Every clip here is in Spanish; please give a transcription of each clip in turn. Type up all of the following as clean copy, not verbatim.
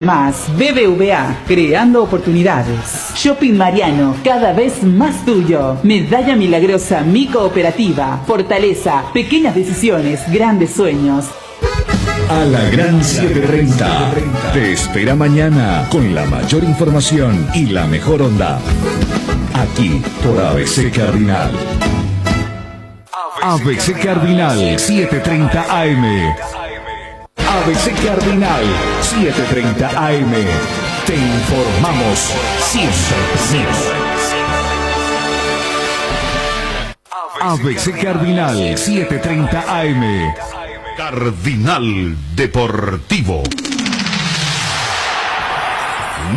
Más BBVA, creando oportunidades. Shopping Mariano, cada vez más tuyo. Medalla Milagrosa, Mi Cooperativa. Fortaleza, pequeñas decisiones, grandes sueños. A la gran 730. Te espera mañana con la mayor información y la mejor onda. Aquí por ABC Cardinal. ABC Cardinal 730 AM. ABC Cardinal 730 AM. Te informamos siempre. ABC Cardinal 730 AM. Cardinal Deportivo.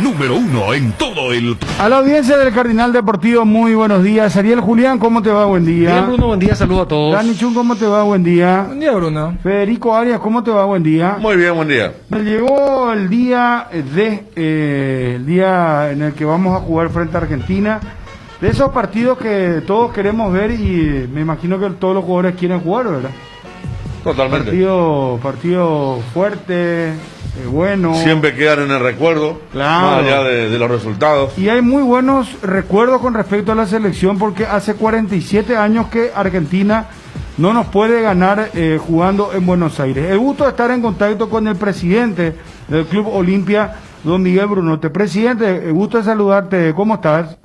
Número 1 en todo el... A la audiencia del Cardinal Deportivo, muy buenos días. Ariel Julián, ¿cómo te va? Buen día. Bien, Bruno, buen día, saludo a todos. Dani Chun, ¿cómo te va? Buen día. Buen día, Bruno. Federico Arias, ¿cómo te va? Buen día. Muy bien, buen día. Llegó el día el día en el que vamos a jugar frente a Argentina. De esos partidos que todos queremos ver y me imagino que todos los jugadores quieren jugar, ¿verdad? Totalmente. Partido fuerte, bueno. Siempre quedan en el recuerdo, Claro. más allá de los resultados. Y hay muy buenos recuerdos con respecto a la selección porque hace 47 años que Argentina no nos puede ganar jugando en Buenos Aires. El gusto de estar en contacto con el presidente del Club Olimpia, don Miguel Brunote. Presidente, el gusto de saludarte. ¿Cómo estás?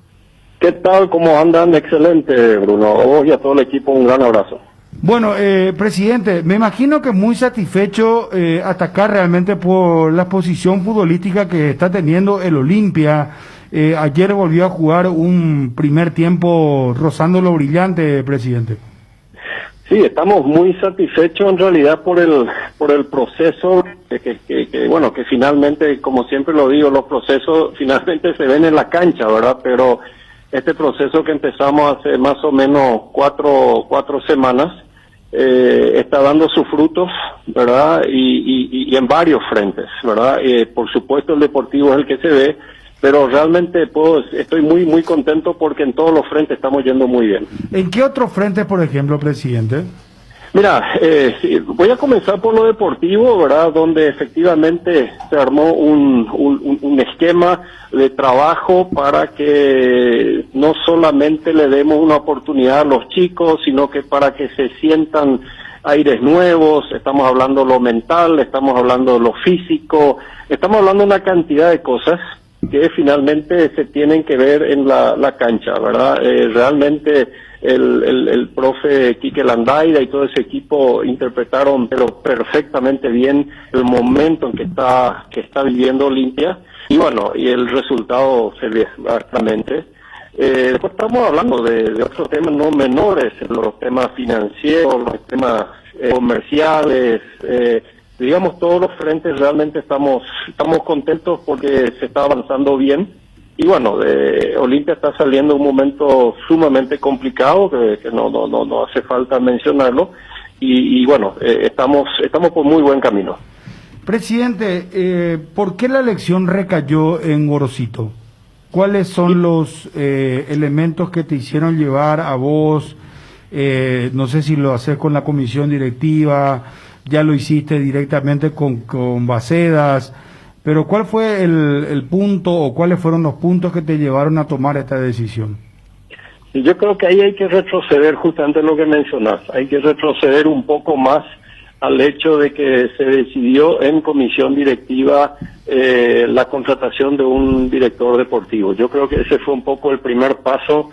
¿Qué tal? ¿Cómo andan? Excelente, Bruno. A vos y a todo el equipo un gran abrazo. Bueno, presidente, me imagino que muy satisfecho hasta acá realmente por la exposición futbolística que está teniendo el Olimpia. Ayer volvió a jugar un primer tiempo rozando lo brillante, presidente. Sí, estamos muy satisfechos en realidad por el proceso que finalmente, como siempre lo digo, los procesos finalmente se ven en la cancha, ¿verdad? Pero este proceso que empezamos hace más o menos cuatro semanas está dando sus frutos, ¿verdad? Y en varios frentes, ¿verdad? Por supuesto el deportivo es el que se ve, pero realmente estoy muy contento porque en todos los frentes estamos yendo muy bien. ¿En qué otros frentes, por ejemplo, presidente? Mira, sí, voy a comenzar por lo deportivo, ¿verdad? Donde efectivamente se armó un esquema de trabajo para que no solamente le demos una oportunidad a los chicos, sino que para que se sientan aires nuevos. Estamos hablando de lo mental, estamos hablando de lo físico, estamos hablando de una cantidad de cosas que finalmente se tienen que ver en la cancha, ¿verdad? Realmente el profe Quique Landaida y todo ese equipo interpretaron pero perfectamente bien el momento en que está viviendo Olimpia y bueno, y el resultado se ve claramente. Después estamos hablando de otros temas no menores, los temas financieros, los temas comerciales, digamos todos los frentes realmente estamos contentos porque se está avanzando bien. Y bueno, Olimpia está saliendo un momento sumamente complicado, que no hace falta mencionarlo, y bueno, estamos por muy buen camino. Presidente, ¿por qué la elección recayó en Gorosito? ¿Cuáles son los elementos que te hicieron llevar a vos? No sé si lo haces con la comisión directiva, ya lo hiciste directamente con Bacedas, pero ¿cuál fue el punto o cuáles fueron los puntos que te llevaron a tomar esta decisión? Y yo creo que ahí hay que retroceder justamente lo que mencionas, hay que retroceder un poco más al hecho de que se decidió en comisión directiva la contratación de un director deportivo. Yo creo que ese fue un poco el primer paso,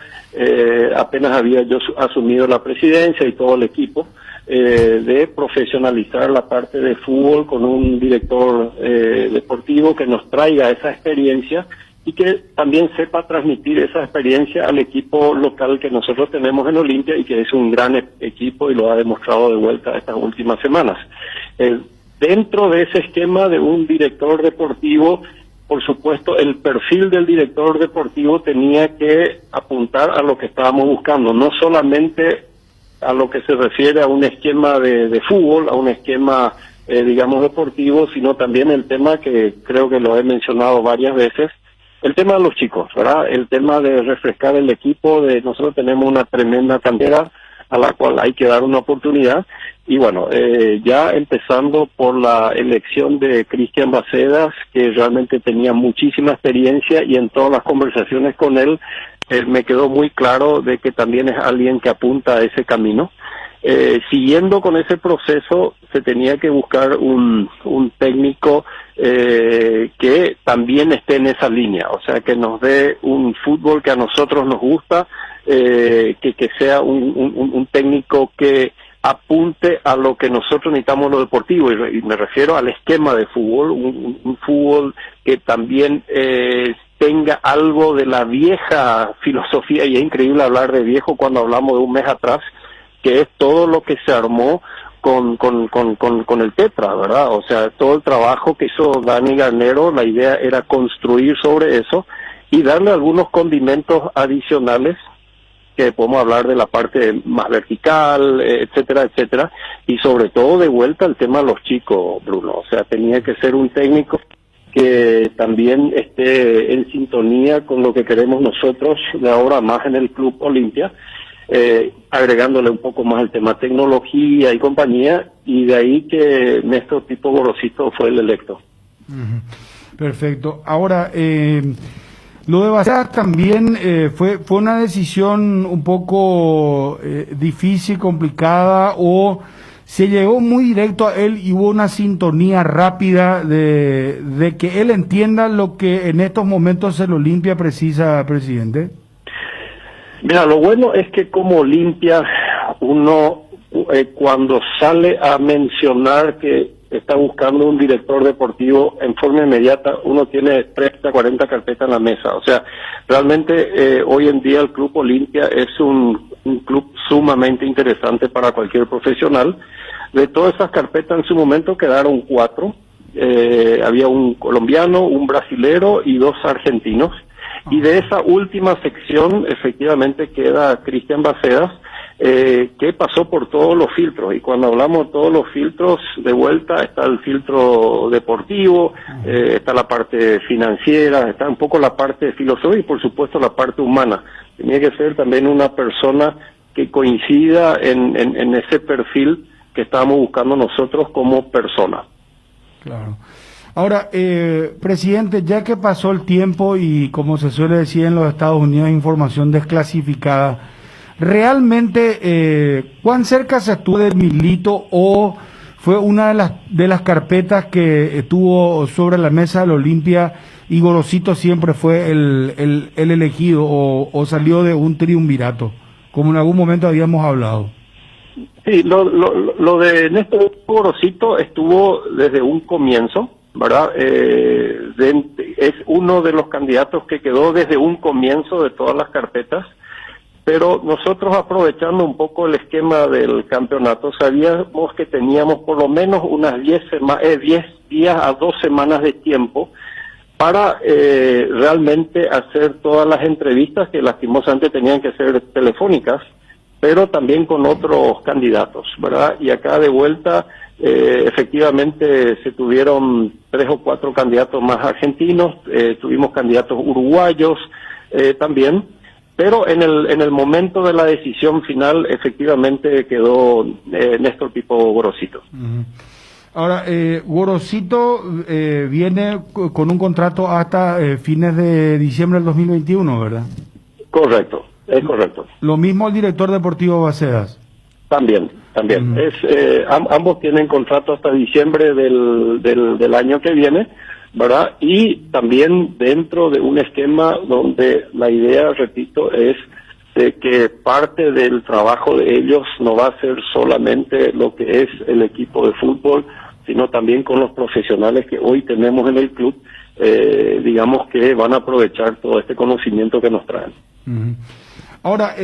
apenas había yo asumido la presidencia y todo el equipo, de profesionalizar la parte de fútbol con un director deportivo que nos traiga esa experiencia y que también sepa transmitir esa experiencia al equipo local que nosotros tenemos en Olimpia y que es un gran equipo y lo ha demostrado de vuelta estas últimas semanas. Dentro de ese esquema de un director deportivo, por supuesto, el perfil del director deportivo tenía que apuntar a lo que estábamos buscando, no solamente a lo que se refiere a un esquema de fútbol, a un esquema, digamos, deportivo, sino también el tema que creo que lo he mencionado varias veces, el tema de los chicos, ¿verdad? El tema de refrescar el equipo, nosotros tenemos una tremenda cantera a la cual hay que dar una oportunidad, Y bueno, ya empezando por la elección de Cristian Bacedas, que realmente tenía muchísima experiencia, y en todas las conversaciones con él me quedó muy claro de que también es alguien que apunta a ese camino. Siguiendo con ese proceso, se tenía que buscar un técnico que también esté en esa línea, o sea, que nos dé un fútbol que a nosotros nos gusta, que sea un técnico que apunte a lo que nosotros necesitamos en lo deportivo, y me refiero al esquema de fútbol, un fútbol que también tenga algo de la vieja filosofía, y es increíble hablar de viejo cuando hablamos de un mes atrás, que es todo lo que se armó con el Tetra, ¿verdad? O sea, todo el trabajo que hizo Dani Garnero, la idea era construir sobre eso y darle algunos condimentos adicionales, que podemos hablar de la parte más vertical, etcétera, etcétera, y sobre todo de vuelta al tema de los chicos, Bruno. O sea, tenía que ser un técnico que también esté en sintonía con lo que queremos nosotros de ahora más en el Club Olimpia, agregándole un poco más el tema tecnología y compañía, y de ahí que Néstor Pipo Gorosito fue el electo. Perfecto. Ahora, lo de Bacedas también fue una decisión un poco difícil, complicada, o se llegó muy directo a él y hubo una sintonía rápida de que él entienda lo que en estos momentos el Olimpia precisa, presidente. Mira, lo bueno es que como Olimpia, uno cuando sale a mencionar que está buscando un director deportivo en forma inmediata, uno tiene 30, 40 carpetas en la mesa. O sea, realmente hoy en día el Club Olimpia es un club sumamente interesante para cualquier profesional. De todas esas carpetas en su momento quedaron 4. Había un colombiano, un brasilero y 2 argentinos. Y de esa última sección efectivamente queda Cristian Bacedas, que pasó por todos los filtros, y cuando hablamos de todos los filtros, de vuelta está el filtro deportivo, está la parte financiera, está un poco la parte filosófica y por supuesto la parte humana. Tenía que ser también una persona que coincida en ese perfil que estábamos buscando nosotros como persona. Claro. Ahora, presidente, ya que pasó el tiempo y como se suele decir en los Estados Unidos, información desclasificada, ¿realmente cuán cerca se estuvo de Milito, o fue una de las carpetas que estuvo sobre la mesa del Olimpia y Gorosito siempre fue el elegido, o salió de un triunvirato, como en algún momento habíamos hablado? Sí, lo de Néstor Gorosito estuvo desde un comienzo, ¿verdad? Es uno de los candidatos que quedó desde un comienzo de todas las carpetas, pero nosotros, aprovechando un poco el esquema del campeonato, sabíamos que teníamos por lo menos unas 10 días a 2 semanas de tiempo para realmente hacer todas las entrevistas, que lastimosamente tenían que ser telefónicas, pero también con otros candidatos, ¿verdad? Y acá de vuelta, efectivamente se tuvieron 3 o 4 candidatos más argentinos, tuvimos candidatos uruguayos también, pero en el momento de la decisión final efectivamente quedó Néstor Pipo Gorosito. Ahora, Gorosito viene con un contrato hasta fines de diciembre del 2021, ¿verdad? Correcto, es correcto. Lo mismo el director deportivo Bacedas. También. Ambos tienen contrato hasta diciembre del año que viene, ¿verdad? Y también dentro de un esquema donde la idea, repito, es de que parte del trabajo de ellos no va a ser solamente lo que es el equipo de fútbol, sino también con los profesionales que hoy tenemos en el club, digamos que van a aprovechar todo este conocimiento que nos traen. Ahora,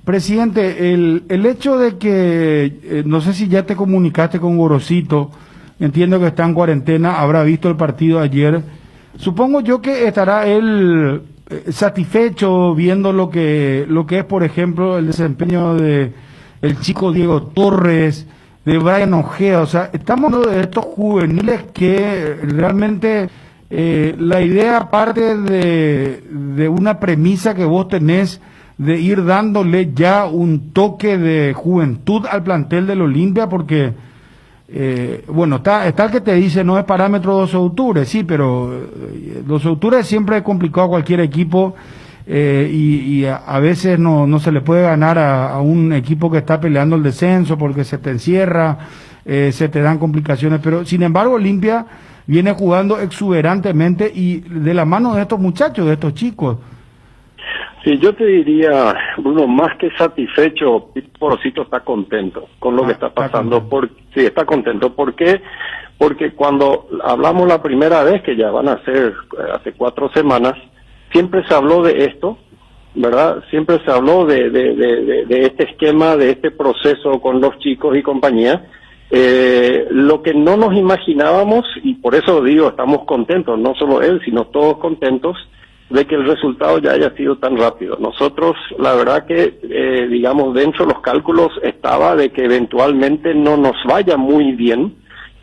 presidente, el hecho de que, no sé si ya te comunicaste con Gorosito, entiendo que está en cuarentena, habrá visto el partido ayer, supongo yo que estará él satisfecho viendo lo que es, por ejemplo, el desempeño de el chico Diego Torres, de Brian Ojea, o sea, estamos hablando de estos juveniles que realmente la idea parte de una premisa que vos tenés de ir dándole ya un toque de juventud al plantel del Olimpia, porque bueno, está el que te dice no es parámetro 12 de octubre, sí, pero 12 de octubre siempre es complicado a cualquier equipo, y a veces no se le puede ganar a un equipo que está peleando el descenso porque se te encierra, se te dan complicaciones, pero sin embargo Olimpia viene jugando exuberantemente y de la mano de estos muchachos, de estos chicos. Sí, yo te diría, Bruno, más que satisfecho, Gorosito está contento con lo que está pasando. Sí, está contento. ¿Por qué? Porque cuando hablamos la primera vez, que ya van a ser hace 4 semanas, siempre se habló de esto, ¿verdad? Siempre se habló de este esquema, de este proceso con los chicos y compañía. Lo que no nos imaginábamos, y por eso digo, estamos contentos, no solo él, sino todos contentos, de que el resultado ya haya sido tan rápido. Nosotros, la verdad que, digamos, dentro de los cálculos estaba de que eventualmente no nos vaya muy bien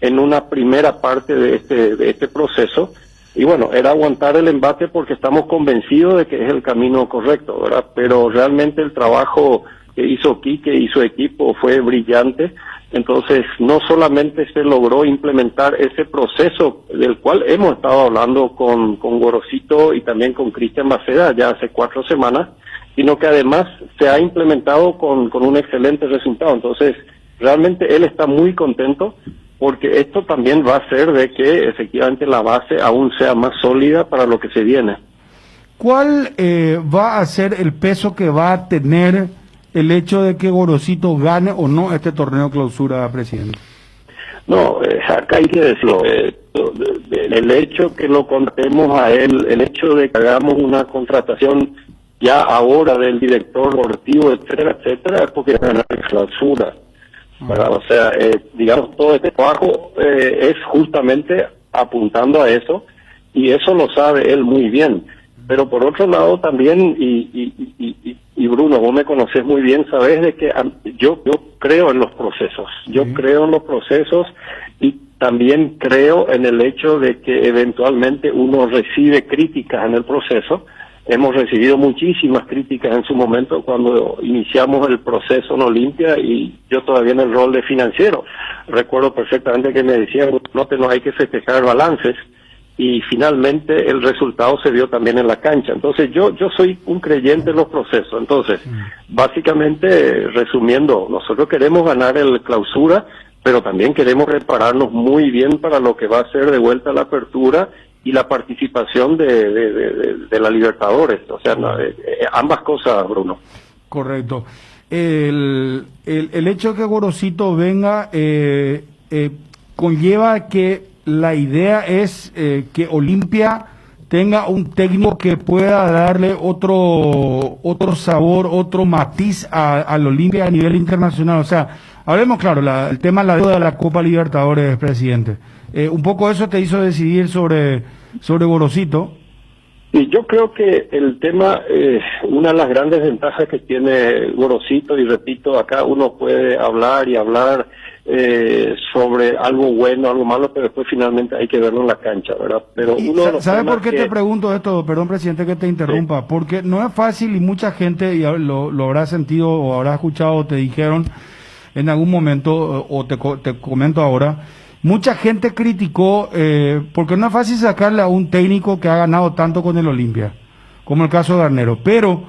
en una primera parte de este proceso, y bueno, era aguantar el embate porque estamos convencidos de que es el camino correcto, ¿verdad? Pero realmente el trabajo que hizo Quique y su equipo fue brillante. Entonces, no solamente se logró implementar ese proceso del cual hemos estado hablando con Gorosito y también con Cristian Maceda ya hace 4 semanas, sino que además se ha implementado con un excelente resultado. Entonces, realmente él está muy contento porque esto también va a hacer de que efectivamente la base aún sea más sólida para lo que se viene. ¿Cuál va a ser el peso que va a tener el hecho de que Gorosito gane o no este torneo clausura, presidente? No, acá hay que decirlo, el hecho que lo contemos a él, el hecho de que hagamos una contratación ya ahora del director deportivo, etcétera, etcétera, es porque ganar la clausura, ¿verdad? O sea, digamos, todo este trabajo es justamente apuntando a eso, y eso lo sabe él muy bien. Pero por otro lado también, y Bruno, vos me conocés muy bien, sabés de que yo creo en los procesos. Yo creo en los procesos y también creo en el hecho de que eventualmente uno recibe críticas en el proceso. Hemos recibido muchísimas críticas en su momento cuando iniciamos el proceso en Olimpia, y yo todavía en el rol de financiero. Recuerdo perfectamente que me decían, no hay que festejar balances. Y finalmente el resultado se vio también en la cancha. Entonces yo soy un creyente en los procesos. Entonces, básicamente, resumiendo, nosotros queremos ganar el clausura, pero también queremos prepararnos muy bien para lo que va a ser de vuelta la apertura y la participación de la Libertadores. O sea, ambas cosas, Bruno. Correcto. El hecho de que Gorosito venga conlleva que la idea es que Olimpia tenga un técnico que pueda darle otro sabor, otro matiz al Olimpia a nivel internacional. O sea, hablemos claro, el tema de la deuda de la Copa Libertadores, presidente. Un poco eso te hizo decidir sobre Gorosito. Y yo creo que el tema, una de las grandes ventajas que tiene Gorosito, y repito, acá uno puede hablar y hablar sobre algo bueno, algo malo, pero después finalmente hay que verlo en la cancha, ¿verdad? Pero ¿Sabe por qué te pregunto esto? Perdón, presidente, que te interrumpa. Sí. Porque no es fácil, y mucha gente lo habrá sentido o habrá escuchado o te dijeron en algún momento, o te comento ahora. Mucha gente criticó, porque no es fácil sacarle a un técnico que ha ganado tanto con el Olimpia, como el caso de Garnero, pero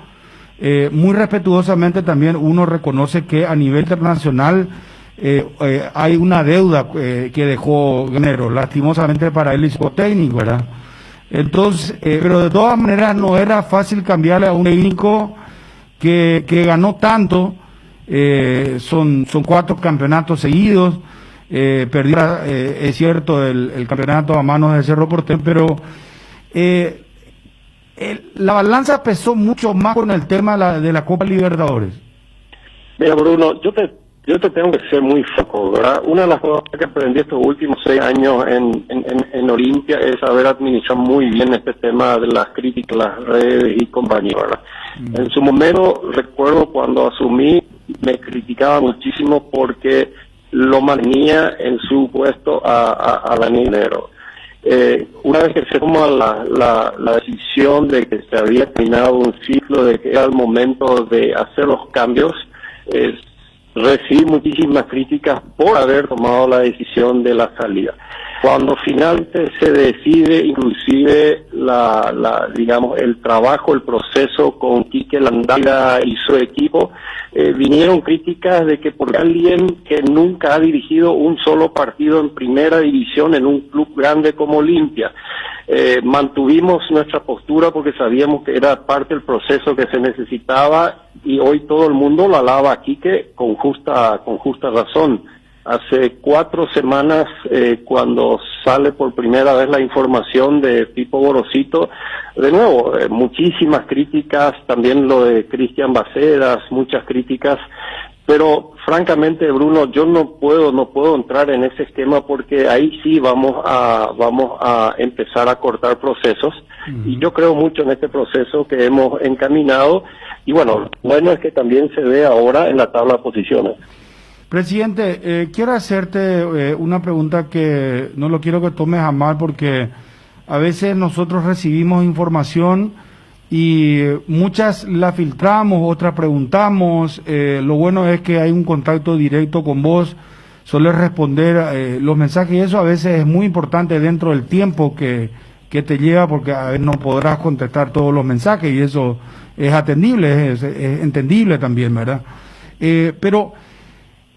muy respetuosamente también uno reconoce que a nivel internacional hay una deuda que dejó Garnero, lastimosamente para él y su técnico, ¿verdad? Entonces, pero de todas maneras no era fácil cambiarle a un técnico que ganó tanto, son 4 campeonatos seguidos. Perdió, es cierto, el campeonato a manos de Cerro Porteño, pero la balanza pesó mucho más con el tema de la Copa Libertadores. Mira, Bruno, yo te tengo que ser muy franco, ¿verdad? Una de las cosas que aprendí estos últimos 6 años en Olimpia es saber administrar muy bien este tema de las críticas, las redes y compañía, ¿verdad? En su momento, recuerdo cuando asumí, me criticaba muchísimo porque lo mantenía en su puesto a Daniel Nero. una vez que se toma la decisión de que se había terminado un ciclo, de que era el momento de hacer los cambios, recibí muchísimas críticas por haber tomado la decisión de la salida. Cuando finalmente se decide, inclusive digamos, el trabajo, el proceso con Quique Landera y su equipo, vinieron críticas de que por alguien que nunca ha dirigido un solo partido en primera división en un club grande como Olimpia, mantuvimos nuestra postura porque sabíamos que era parte del proceso que se necesitaba, y hoy todo el mundo lo alaba a Quique con justa razón. Hace 4 semanas, cuando sale por primera vez la información de Pipo Gorosito, de nuevo, muchísimas críticas, también lo de Cristian Bacedas, muchas críticas, pero francamente, Bruno, yo no puedo entrar en ese esquema porque ahí sí vamos a empezar a cortar procesos, y yo creo mucho en este proceso que hemos encaminado, y bueno es que también se ve ahora en la tabla de posiciones. Presidente, quiero hacerte una pregunta que no lo quiero que tomes a mal, porque a veces nosotros recibimos información y muchas la filtramos, otras preguntamos. Lo bueno es que hay un contacto directo con vos, sueles responder los mensajes, y eso a veces es muy importante dentro del tiempo que te lleva, porque a veces no podrás contestar todos los mensajes, y eso es atendible, es entendible también, ¿verdad? Pero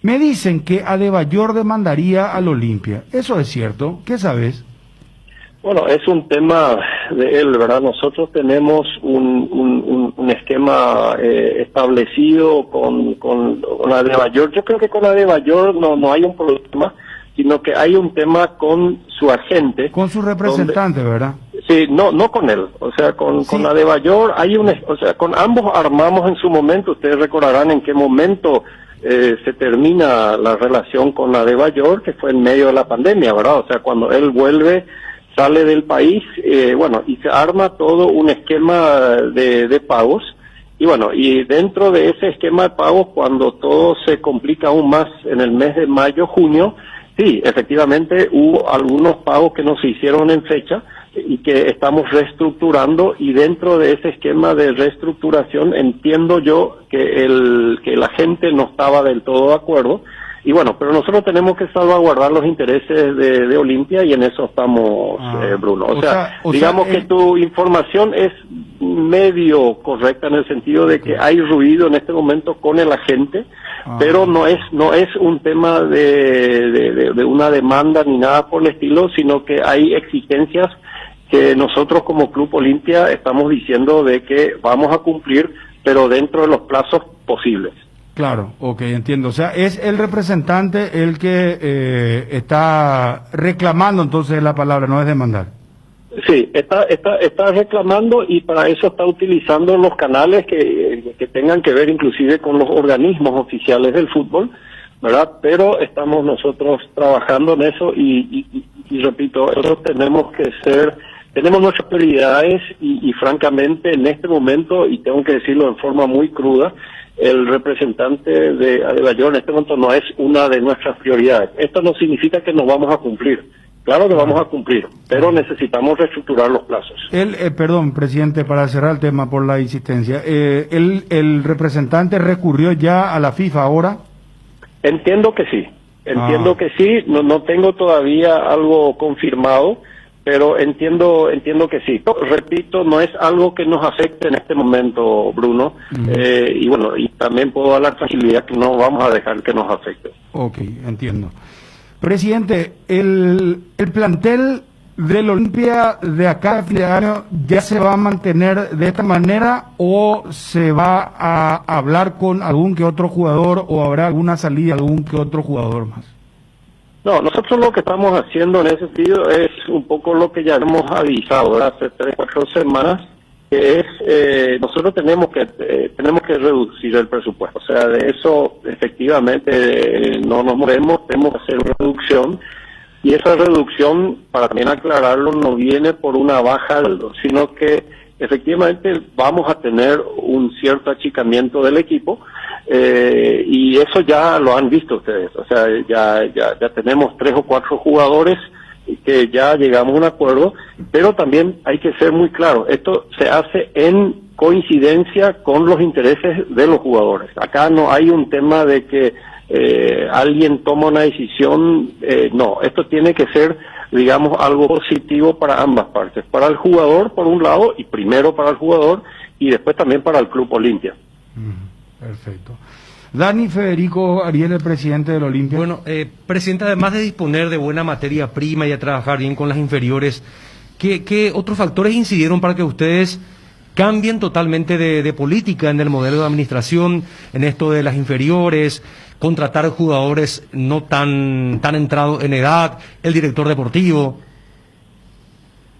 me dicen que Adebayor demandaría al Olimpia. ¿Eso es cierto? ¿Qué sabes? Bueno, es un tema de él, ¿verdad? Nosotros tenemos un esquema establecido con Adebayor. Yo creo que con Adebayor no hay un problema, sino que hay un tema con su agente. Con su representante, ¿verdad? Sí, no con él. O sea, con Adebayor con ambos armamos en su momento. Ustedes recordarán en qué momento se termina la relación con Adebayor, que fue en medio de la pandemia, ¿verdad? O sea, cuando él sale del país, y se arma todo un esquema de pagos, y dentro de ese esquema de pagos, cuando todo se complica aún más en el mes de mayo, junio, sí, efectivamente hubo algunos pagos que no se hicieron en fecha y que estamos reestructurando, y dentro de ese esquema de reestructuración entiendo yo que la gente no estaba del todo de acuerdo, pero nosotros tenemos que salvaguardar los intereses de Olimpia, y en eso estamos, Bruno. O sea, digamos que tu información es medio correcta en el sentido de que hay ruido en este momento con el agente, pero no es un tema de una demanda ni nada por el estilo, sino que hay exigencias que nosotros como Club Olimpia estamos diciendo de que vamos a cumplir, pero dentro de los plazos posibles. Claro, ok, entiendo. O sea, es el representante el que está reclamando entonces la palabra, no es demandar. Sí, está reclamando, y para eso está utilizando los canales que tengan que ver inclusive con los organismos oficiales del fútbol, ¿verdad? Pero estamos nosotros trabajando en eso, y repito, nosotros tenemos nuestras prioridades, y francamente en este momento, y tengo que decirlo en forma muy cruda, el representante de Adebayor en este momento no es una de nuestras prioridades. Esto no significa que no vamos a cumplir. Claro que vamos a cumplir, pero necesitamos reestructurar los plazos. Perdón, presidente, para cerrar el tema por la insistencia, ¿el representante recurrió ya a la FIFA ahora? Entiendo que sí, que sí, no tengo todavía algo confirmado, pero entiendo que sí. Repito, no es algo que nos afecte en este momento, Bruno, y también puedo dar la tranquilidad que no vamos a dejar que nos afecte. Ok, entiendo. Presidente, ¿el plantel del Olimpia de acá a fin de año ya se va a mantener de esta manera, o se va a hablar con algún que otro jugador, o habrá alguna salida de algún que otro jugador más? No, nosotros lo que estamos haciendo en ese sentido es un poco lo que ya hemos avisado, ¿verdad? Hace 3-4 semamas, que es, nosotros tenemos que reducir el presupuesto. O sea, de eso efectivamente no nos movemos, tenemos que hacer una reducción, y esa reducción, para también aclararlo, no viene por una baja, sino que efectivamente vamos a tener un cierto achicamiento del equipo, y eso ya lo han visto ustedes. O sea, ya tenemos 3 o 4 jugadores que ya llegamos a un acuerdo, pero también hay que ser muy claro, esto se hace en coincidencia con los intereses de los jugadores. Acá no hay un tema de que alguien toma una decisión, no, esto tiene que ser, digamos, algo positivo para ambas partes, para el jugador por un lado, y primero para el jugador, y después también para el Club Olimpia. Perfecto. Dani Federico Ariel, el presidente del Olimpia. Bueno, presidente, además de disponer de buena materia prima y a trabajar bien con las inferiores, ¿qué otros factores incidieron para que ustedes cambien totalmente de política en el modelo de administración, en esto de las inferiores, contratar jugadores no tan entrados en edad, el director deportivo?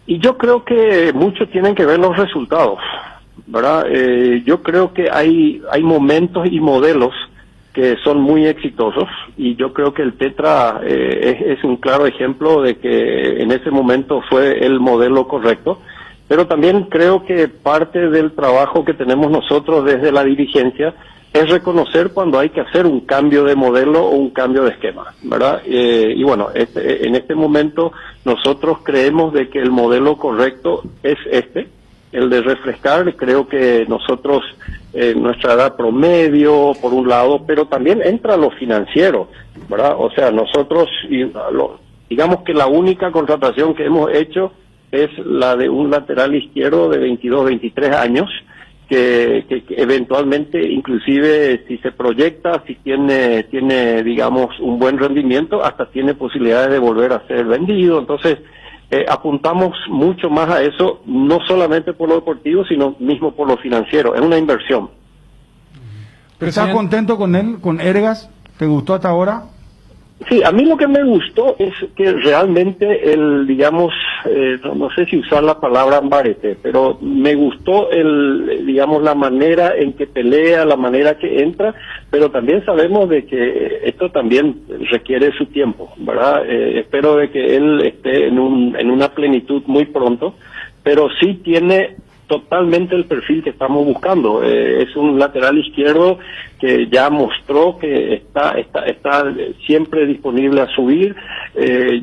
Y yo creo que mucho tienen que ver los resultados, ¿verdad? Yo creo que hay momentos y modelos que son muy exitosos, y yo creo que el Tetra es un claro ejemplo de que en ese momento fue el modelo correcto, pero también creo que parte del trabajo que tenemos nosotros desde la dirigencia es reconocer cuando hay que hacer un cambio de modelo o un cambio de esquema, ¿verdad? Y bueno, en este momento nosotros creemos de que el modelo correcto es el de refrescar. Creo que nosotros, nuestra edad promedio, por un lado, pero también entra lo financiero, ¿verdad? O sea, nosotros, digamos que la única contratación que hemos hecho es la de un lateral izquierdo de 22, 23 años, que eventualmente, inclusive si se proyecta, si tiene digamos un buen rendimiento, hasta tiene posibilidades de volver a ser vendido. Entonces apuntamos mucho más a eso, no solamente por lo deportivo, sino mismo por lo financiero. Es una inversión. ¿Estás contento con él, con Ergas? ¿Te gustó hasta ahora? Sí, a mí lo que me gustó es que realmente digamos, no sé si usar la palabra ambarete, pero me gustó digamos, la manera en que pelea, la manera que entra, pero también sabemos de que esto también requiere su tiempo, ¿verdad? Espero de que él esté en una plenitud muy pronto, pero sí tiene totalmente el perfil que estamos buscando. Es un lateral izquierdo que ya mostró que está siempre disponible a subir,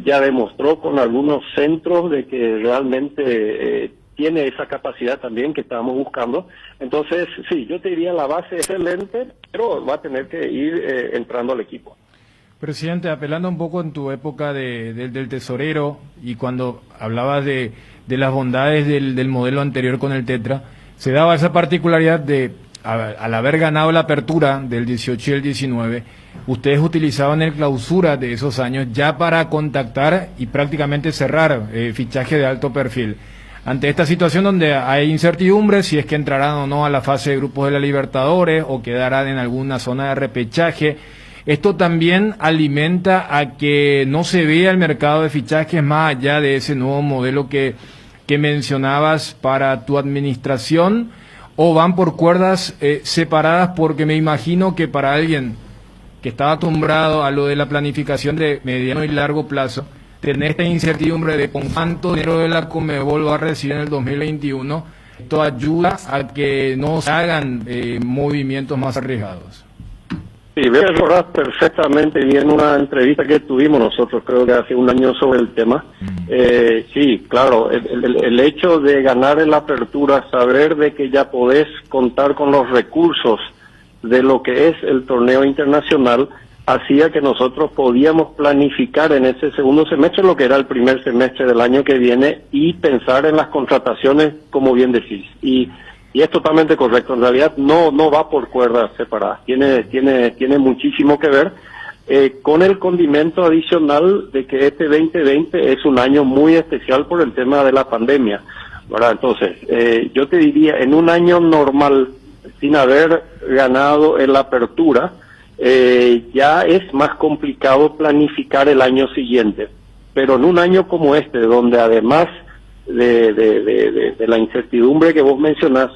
ya demostró con algunos centros de que realmente tiene esa capacidad también que estábamos buscando. Entonces, sí, yo te diría la base es excelente, pero va a tener que ir entrando al equipo. Presidente, apelando un poco en tu época del tesorero y cuando hablabas de las bondades del modelo anterior con el Tetra, se daba esa particularidad de, al haber ganado la apertura del 18 y el 19, ustedes utilizaban el clausura de esos años ya para contactar y prácticamente cerrar fichaje de alto perfil. Ante esta situación donde hay incertidumbre si es que entrarán o no a la fase de grupos de la Libertadores o quedarán en alguna zona de repechaje, esto también alimenta a que no se vea el mercado de fichajes más allá de ese nuevo modelo que mencionabas para tu administración, o van por cuerdas separadas, porque me imagino que para alguien que está acostumbrado a lo de la planificación de mediano y largo plazo, tener esta incertidumbre de con cuánto dinero de la Conmebol va a recibir en el 2021, esto ayuda a que no se hagan movimientos más arriesgados. Sí, veo recordar perfectamente bien una entrevista que tuvimos nosotros, creo que hace un año, sobre el tema. Sí, claro, el hecho de ganar en la apertura, saber de que ya podés contar con los recursos de lo que es el torneo internacional, hacía que nosotros podíamos planificar en ese segundo semestre lo que era el primer semestre del año que viene y pensar en las contrataciones, como bien decís. Y es totalmente correcto, en realidad no va por cuerdas separadas, tiene muchísimo que ver con el condimento adicional de que este 2020 es un año muy especial por el tema de la pandemia, ¿verdad? Entonces, yo te diría, en un año normal, sin haber ganado en la apertura, ya es más complicado planificar el año siguiente, pero en un año como este, donde además de la incertidumbre que vos mencionás,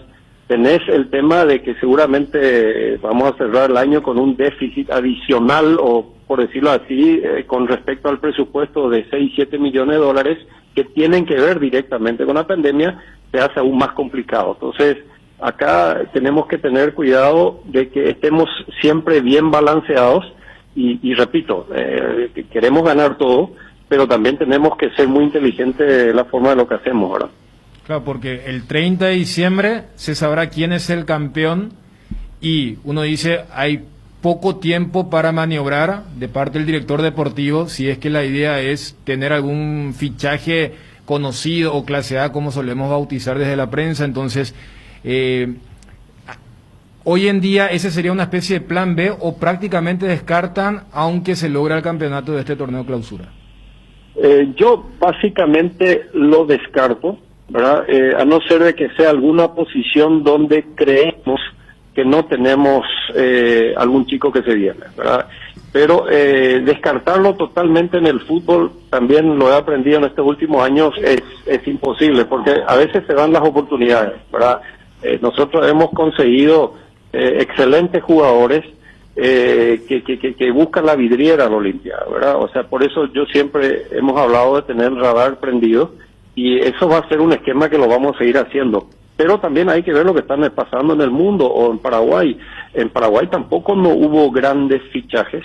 tenés el tema de que seguramente vamos a cerrar el año con un déficit adicional, o por decirlo así, con respecto al presupuesto de 6, 7 millones de dólares que tienen que ver directamente con la pandemia, se hace aún más complicado. Entonces, acá tenemos que tener cuidado de que estemos siempre bien balanceados y repito, queremos ganar todo, pero también tenemos que ser muy inteligentes de la forma de lo que hacemos ahora. Claro, porque el 30 de diciembre se sabrá quién es el campeón y uno dice, hay poco tiempo para maniobrar de parte del director deportivo si es que la idea es tener algún fichaje conocido o clase A, como solemos bautizar desde la prensa. Entonces, hoy en día ese sería una especie de plan B o prácticamente descartan aunque se logra el campeonato de este torneo clausura. Yo básicamente lo descarto, ¿verdad? A no ser de que sea alguna posición donde creemos que no tenemos algún chico que se viene, ¿verdad? Pero descartarlo totalmente en el fútbol, también lo he aprendido en estos últimos años, es imposible, porque a veces se dan las oportunidades, ¿verdad? Nosotros hemos conseguido excelentes jugadores que buscan la vidriera al Olimpia, ¿verdad? O sea, por eso yo siempre hemos hablado de tener el radar prendido, y eso va a ser un esquema que lo vamos a seguir haciendo. Pero también hay que ver lo que está pasando en el mundo o en Paraguay. En Paraguay tampoco no hubo grandes fichajes,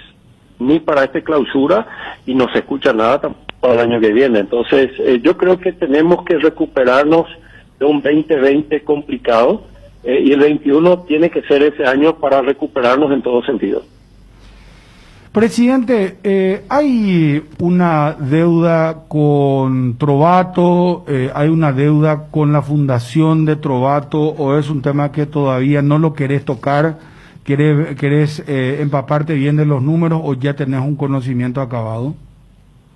ni para esta clausura, y no se escucha nada tampoco para el año que viene. Entonces, yo creo que tenemos que recuperarnos de un 2020 complicado, y el 21 tiene que ser ese año para recuperarnos en todo sentido. Presidente, ¿hay una deuda con Trovato? ¿Hay una deuda con la fundación de Trovato? ¿O es un tema que todavía no lo querés tocar? ¿Querés empaparte bien de los números o ya tenés un conocimiento acabado?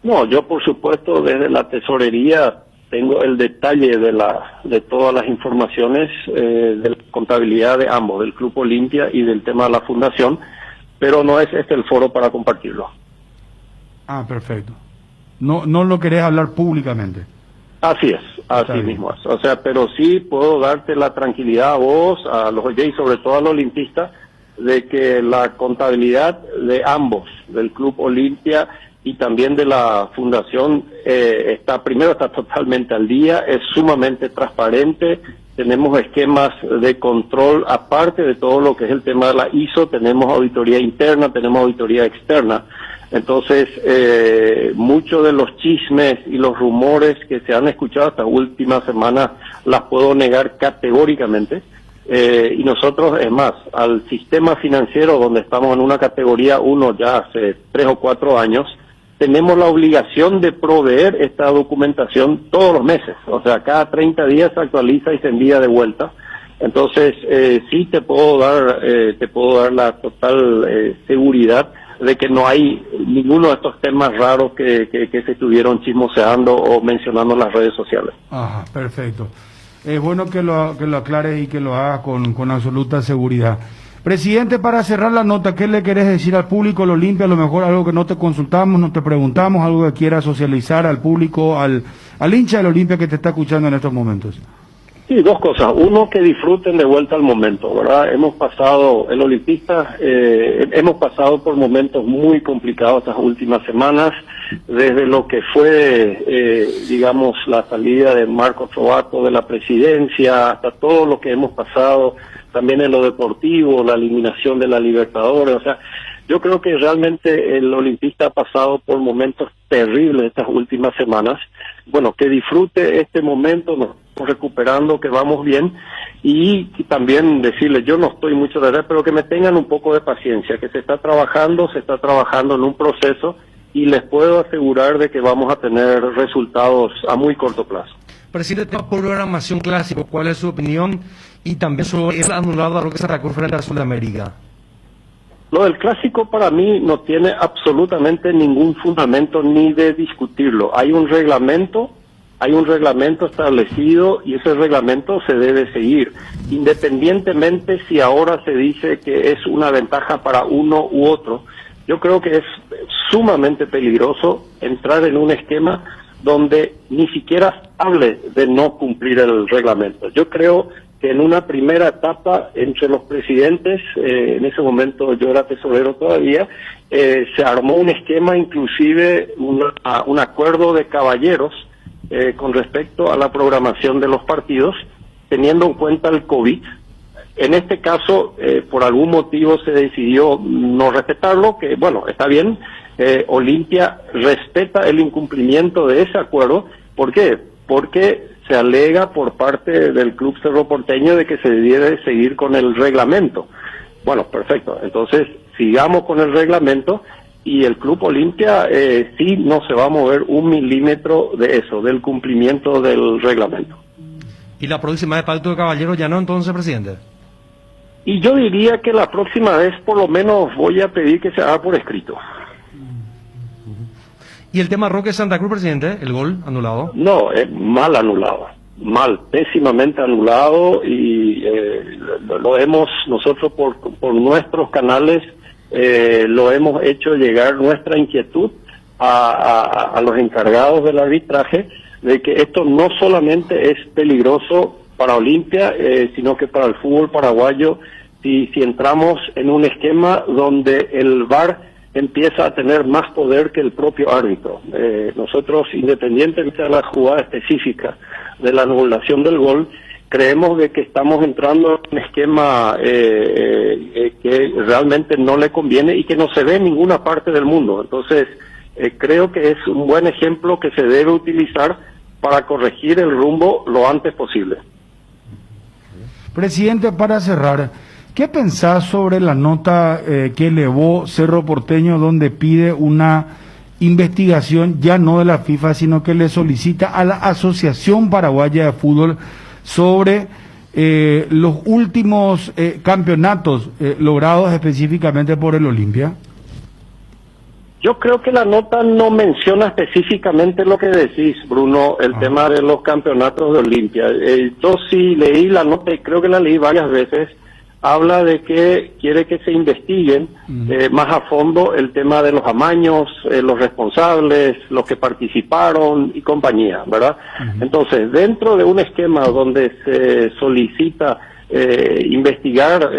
No, yo por supuesto desde la tesorería tengo el detalle de todas las informaciones de la contabilidad de ambos, del Club Olimpia y del tema de la fundación, pero no es este el foro para compartirlo. Ah, perfecto. No lo querés hablar públicamente. Así es, así mismo es. O sea, pero sí puedo darte la tranquilidad a vos, a los oyentes y sobre todo al olimpista, de que la contabilidad de ambos, del Club Olimpia y también de la fundación, está totalmente al día, es sumamente transparente. Tenemos esquemas de control, aparte de todo lo que es el tema de la ISO, tenemos auditoría interna, tenemos auditoría externa. Entonces, muchos de los chismes y los rumores que se han escuchado estas últimas semanas las puedo negar categóricamente. Y nosotros, es más, al sistema financiero, donde estamos en una categoría 1 ya hace 3 o 4 años, tenemos la obligación de proveer esta documentación todos los meses. O sea, cada 30 días se actualiza y se envía de vuelta. Entonces, sí te puedo dar la total seguridad de que no hay ninguno de estos temas raros que se estuvieron chismoseando o mencionando en las redes sociales. Ajá, perfecto. Es bueno que lo aclares y que lo hagas con absoluta seguridad. Presidente, para cerrar la nota, ¿qué le querés decir al público del Olimpia? A lo mejor algo que no te consultamos, no te preguntamos, algo que quieras socializar al público, al hincha del Olimpia que te está escuchando en estos momentos. Sí, dos cosas. Uno, que disfruten de vuelta al momento, ¿verdad? Hemos pasado por momentos muy complicados estas últimas semanas, desde lo que fue, digamos, la salida de Marco Trovato de la presidencia, hasta todo lo que hemos pasado, también en lo deportivo, la eliminación de la Libertadores. O sea, yo creo que realmente el olimpista ha pasado por momentos terribles estas últimas semanas. Bueno, que disfrute este momento, nos estamos recuperando, que vamos bien, y también decirles, yo no estoy mucho de edad, pero que me tengan un poco de paciencia, que se está trabajando en un proceso, y les puedo asegurar de que vamos a tener resultados a muy corto plazo. Presidente, tema programación clásico, ¿cuál es su opinión? Y también sobre el anulado a lo que se recuerda frente a Sudamérica. Lo del clásico para mí no tiene absolutamente ningún fundamento ni de discutirlo. Hay un reglamento establecido y ese reglamento se debe seguir, independientemente si ahora se dice que es una ventaja para uno u otro. Yo creo que es sumamente peligroso entrar en un esquema donde ni siquiera hable de no cumplir el reglamento. Yo creo que en una primera etapa entre los presidentes, en ese momento yo era tesorero todavía, se armó un esquema, inclusive un acuerdo de caballeros con respecto a la programación de los partidos, teniendo en cuenta el COVID. En este caso, por algún motivo se decidió no respetarlo, que bueno, está bien. Olimpia respeta el incumplimiento de ese acuerdo. ¿Por qué? Porque se alega por parte del Club Cerro Porteño de que se debe seguir con el reglamento. Bueno, perfecto. Entonces, sigamos con el reglamento y el Club Olimpia sí no se va a mover un milímetro de eso, del cumplimiento del reglamento. ¿Y la próxima de Pacto de Caballeros ya no, entonces, presidente? Y yo diría que la próxima vez por lo menos voy a pedir que se haga por escrito. ¿Y el tema Roque Santa Cruz, presidente? ¿El gol anulado? No, mal anulado. Mal, pésimamente anulado y lo hemos, nosotros por nuestros canales, lo hemos hecho llegar nuestra inquietud a los encargados del arbitraje de que esto no solamente es peligroso para Olimpia, sino que para el fútbol paraguayo, si entramos en un esquema donde el VAR empieza a tener más poder que el propio árbitro. Nosotros, independientemente de la jugada específica de la anulación del gol, creemos de que estamos entrando en un esquema que realmente no le conviene y que no se ve en ninguna parte del mundo. Entonces, creo que es un buen ejemplo que se debe utilizar para corregir el rumbo lo antes posible. Presidente, para cerrar, ¿qué pensás sobre la nota que elevó Cerro Porteño donde pide una investigación ya no de la FIFA, sino que le solicita a la Asociación Paraguaya de Fútbol sobre los últimos campeonatos logrados específicamente por el Olimpia? Yo creo que la nota no menciona específicamente lo que decís, Bruno, el tema de los campeonatos de Olimpia. Yo sí leí la nota y creo que la leí varias veces. Habla de que quiere que se investiguen más a fondo el tema de los amaños, los responsables, los que participaron y compañía, ¿verdad? Entonces, dentro de un esquema donde se solicita investigar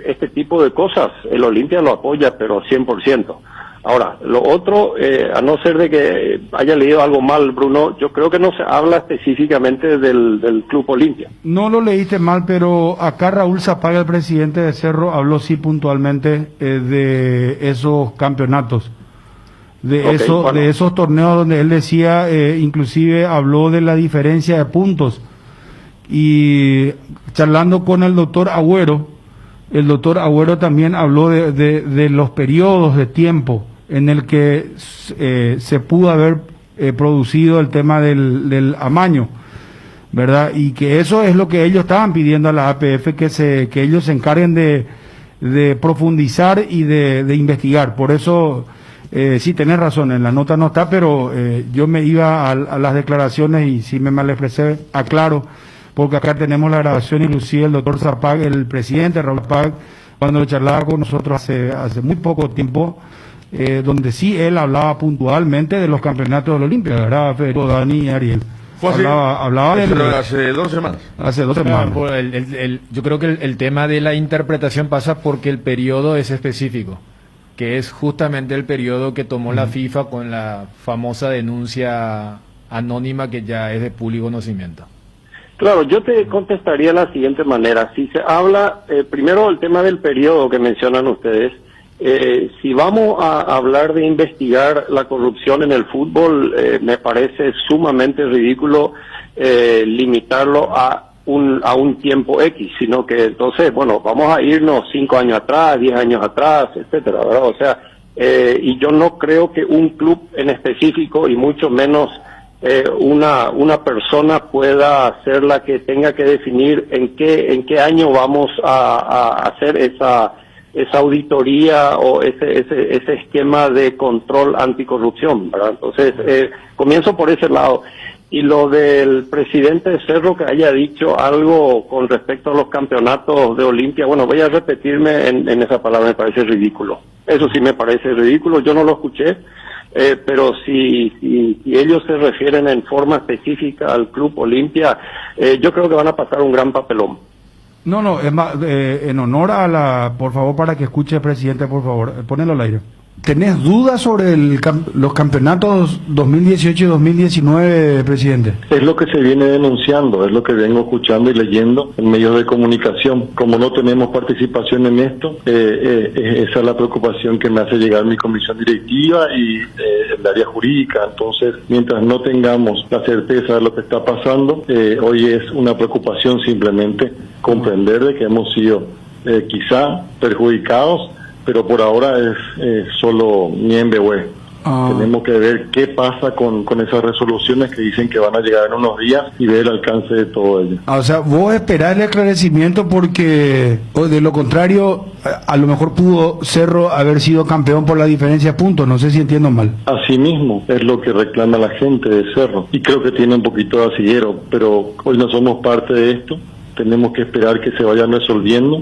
este tipo de cosas, el Olimpia lo apoya, pero 100%. Ahora, lo otro, a no ser de que haya leído algo mal, Bruno, yo creo que no se habla específicamente del Club Olimpia. No lo leíste mal, pero acá Raúl Zapaga, el presidente de Cerro, habló sí puntualmente de esos campeonatos, de esos torneos donde él decía, inclusive habló de la diferencia de puntos. Y charlando con el doctor Agüero también habló de los periodos de tiempo en el que se pudo haber producido el tema del amaño, ¿verdad? Y que eso es lo que ellos estaban pidiendo a la APF, que ellos se encarguen de profundizar y de investigar. Por eso, sí, tenés razón, en la nota no está, pero yo me iba a las declaraciones y si me mal expresé, aclaro, porque acá tenemos la grabación inclusive el doctor Zapag, el presidente Raúl Zapag, cuando charlaba con nosotros hace muy poco tiempo, donde sí él hablaba puntualmente de los campeonatos del Olimpia, ¿verdad, Federico, Dani y Ariel? Fue así. Hablaba de hace 2 semanas. Hace 2 semanas. Yo creo que el tema de la interpretación pasa porque el periodo es específico, que es justamente el periodo que tomó la FIFA con la famosa denuncia anónima que ya es de público conocimiento. Claro, yo te contestaría de la siguiente manera. Si se habla, primero el tema del periodo que mencionan ustedes, si vamos a hablar de investigar la corrupción en el fútbol, me parece sumamente ridículo limitarlo a un tiempo X, sino que entonces, bueno, vamos a irnos 5 años atrás, 10 años atrás, etcétera, ¿verdad? O sea, y yo no creo que un club en específico y mucho menos una persona pueda ser la que tenga que definir en qué año vamos a hacer esa auditoría o ese esquema de control anticorrupción, ¿verdad? Entonces, comienzo por ese lado. Y lo del presidente de Cerro que haya dicho algo con respecto a los campeonatos de Olimpia, bueno, voy a repetirme en esa palabra, me parece ridículo. Eso sí me parece ridículo, yo no lo escuché. Pero si ellos se refieren en forma específica al Club Olimpia, yo creo que van a pasar un gran papelón. No, es más, en honor a por favor, para que escuche el presidente, por favor, ponelo al aire. ¿Tenés dudas sobre los campeonatos 2018 y 2019, presidente? Es lo que se viene denunciando, es lo que vengo escuchando y leyendo en medios de comunicación. Como no tenemos participación en esto, esa es la preocupación que me hace llegar mi comisión directiva y el área jurídica. Entonces, mientras no tengamos la certeza de lo que está pasando, hoy es una preocupación simplemente comprender de que hemos sido quizá perjudicados, pero por ahora es solo miembro. Tenemos que ver qué pasa con esas resoluciones que dicen que van a llegar en unos días y ver el alcance de todo ello. O sea, vos esperás el esclarecimiento porque, o de lo contrario, a lo mejor pudo Cerro haber sido campeón por la diferencia de puntos, no sé si entiendo mal. Así mismo es lo que reclama la gente de Cerro y creo que tiene un poquito de asillero, pero hoy no somos parte de esto, tenemos que esperar que se vayan resolviendo.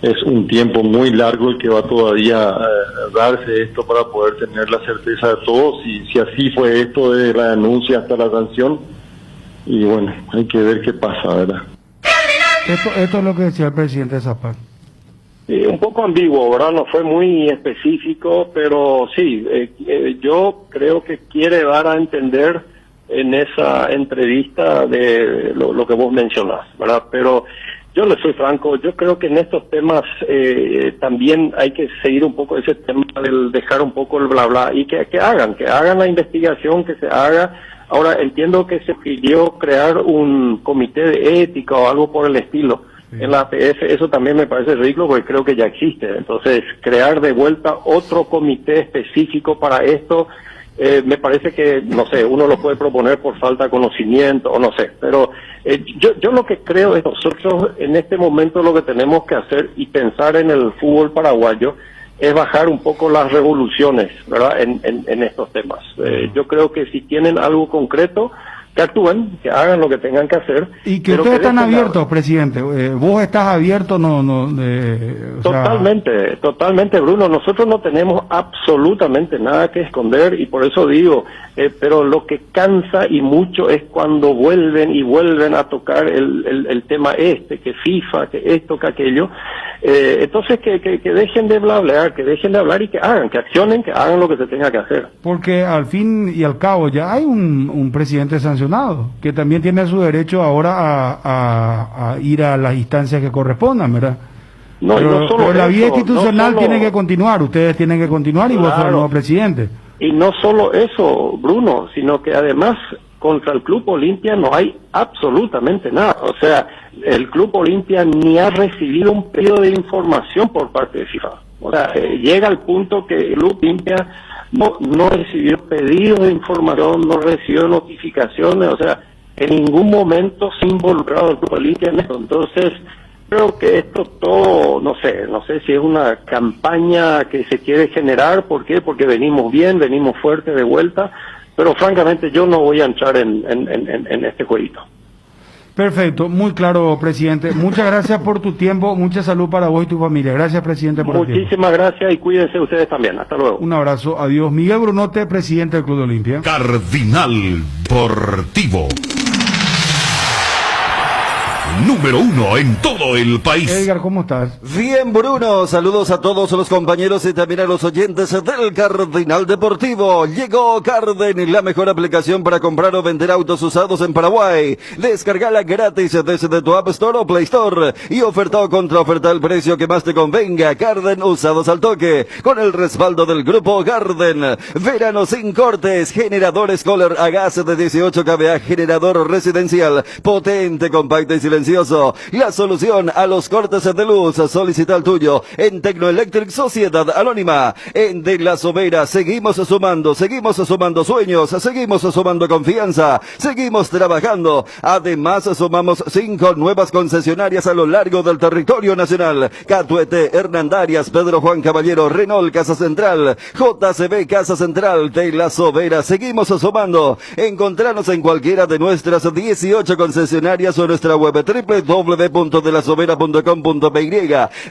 Es un tiempo muy largo el que va todavía a darse esto para poder tener la certeza de todos, y si así fue esto de la denuncia hasta la sanción, y bueno, hay que ver qué pasa, ¿verdad? Esto es lo que decía el presidente Zapata. Un poco ambiguo, ¿verdad? No fue muy específico, pero sí, yo creo que quiere dar a entender en esa entrevista de lo que vos mencionás, ¿verdad? Pero yo le soy franco, yo creo que en estos temas también hay que seguir un poco ese tema del dejar un poco el bla bla y que hagan la investigación, que se haga. Ahora, entiendo que se pidió crear un comité de ética o algo por el estilo en la APF, eso también me parece ridículo porque creo que ya existe. Entonces, crear de vuelta otro comité específico para esto, me parece que, no sé, uno lo puede proponer por falta de conocimiento o no sé, pero yo lo que creo es nosotros en este momento lo que tenemos que hacer y pensar en el fútbol paraguayo es bajar un poco las revoluciones, ¿verdad?, en estos temas. Yo creo que si tienen algo concreto, que actúen, que hagan lo que tengan que hacer. Y que ustedes están abiertos, presidente. Vos estás abierto, Totalmente, Bruno. Nosotros no tenemos absolutamente nada que esconder y por eso digo, pero lo que cansa y mucho es cuando vuelven a tocar el tema que FIFA, que esto, que aquello. Entonces que dejen de hablar, que dejen de hablar y que hagan, que accionen, que hagan lo que se tenga que hacer. Porque al fin y al cabo ya hay un presidente sancionado que también tiene su derecho ahora a ir a las instancias que correspondan, ¿verdad? Pero la vía institucional tiene que continuar, ustedes tienen que continuar y vos sos el nuevo presidente. Y no solo eso, Bruno, sino que además contra el Club Olimpia no hay absolutamente nada. O sea, el Club Olimpia ni ha recibido un pedido de información por parte de FIFA. O sea, llega al punto que el Club Olimpia no recibió pedidos de información, no recibió notificaciones, o sea, en ningún momento se ha involucrado el Club Olimpia en esto. Entonces, creo que esto todo, no sé si es una campaña que se quiere generar. ¿Por qué? Porque venimos bien, venimos fuertes de vuelta, pero francamente yo no voy a entrar en este jueguito. Perfecto, muy claro, presidente. Muchas gracias por tu tiempo, mucha salud para vos y tu familia. Gracias, presidente, por el tiempo. Muchísimas gracias y cuídense ustedes también. Hasta luego. Un abrazo, adiós. Miguel Brunote, presidente del Club de Olimpia. Cardinal Deportivo. Número 1 en todo el país. Edgar, ¿cómo estás? Bien, Bruno. Saludos a todos los compañeros y también a los oyentes del Cardinal Deportivo. Llegó Carden, la mejor aplicación para comprar o vender autos usados en Paraguay. Descargala gratis desde tu App Store o Play Store y oferta o contraoferta el precio que más te convenga. Carden, usados al toque, con el respaldo del grupo Carden. Verano sin cortes, generadores Kohler a gas de 18 kVA, generador residencial, potente, compacto y silencioso. La solución a los cortes de luz. Solicita el tuyo en Tecnoelectric Sociedad Anónima. En De la Sobera seguimos sumando sueños, seguimos sumando confianza, seguimos trabajando. Además sumamos 5 nuevas concesionarias a lo largo del territorio nacional. Catuete, Hernandarias, Pedro Juan Caballero, Renault Casa Central, JCB Casa Central, De la Sobera. Seguimos sumando. Encontranos en cualquiera de nuestras 18 concesionarias o en nuestra web www.delasobera.com.py.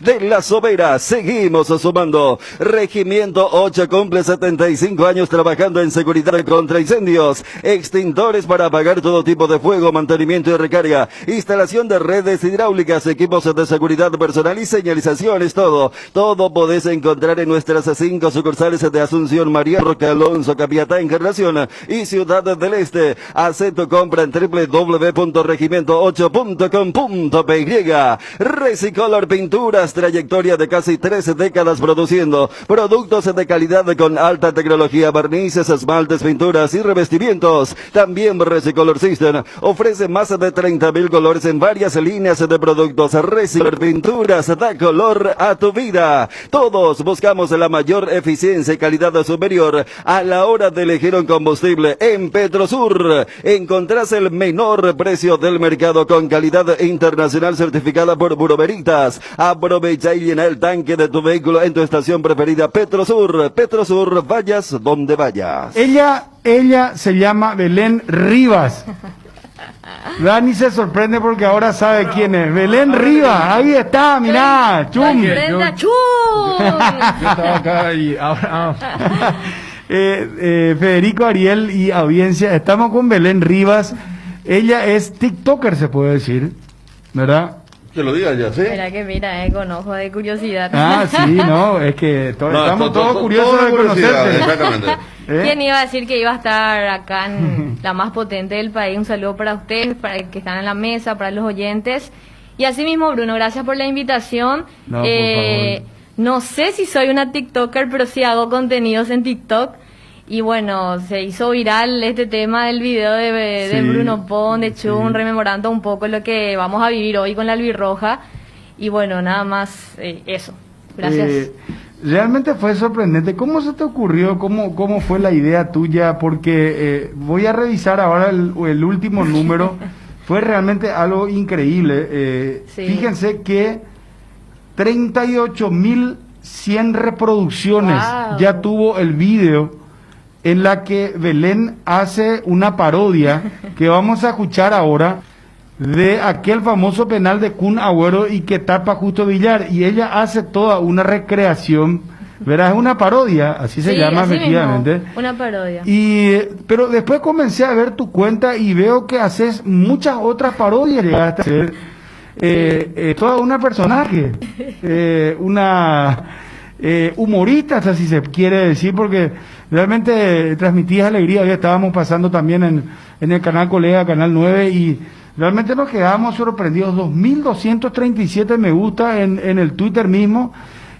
De La Sobera, seguimos sumando. Regimiento 8 cumple 75 años trabajando en seguridad contra incendios, extintores para apagar todo tipo de fuego, mantenimiento y recarga, instalación de redes hidráulicas, equipos de seguridad personal y señalizaciones, todo podés encontrar en nuestras 5 sucursales de Asunción, María Roca, Alonso, Capiatá, Encarnación y Ciudad del Este. Haz tu compra en www.regimiento8.com.py. Resicolor Pinturas, trayectoria de casi 13 décadas produciendo productos de calidad con alta tecnología, barnices, esmaltes, pinturas y revestimientos. También Resicolor System ofrece más de 30.000 colores en varias líneas de productos. Resicolor Pinturas da color a tu vida. Todos buscamos la mayor eficiencia y calidad superior a la hora de elegir un combustible. En Petrosur encontrás el menor precio del mercado con calidad internacional certificada por Bureau Veritas. Aprovecha y llena el tanque de tu vehículo en tu estación preferida. Petrosur, vayas donde vayas. Ella se llama Belén Rivas. Dani se sorprende porque ahora sabe quién es. Belén Rivas, ahí está, mirá, chum. Yo estaba acá y ahora... Federico, Ariel y audiencia, estamos con Belén Rivas. Ella es TikToker, se puede decir, ¿verdad? Que lo diga ya, ¿sí? Mira que mira, con ojo de curiosidad. Ah, sí, no, es que estamos todos curiosos de conocerte. Exactamente. ¿Quién iba a decir que iba a estar acá en la más potente del país? Un saludo para ustedes, para el que están en la mesa, para los oyentes. Y así mismo, Bruno, gracias por la invitación. No, por favor. No sé si soy una TikToker, pero sí hago contenidos en TikTok. Y bueno, se hizo viral este tema del video de Sí, Bruno Pon, de Chun, sí. rememorando un poco lo que vamos a vivir hoy con la albirroja. Y bueno, nada más eso. Gracias. Realmente fue sorprendente. ¿Cómo se te ocurrió? ¿Cómo fue la idea tuya? Porque voy a revisar ahora el último número. Fue realmente algo increíble. Sí. Fíjense que 38.100 reproducciones Wow. ya tuvo el video en la que Belén hace una parodia que vamos a escuchar ahora de aquel famoso penal de Kun Agüero y que tapa Justo Villar, y ella hace toda una recreación, ¿verdad? Es una parodia, así se Sí, llama así efectivamente. mismo, una parodia. Pero después comencé a ver tu cuenta y veo que haces muchas otras parodias, llegaste a hacer toda una personaje, una humorista, hasta si se quiere decir, porque realmente transmitías alegría. Hoy estábamos pasando también en el canal Colega, Canal 9, y realmente nos quedamos sorprendidos. 2.237 me gusta en el Twitter mismo,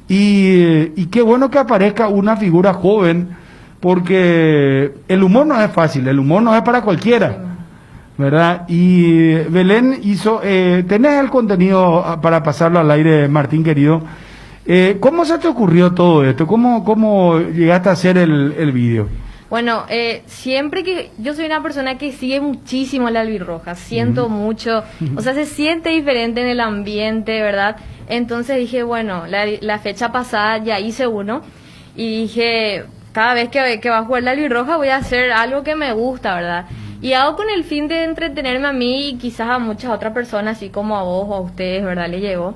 y qué bueno que aparezca una figura joven, porque el humor no es fácil, el humor no es para cualquiera, ¿verdad? Y Belén hizo, tenés el contenido para pasarlo al aire, Martín querido. ¿Cómo se te ocurrió todo esto? ¿Cómo llegaste a hacer el vídeo? Bueno, siempre que yo soy una persona que sigue muchísimo la albirroja, siento mucho, o sea, se siente diferente en el ambiente, ¿verdad? Entonces dije, bueno, la fecha pasada ya hice uno y dije, cada vez que va a jugar la albirroja voy a hacer algo que me gusta, ¿verdad? Y hago con el fin de entretenerme a mí y quizás a muchas otras personas, así como a vos o a ustedes, ¿verdad? Le llegó.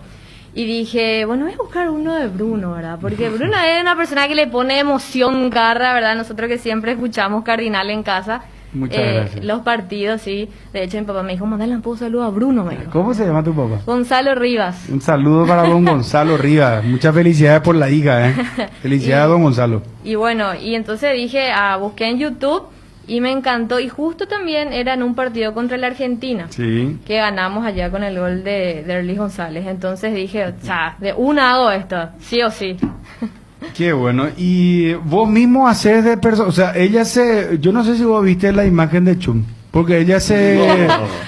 Y dije, bueno, voy a buscar uno de Bruno, ¿verdad? Porque Bruno es una persona que le pone emoción, garra, ¿verdad? Nosotros que siempre escuchamos Cardinal en casa. Muchas gracias. Los partidos, sí. De hecho, mi papá me dijo, mandale un saludo a Bruno, me dijo. ¿Cómo se llama tu papá? Gonzalo Rivas. Un saludo para don Gonzalo Rivas. Muchas felicidades por la hija, ¿eh? Felicidades, don Gonzalo. Y bueno, y entonces dije, busqué en YouTube y me encantó. Y justo también era en un partido contra la Argentina. Sí. Que ganamos allá con el gol de Erlis González. Entonces dije, de una hago esto, sí o sí. Qué bueno. Y vos mismo haces de persona, o sea, yo no sé si vos viste la imagen de Chum, porque ella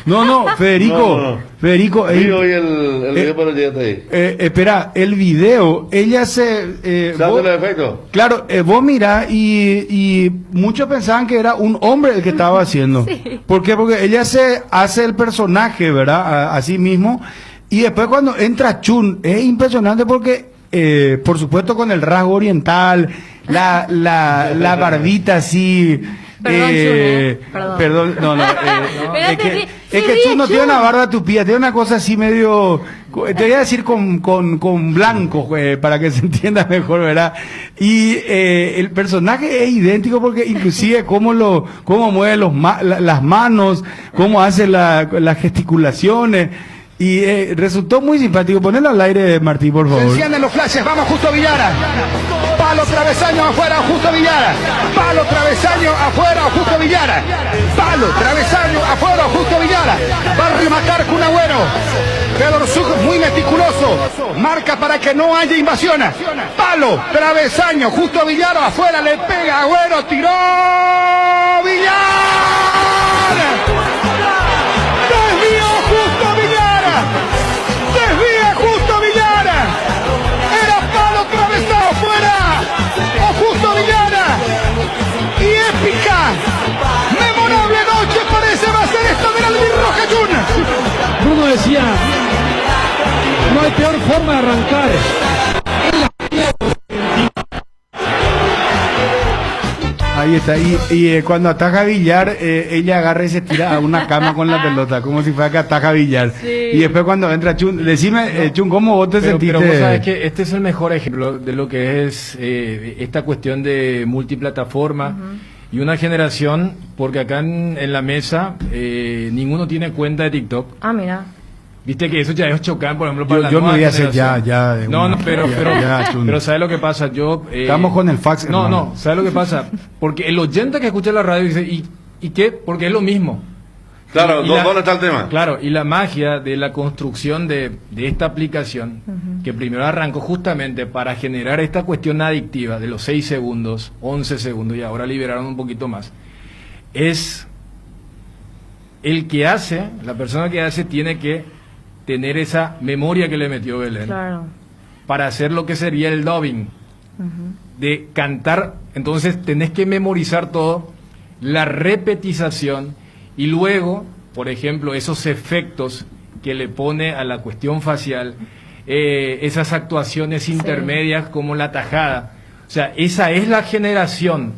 No, Federico, Federico. Vi hoy el video, pero llegaste ahí. Espera, el video, ella ¿Se hace los efectos? Claro, vos mirá y muchos pensaban que era un hombre el que estaba haciendo. Sí. ¿Por qué? Porque ella se hace el personaje, ¿verdad? A sí mismo. Y después cuando entra Chun, es impresionante porque, por supuesto, con el rasgo oriental, la barbita así, Perdón, Chun, perdón. Perdón, no, Espérate, es que Chun no tiene una barba tupida, tiene una cosa así medio, te voy a decir con blanco, para que se entienda mejor, ¿verdad? Y el personaje es idéntico porque inclusive cómo mueve las manos, cómo hace las gesticulaciones. Y resultó muy simpático. Ponelo al aire, Martí, por favor. Se encienden los flashes, vamos Justo Villara. Palo, travesaño, afuera, Justo Villara. Palo, travesaño, afuera, Justo Villara. Palo, travesaño, afuera, Justo Villara. Va a rematar Kun Agüero. Fedor Zug, muy meticuloso. Marca para que no haya invasiones. Palo, travesaño, Justo Villara, afuera, le pega Agüero, tiró Villara. Desvío Justo Villara. Desvía Justo Villara. Era palo atravesado fuera. O Justo Villara. Y épica. Memorable noche parece va a ser esta del albirroja Jun. Bruno decía, no hay peor forma de arrancar. Ahí está, y cuando ataja Villar, ella agarra y se tira a una cama con la pelota, como si fuera que ataja Villar. Sí. Y después cuando entra Chun, decime, Chun, ¿cómo vos te sentiste? Pero vos sabés que este es el mejor ejemplo de lo que es esta cuestión de multiplataforma y una generación, porque acá en la mesa ninguno tiene cuenta de TikTok. Ah, mira. Viste que eso ya es chocante, por ejemplo, para la Yo me nueva voy a hacer generación. No, pero Chun. ¿sabes lo que pasa? Estamos con el fax. No, hermano. no, ¿sabes lo que pasa? Porque el oyente que escucha la radio dice, ¿y qué? Porque es lo mismo. Claro, Y ¿dónde está el tema? Claro, y la magia de la construcción de esta aplicación, que primero arrancó justamente para generar esta cuestión adictiva de los 6 segundos, 11 segundos, y ahora liberaron un poquito más, es el que hace, la persona que hace tiene que tener esa memoria que le metió Belén, Claro. para hacer lo que sería el dubbing, de cantar. Entonces tenés que memorizar todo, la repetización, y luego, por ejemplo, esos efectos que le pone a la cuestión facial, esas actuaciones intermedias como la tajada. O sea, esa es la generación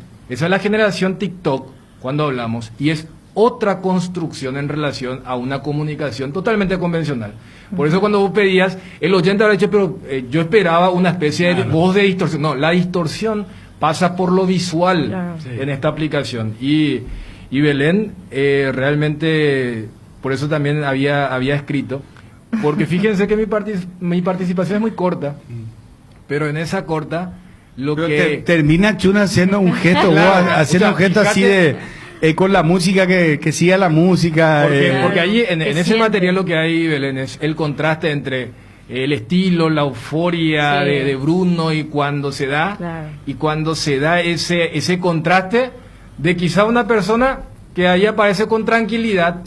TikTok cuando hablamos, y es otra construcción en relación a una comunicación totalmente convencional. Por eso cuando vos pedías, el oyente habrá dicho, pero yo esperaba una especie de voz de distorsión. No, la distorsión pasa por lo visual en esta aplicación. Y Belén realmente, por eso también había escrito, porque fíjense que mi participación es muy corta, pero en esa corta, termina Chun haciendo un gesto, Claro, haciendo un gesto así de... con la música, que siga la música. Porque allí, en ese material, lo que hay, Belén, es el contraste entre el estilo, la euforia de Bruno, y cuando se da ese contraste de quizá una persona que ahí aparece con tranquilidad,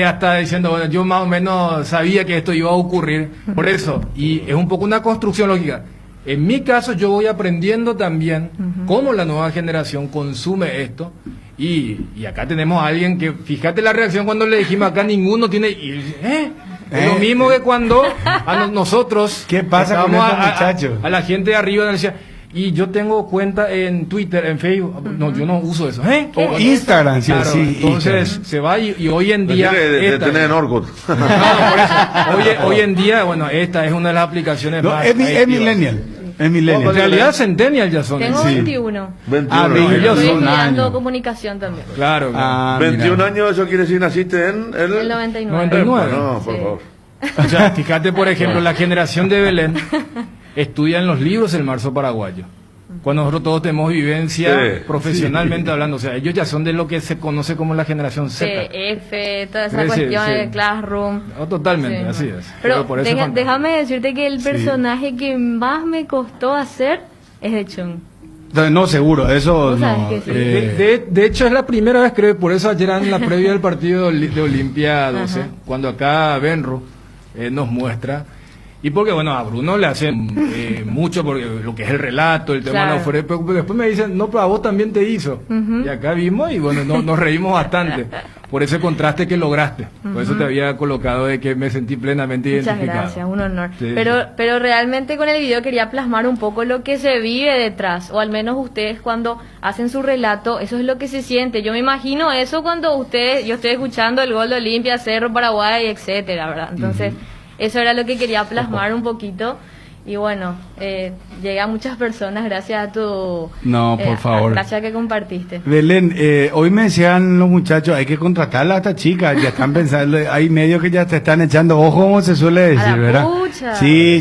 hasta diciendo, bueno, yo más o menos sabía que esto iba a ocurrir, por eso, y es un poco una construcción lógica. En mi caso, yo voy aprendiendo también cómo la nueva generación consume esto. Y acá tenemos a alguien que, fíjate la reacción cuando le dijimos acá, ninguno tiene... Es lo mismo que cuando a nosotros... ¿Qué pasa con estos muchachos? A la gente de arriba decía, y yo tengo cuenta en Twitter, en Facebook. No, yo no uso eso. O Instagram, sí, claro, sí. Entonces Instagram. se va y hoy en día... De tener en Orkut. No, por eso. Hoy en día, bueno, esta es una de las aplicaciones más... Es millennial. Es millennial. En realidad Centennial ya son. Tengo 21. 21 Estoy años. estudiando comunicación también. Claro. 21 años, eso quiere decir naciste en El 99. 99. No, por favor. O sea, fíjate, por ejemplo, la generación de Belén estudia en los libros el marzo paraguayo. Cuando nosotros todos tenemos vivencia profesionalmente hablando, o sea, ellos ya son de lo que se conoce como la generación Z. CF, toda esa Sí, cuestión sí. de Classroom. Totalmente, así es. Pero por eso es fantástico. déjame decirte que el personaje que más me costó hacer es de Chun. No, seguro, eso Vos sabés no. que sí. De hecho, es la primera vez, creo, por eso ayer en la previa del partido de Olimpia 12, cuando acá Benro nos muestra, y porque, bueno, a Bruno le hacen mucho porque lo que es el relato, el tema de la euforia, pero después me dicen, no, pero a vos también te hizo. Y acá vimos y, bueno, nos reímos bastante, por ese contraste que lograste. Por eso te había colocado de que me sentí plenamente Muchas identificado. gracias, un honor. Sí, Pero realmente con el video quería plasmar un poco lo que se vive detrás, o al menos ustedes cuando hacen su relato, eso es lo que se siente. Yo me imagino eso cuando yo estoy escuchando el gol de Olimpia, Cerro, Paraguay, etcétera, ¿verdad? Entonces, eso era lo que quería plasmar un poquito. Y bueno, llegué a muchas personas gracias a tu... No, por favor. Gracias que compartiste. Belén, hoy me decían los muchachos, hay que contratarla a esta chica, ya están pensando, hay medios que ya te están echando ojo, como se suele decir, A la ¿verdad? pucha. Sí.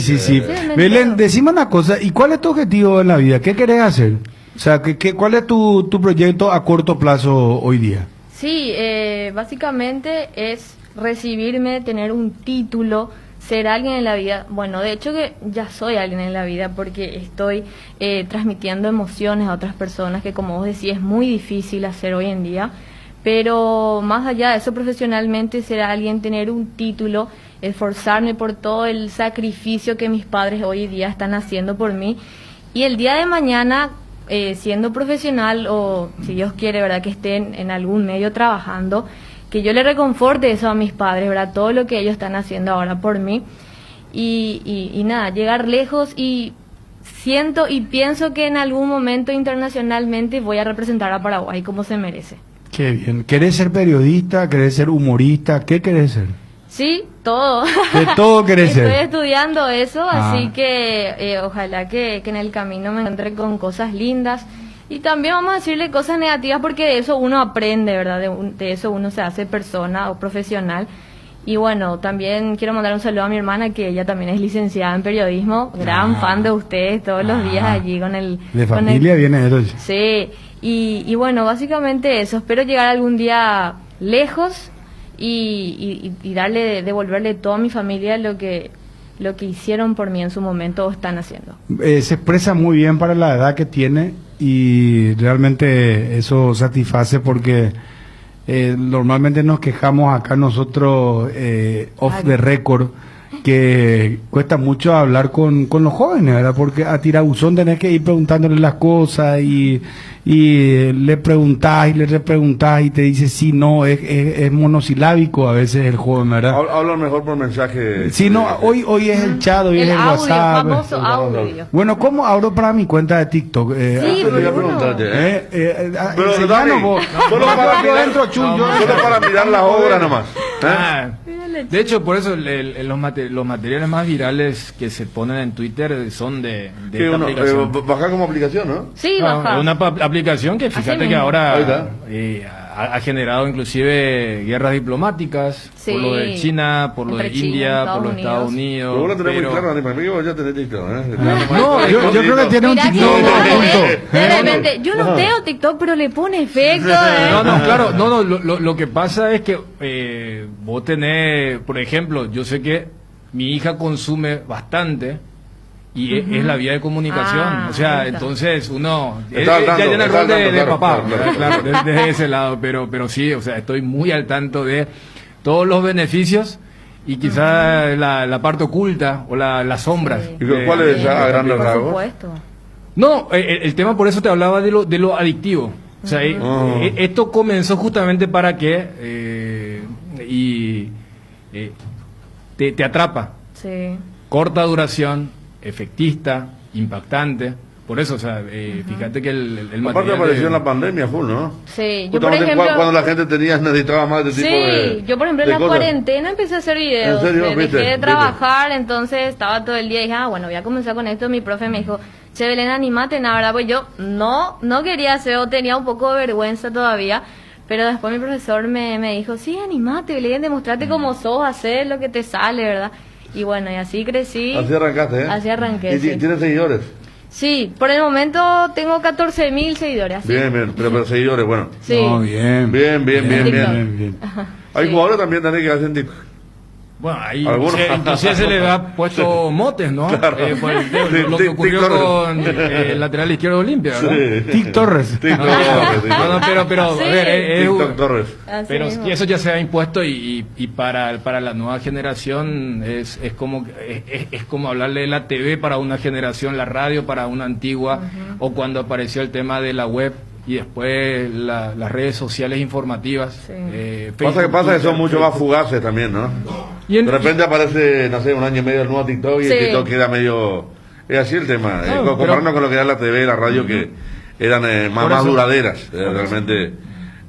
me Belén, entero. decime una cosa, ¿y cuál es tu objetivo en la vida? ¿Qué querés hacer? O sea, ¿cuál es tu proyecto a corto plazo hoy día? Sí, básicamente es recibirme, tener un título, ser alguien en la vida. Bueno, de hecho que ya soy alguien en la vida porque estoy transmitiendo emociones a otras personas que, como vos decís, es muy difícil hacer hoy en día. Pero más allá de eso, profesionalmente, ser alguien, tener un título, esforzarme por todo el sacrificio que mis padres hoy en día están haciendo por mí. Y el día de mañana, siendo profesional o, si Dios quiere, ¿verdad?, que estén en algún medio trabajando, que yo le reconforte eso a mis padres, ¿verdad?, todo lo que ellos están haciendo ahora por mí. Y nada, llegar lejos, y siento y pienso que en algún momento internacionalmente voy a representar a Paraguay como se merece. Qué bien. ¿Querés ser periodista? ¿Querés ser humorista? ¿Qué querés ser? Sí, todo. De todo querés ser. Estoy estudiando eso, Ah. así que ojalá que en el camino me encuentre con cosas lindas. Y también vamos a decirle cosas negativas porque de eso uno aprende, ¿verdad? De eso uno se hace persona o profesional. Y bueno, también quiero mandar un saludo a mi hermana, que ella también es licenciada en periodismo, gran fan de ustedes, todos los días allí con el... De con el- familia viene eso. Sí, y bueno, básicamente eso. Espero llegar algún día lejos y devolverle toda a mi familia lo que hicieron por mí en su momento o están haciendo. Se expresa muy bien para la edad que tiene y realmente eso satisface porque normalmente nos quejamos acá nosotros off the record que cuesta mucho hablar con los jóvenes, ¿verdad? Porque a tirabuzón tenés que ir preguntándole las cosas y le preguntás y le repreguntás y te dice sí, no, es monosilábico a veces el joven, ¿verdad? Habla mejor por mensaje. Sí, no, hoy es el chat, hoy El es el audio, WhatsApp. famoso audio. Bueno, ¿cómo abro para mi cuenta de TikTok? Sí, Te iba a Bruno. preguntarte, Pero, enseñanos Dani, vos. solo Yo para mirar- entro, Chun, yo Solo para mirar las obras nomás. Ah, de hecho, por eso los materiales más virales que se ponen en Twitter son de Que esta uno, aplicación. bajar como aplicación, ¿no? Sí, No, baja. es una aplicación que fíjate que mismo. Ahí ahora está. ha generado inclusive guerras diplomáticas, Sí. por lo de China, por lo Entre de China, India, Estados por los Estados Unidos. Pero vos Unidos. lo tenés muy pero- claro, Dani, para mí que vos ya tenés TikTok, ¿eh? No, yo creo que tiene un Mirá que TikTok oculto. de repente, yo no tengo TikTok, pero le pone efecto. No, claro, lo que pasa es que vos tenés, por ejemplo, yo sé que mi hija consume bastante y es la vía de comunicación, Ah, o sea, ahí está. entonces uno Está al ya tanto, tiene el está rol al tanto, de claro, papá, claro. claro, desde ese lado, pero sí, o sea, estoy muy al tanto de todos los beneficios y quizás la parte oculta o las sombras. Sí. ¿Y cuál es a grandes Por rasgos? supuesto. No, el tema por eso te hablaba de lo adictivo. O sea, esto comenzó justamente para que te atrapa. Sí. Corta duración, efectista, impactante. Por eso, o sea, fíjate que el Aparte material apareció de- en la pandemia full, ¿no? Sí, yo por Justamente ejemplo... cuando la gente necesitaba más de tipo de... Sí, yo por ejemplo en de la cosas. cuarentena empecé a hacer videos. ¿En serio? Dejé ¿Viste? de ¿Viste? trabajar, entonces estaba todo el día y dije, bueno, voy a comenzar con esto. Mi profe me dijo, che, Belén, animate, la verdad, pues yo no quería hacer, tenía un poco de vergüenza todavía. Pero después mi profesor me dijo, sí, animate, Belén, demostrate cómo sos, hacer lo que te sale, ¿verdad? Y bueno, y así crecí. Así arrancaste, ¿eh? Así arranqué, ¿Y sí. tienes seguidores? Sí, por el momento tengo 14.000 seguidores. Así. Bien, pero seguidores, bueno. Sí. No, bien. Bien. bien. Hay Sí. jugadores también que hacen TikTok. Bueno, ahí Algunos. inclusive se le ha puesto motes, ¿no? Claro. Por lo que ocurrió TikTok. con el lateral izquierdo de Olimpia, ¿verdad? Tic Torres. TikTok No, Torres. pero Sí. a ver, TikTok Torres. Así pero mismo. eso ya se ha impuesto y para la nueva generación es como hablarle de la TV para una generación, la radio para una antigua, o cuando apareció el tema de la web, y después las redes sociales informativas. Sí. Pasa que son mucho más fugaces también, ¿no? Y en- De repente aparece, no sé, un año y medio el nuevo TikTok y Sí. el TikTok queda medio... Es así el tema, No, comparando pero- con lo que era la TV y la radio, que eran más, Por más eso- duraderas, realmente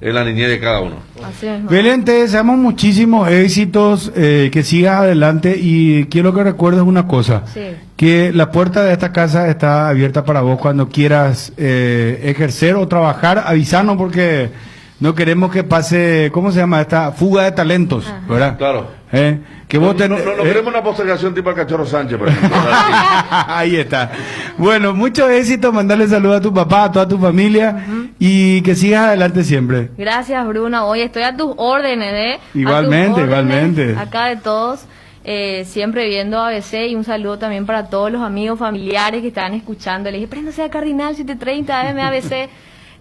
en la niñez de cada uno. Así es. Belén, te deseamos muchísimos éxitos, que sigas adelante y quiero que recuerdes una cosa, Sí. que la puerta de esta casa está abierta para vos cuando quieras ejercer o trabajar, avisanos porque no queremos que pase, ¿cómo se llama? Esta fuga de talentos, ¿verdad? Claro. Que vos No queremos una postergación tipo al Cachorro Sánchez, por ejemplo. Ahí está. Bueno, mucho éxito, mandarle saludos a tu papá, a toda tu familia y que sigas adelante siempre. Gracias, Bruno. Hoy estoy a tus órdenes, ¿eh? Igualmente, A tus órdenes, igualmente. Acá de todos, siempre viendo ABC y un saludo también para todos los amigos familiares que estaban escuchando. Le dije, préndase a Cardinal 730 AM ABC.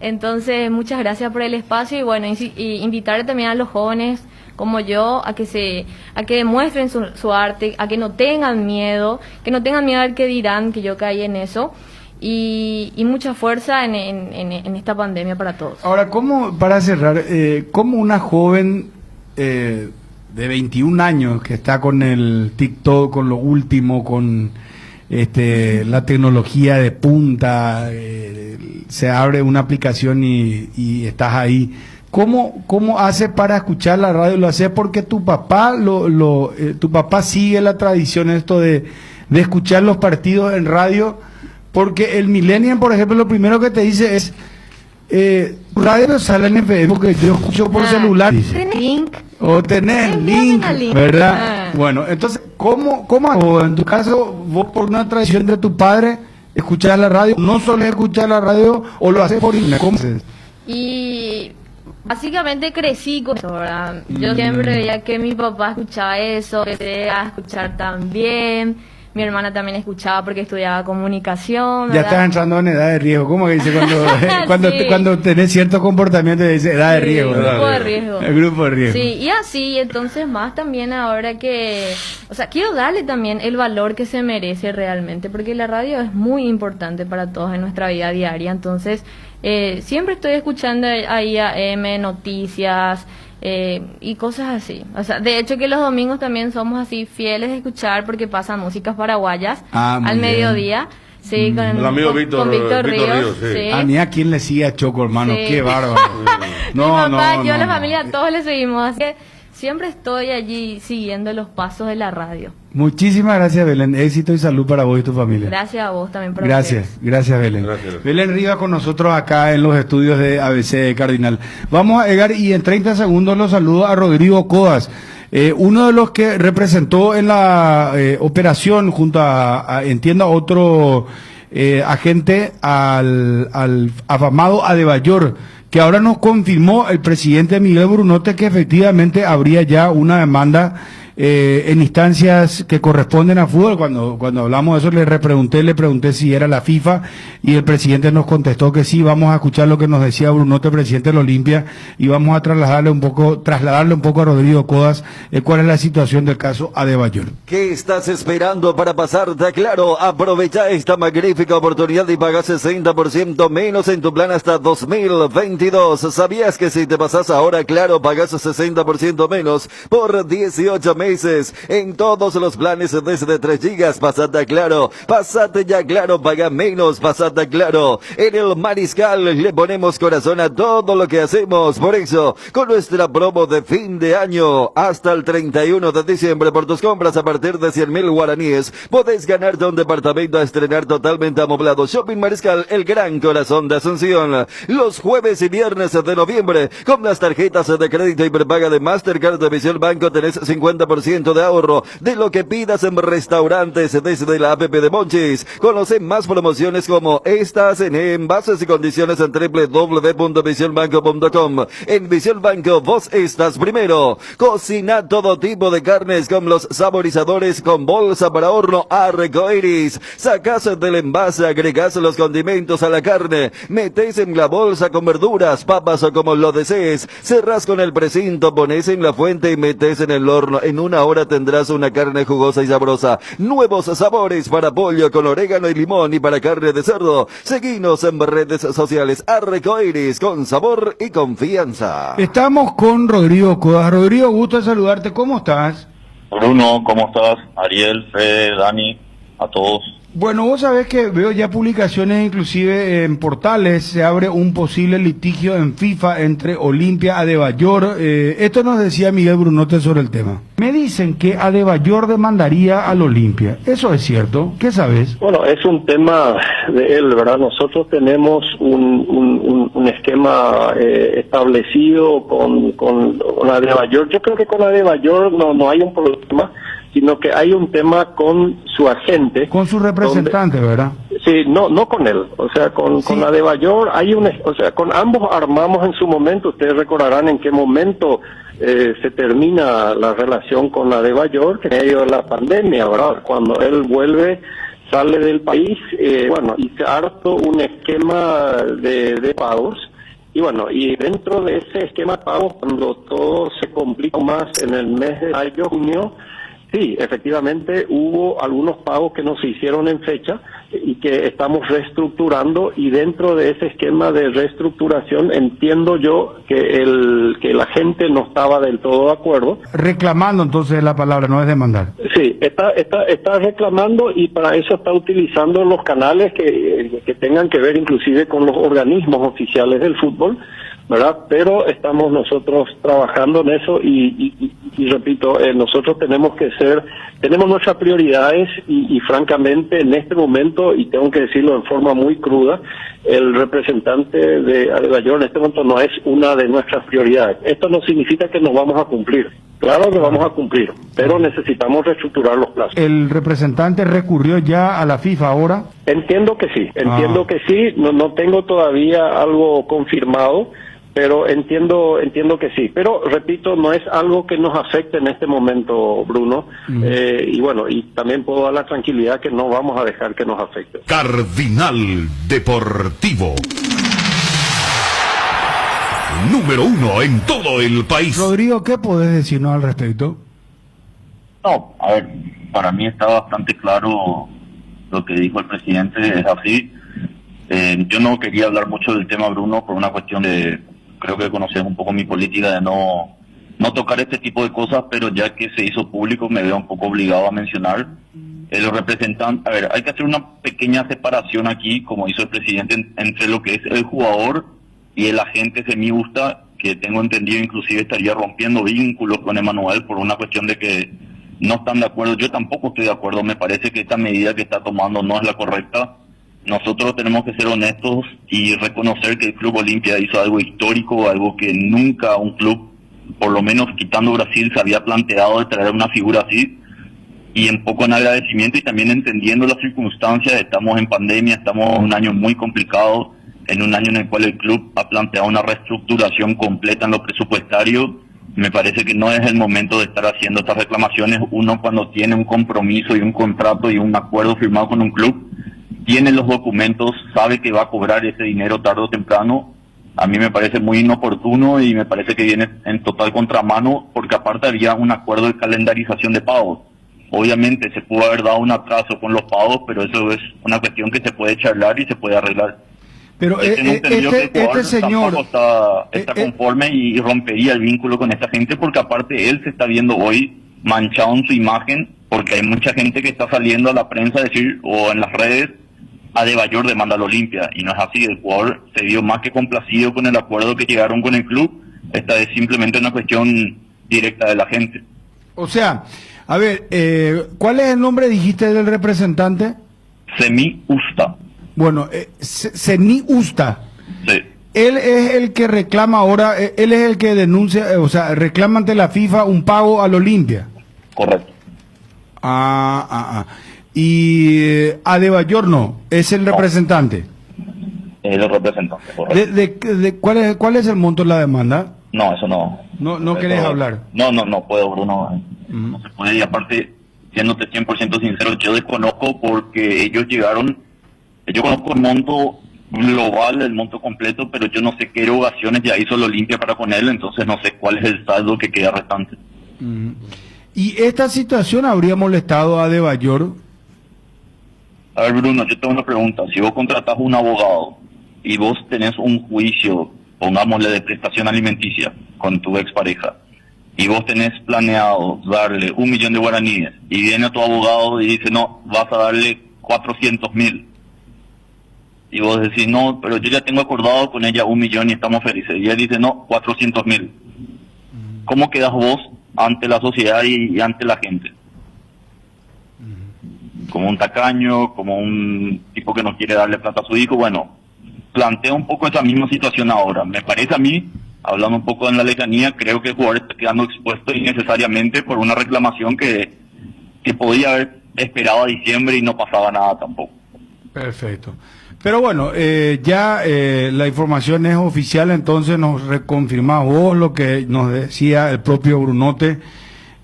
Entonces, muchas gracias por el espacio y bueno, y invitarle también a los jóvenes como yo a que demuestren su arte, a que no tengan miedo a ver qué dirán, que yo caí en eso. Y mucha fuerza en esta pandemia para todos. Ahora, ¿cómo, para cerrar, cómo una joven de 21 años que está con el TikTok, con lo último, con la tecnología de punta, se abre una aplicación y estás ahí? ¿Cómo hace para escuchar la radio? ¿Lo hace porque tu papá tu papá sigue la tradición esto de escuchar los partidos en radio? Porque el millennial, por ejemplo, lo primero que te dice es radio no sale en FM porque yo escucho por celular. Dice. ¿Tenés link? O tenés link, link. ¿verdad? Bueno, entonces, ¿cómo hago? En tu caso, vos por una tradición de tu padre, escuchar la radio, no solo escuchar la radio o lo haces por internet. ¿Cómo haces? Y básicamente crecí con eso, ¿verdad? Yo siempre veía que mi papá escuchaba eso, empecé a escuchar también. Mi hermana también escuchaba porque estudiaba comunicación, Ya ¿verdad? estás entrando en edad de riesgo. ¿Cómo que dice cuando Sí. cuando tenés cierto comportamiento dice edad de Sí, riesgo? grupo ¿verdad? de riesgo. El grupo de riesgo. Sí, y así, entonces más también ahora que, o sea, quiero darle también el valor que se merece realmente, porque la radio es muy importante para todos en nuestra vida diaria, entonces siempre estoy escuchando ahí AM, noticias y cosas así. O sea, de hecho que los domingos también somos así fieles de escuchar porque pasan músicas paraguayas Muy al bien. mediodía. Sí, con El amigo con Víctor Ríos. sí. A mí a quién le sigue a Choco, hermano. Sí. Qué bárbaro. Mi papá, yo, la no. familia, todos le seguimos. Así que siempre estoy allí siguiendo los pasos de la radio. Muchísimas gracias, Belén. Éxito y salud para vos y tu familia. Gracias a vos también por Gracias, gracias Belén. Gracias. Belén Rivas con nosotros acá en los estudios de ABC Cardinal. Vamos a llegar y en 30 segundos los saludo a Rodrigo Codas, uno de los que representó en la operación junto entiendo a otro agente al afamado Adebayor, que ahora nos confirmó el presidente Miguel Brunote que efectivamente habría ya una demanda en instancias que corresponden a fútbol. Cuando hablamos de eso le pregunté si era la FIFA y el presidente nos contestó que sí. Vamos a escuchar lo que nos decía Brunote, presidente de la Olimpia, y vamos a trasladarle un poco a Rodrigo Codas cuál es la situación del caso Adebayor. ¿Qué estás esperando para pasarte a Claro? Aprovecha esta magnífica oportunidad y paga 60% menos en tu plan hasta 2022. ¿Sabías que si te pasas ahora a Claro pagas 60% menos por 18 meses en todos los planes desde 3 gigas? Pasate a Claro, pasate ya a Claro, paga menos, pasate a Claro. En el Mariscal le ponemos corazón a todo lo que hacemos, por eso, con nuestra promo de fin de año, hasta el 31 de diciembre, por tus compras a partir de 100.000 guaraníes, podés ganarte un departamento a estrenar totalmente amoblado. Shopping Mariscal, el gran corazón de Asunción. Los jueves y viernes de noviembre, con las tarjetas de crédito y prepaga de Mastercard de Visión Banco, tenés 50% de ahorro de lo que pidas en restaurantes desde la app de Monchis. Conoce más promociones como estas en bases y condiciones en www.visionbanco.com. En Visión Banco vos estás primero. Cocina todo tipo de carnes con los saborizadores con bolsa para horno Arcoiris. Sacás del envase, agregás los condimentos a la carne, metés en la bolsa con verduras, papas o como lo desees, cerrás con el precinto, pones en la fuente y metés en el horno en una hora tendrás una carne jugosa y sabrosa. Nuevos sabores para pollo con orégano y limón y para carne de cerdo. Seguinos en redes sociales. Arcoiris, con sabor y confianza. Estamos con Rodrigo Codas. Rodrigo, gusto de saludarte. ¿Cómo estás? Bruno, ¿cómo estás? Ariel, Fede, Dani, a todos. Bueno, vos sabés que veo ya publicaciones, inclusive en portales, se abre un posible litigio en FIFA entre Olimpia Adebayor. Esto nos decía Miguel Brunote sobre el tema. Me dicen que Adebayor demandaría al Olimpia. ¿Eso es cierto? ¿Qué sabes? Bueno, es un tema de él, ¿verdad? Nosotros tenemos un esquema establecido con Adebayor. Yo creo que con Adebayor no hay un problema, sino que hay un tema con su agente. Con su representante, ¿verdad? Sí, no con él. O sea, con Adebayor hay con ambos armamos en su momento. Ustedes recordarán en qué momento se termina la relación con Adebayor, en medio de la pandemia, ¿verdad? Cuando él vuelve, sale del país, y se hartó un esquema de pagos. Y bueno, y dentro de ese esquema de pagos, cuando todo se complica más en el mes de mayo, junio, sí, efectivamente hubo algunos pagos que no se hicieron en fecha y que estamos reestructurando, y dentro de ese esquema de reestructuración entiendo yo que la gente no estaba del todo de acuerdo. Reclamando, entonces, la palabra, no es demandar. Sí, está reclamando, y para eso está utilizando los canales que tengan que ver inclusive con los organismos oficiales del fútbol, ¿verdad? Pero estamos nosotros trabajando en eso y repito, nosotros tenemos nuestras prioridades y francamente en este momento, y tengo que decirlo en forma muy cruda, el representante de Adebayor en este momento no es una de nuestras prioridades. Esto no significa que nos vamos a cumplir. Claro que vamos a cumplir, pero necesitamos reestructurar los plazos. ¿El representante recurrió ya a la FIFA ahora? Entiendo que sí, que sí. No tengo todavía algo confirmado, pero entiendo que sí. Pero repito, no es algo que nos afecte en este momento, Bruno. Y también puedo dar la tranquilidad que no vamos a dejar que nos afecte. Cardinal Deportivo. Número 1 en todo el país. Rodrigo, ¿qué podés decirnos al respecto? No, a ver, para mí está bastante claro lo que dijo el presidente, es así. Yo no quería hablar mucho del tema, Bruno, por una cuestión de, creo que conoces un poco mi política de no tocar este tipo de cosas, pero ya que se hizo público me veo un poco obligado a mencionar. Los representantes, a ver, hay que hacer una pequeña separación aquí, como hizo el presidente, entre lo que es el jugador y el agente semi-usta, que tengo entendido inclusive estaría rompiendo vínculos con Emmanuel por una cuestión de que no están de acuerdo. Yo tampoco estoy de acuerdo, me parece que esta medida que está tomando no es la correcta. Nosotros tenemos que ser honestos y reconocer que el Club Olimpia hizo algo histórico, algo que nunca un club, por lo menos quitando Brasil, se había planteado de traer una figura así. Y un poco en agradecimiento y también entendiendo las circunstancias, estamos en pandemia, estamos en un año muy complicado, en un año en el cual el club ha planteado una reestructuración completa en lo presupuestario. Me parece que no es el momento de estar haciendo estas reclamaciones. Uno, cuando tiene un compromiso y un contrato y un acuerdo firmado con un club, tiene los documentos, sabe que va a cobrar ese dinero tarde o temprano. A mí me parece muy inoportuno y me parece que viene en total contramano, porque aparte había un acuerdo de calendarización de pagos. Obviamente se pudo haber dado un atraso con los pagos, pero eso es una cuestión que se puede charlar y se puede arreglar. Pero este señor está conforme y rompería el vínculo con esta gente, porque aparte él se está viendo hoy manchado en su imagen, porque hay mucha gente que está saliendo a la prensa a decir, o en las redes, Adebayor demanda al Olimpia, y no es así. El jugador se vio más que complacido con el acuerdo que llegaron con el club. Esta es simplemente una cuestión directa de la gente. O sea, a ver, ¿cuál es el nombre, dijiste, del representante? Semi-Usta. Bueno, Semi-Usta. Sí. Él es el que reclama ahora, él es el que denuncia, reclama ante la FIFA un pago al Olimpia. Correcto. Y Adebayor no, es el representante. Es el representante, correcto. ¿Cuál es el monto de la demanda? No, eso no. No querés hablar. No puedo, Bruno. No se puede. Y aparte, siéndote 100% sincero, yo desconozco porque ellos llegaron. Yo conozco el monto global, el monto completo, pero yo no sé qué erogaciones ya hizo el Olimpia para con él, entonces no sé cuál es el saldo que queda restante. ¿Y esta situación habría molestado a Adebayor? A ver, Bruno, yo tengo una pregunta. Si vos contratás un abogado y vos tenés un juicio, pongámosle de prestación alimenticia, con tu expareja, y vos tenés planeado darle 1 millón de guaraníes, y viene tu abogado y dice, no, vas a darle 400.000. Y vos decís, no, pero yo ya tengo acordado con ella 1 millón y estamos felices. Y ella dice, no, 400.000. ¿Cómo quedas vos ante la sociedad y ante la gente? Como un tacaño, como un tipo que no quiere darle plata a su hijo. Bueno, planteo un poco esa misma situación ahora. Me parece a mí, hablando un poco en la lejanía, creo que el jugador está quedando expuesto innecesariamente por una reclamación que podía haber esperado a diciembre y no pasaba nada tampoco. Perfecto. Pero bueno, ya la información es oficial, entonces nos reconfirmás vos lo que nos decía el propio Brunote,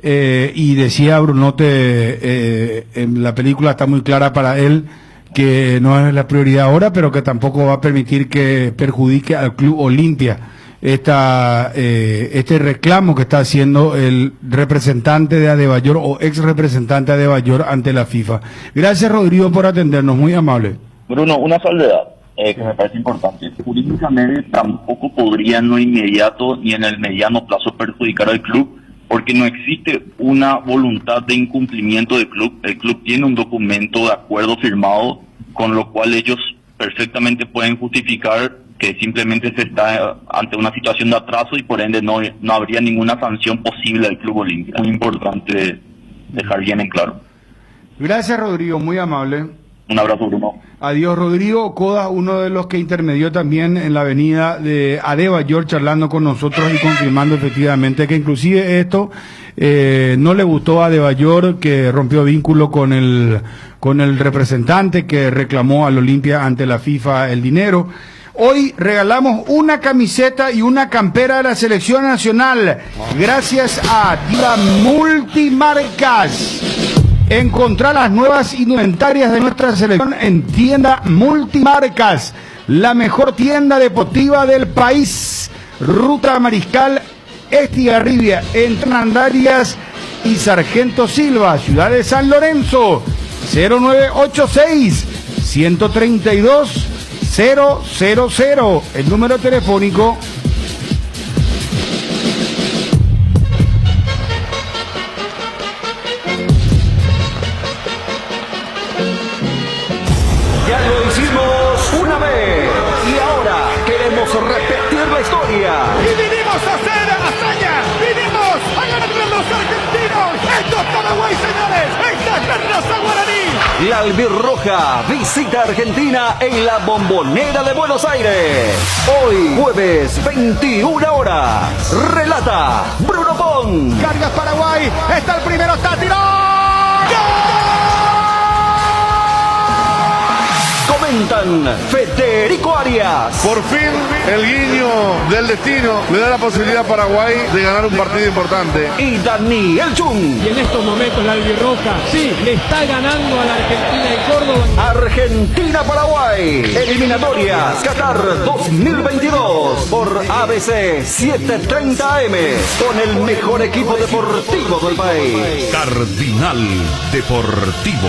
y decía Brunote, en la película está muy clara para él que no es la prioridad ahora, pero que tampoco va a permitir que perjudique al Club Olimpia este reclamo que está haciendo el representante de Adebayor o ex representante de Adebayor ante la FIFA. Gracias, Rodrigo, por atendernos, muy amable. Bruno, una salvedad que me parece importante. Jurídicamente tampoco podría en lo inmediato ni en el mediano plazo perjudicar al club, porque no existe una voluntad de incumplimiento del club. El club tiene un documento de acuerdo firmado, con lo cual ellos perfectamente pueden justificar que simplemente se está ante una situación de atraso y por ende no habría ninguna sanción posible al Club Olimpia. Muy importante dejar bien en claro. Gracias, Rodrigo, muy amable. Un abrazo, Bruno. Adiós, Rodrigo Coda, uno de los que intermedió también en la avenida de Adebayor, charlando con nosotros y confirmando efectivamente que inclusive esto no le gustó a Adebayor, que rompió vínculo con el representante que reclamó al Olimpia ante la FIFA el dinero. Hoy regalamos una camiseta y una campera de la selección nacional, gracias a Diva Multimarcas. Encontrar las nuevas indumentarias de nuestra selección en Tienda Multimarcas, la mejor tienda deportiva del país. Ruta Mariscal Estigarribia, entre Hernandarias y Sargento Silva, ciudad de San Lorenzo. 0986-132-000, el número telefónico. Ya lo hicimos una vez y ahora queremos repetir la historia. Y vinimos a hacer hazaña, vinimos a ganar los argentinos. Esto es Paraguay, señores, esta es la raza guaraní. La albirroja visita Argentina en la Bombonera de Buenos Aires. Hoy, jueves, 21 horas. Relata Bruno Pon. Cargas Paraguay, está el primero, está tiró. Comentan Federico Arias. Por fin, el guiño del destino le da la posibilidad a Paraguay de ganar un partido importante. Y Daniel Jung. Y en estos momentos la albirroja, sí, le está ganando a la Argentina en Córdoba. Argentina-Paraguay. Eliminatorias Qatar 2022 por ABC 7:30 AM. Con el mejor equipo deportivo del país. Cardinal Deportivo.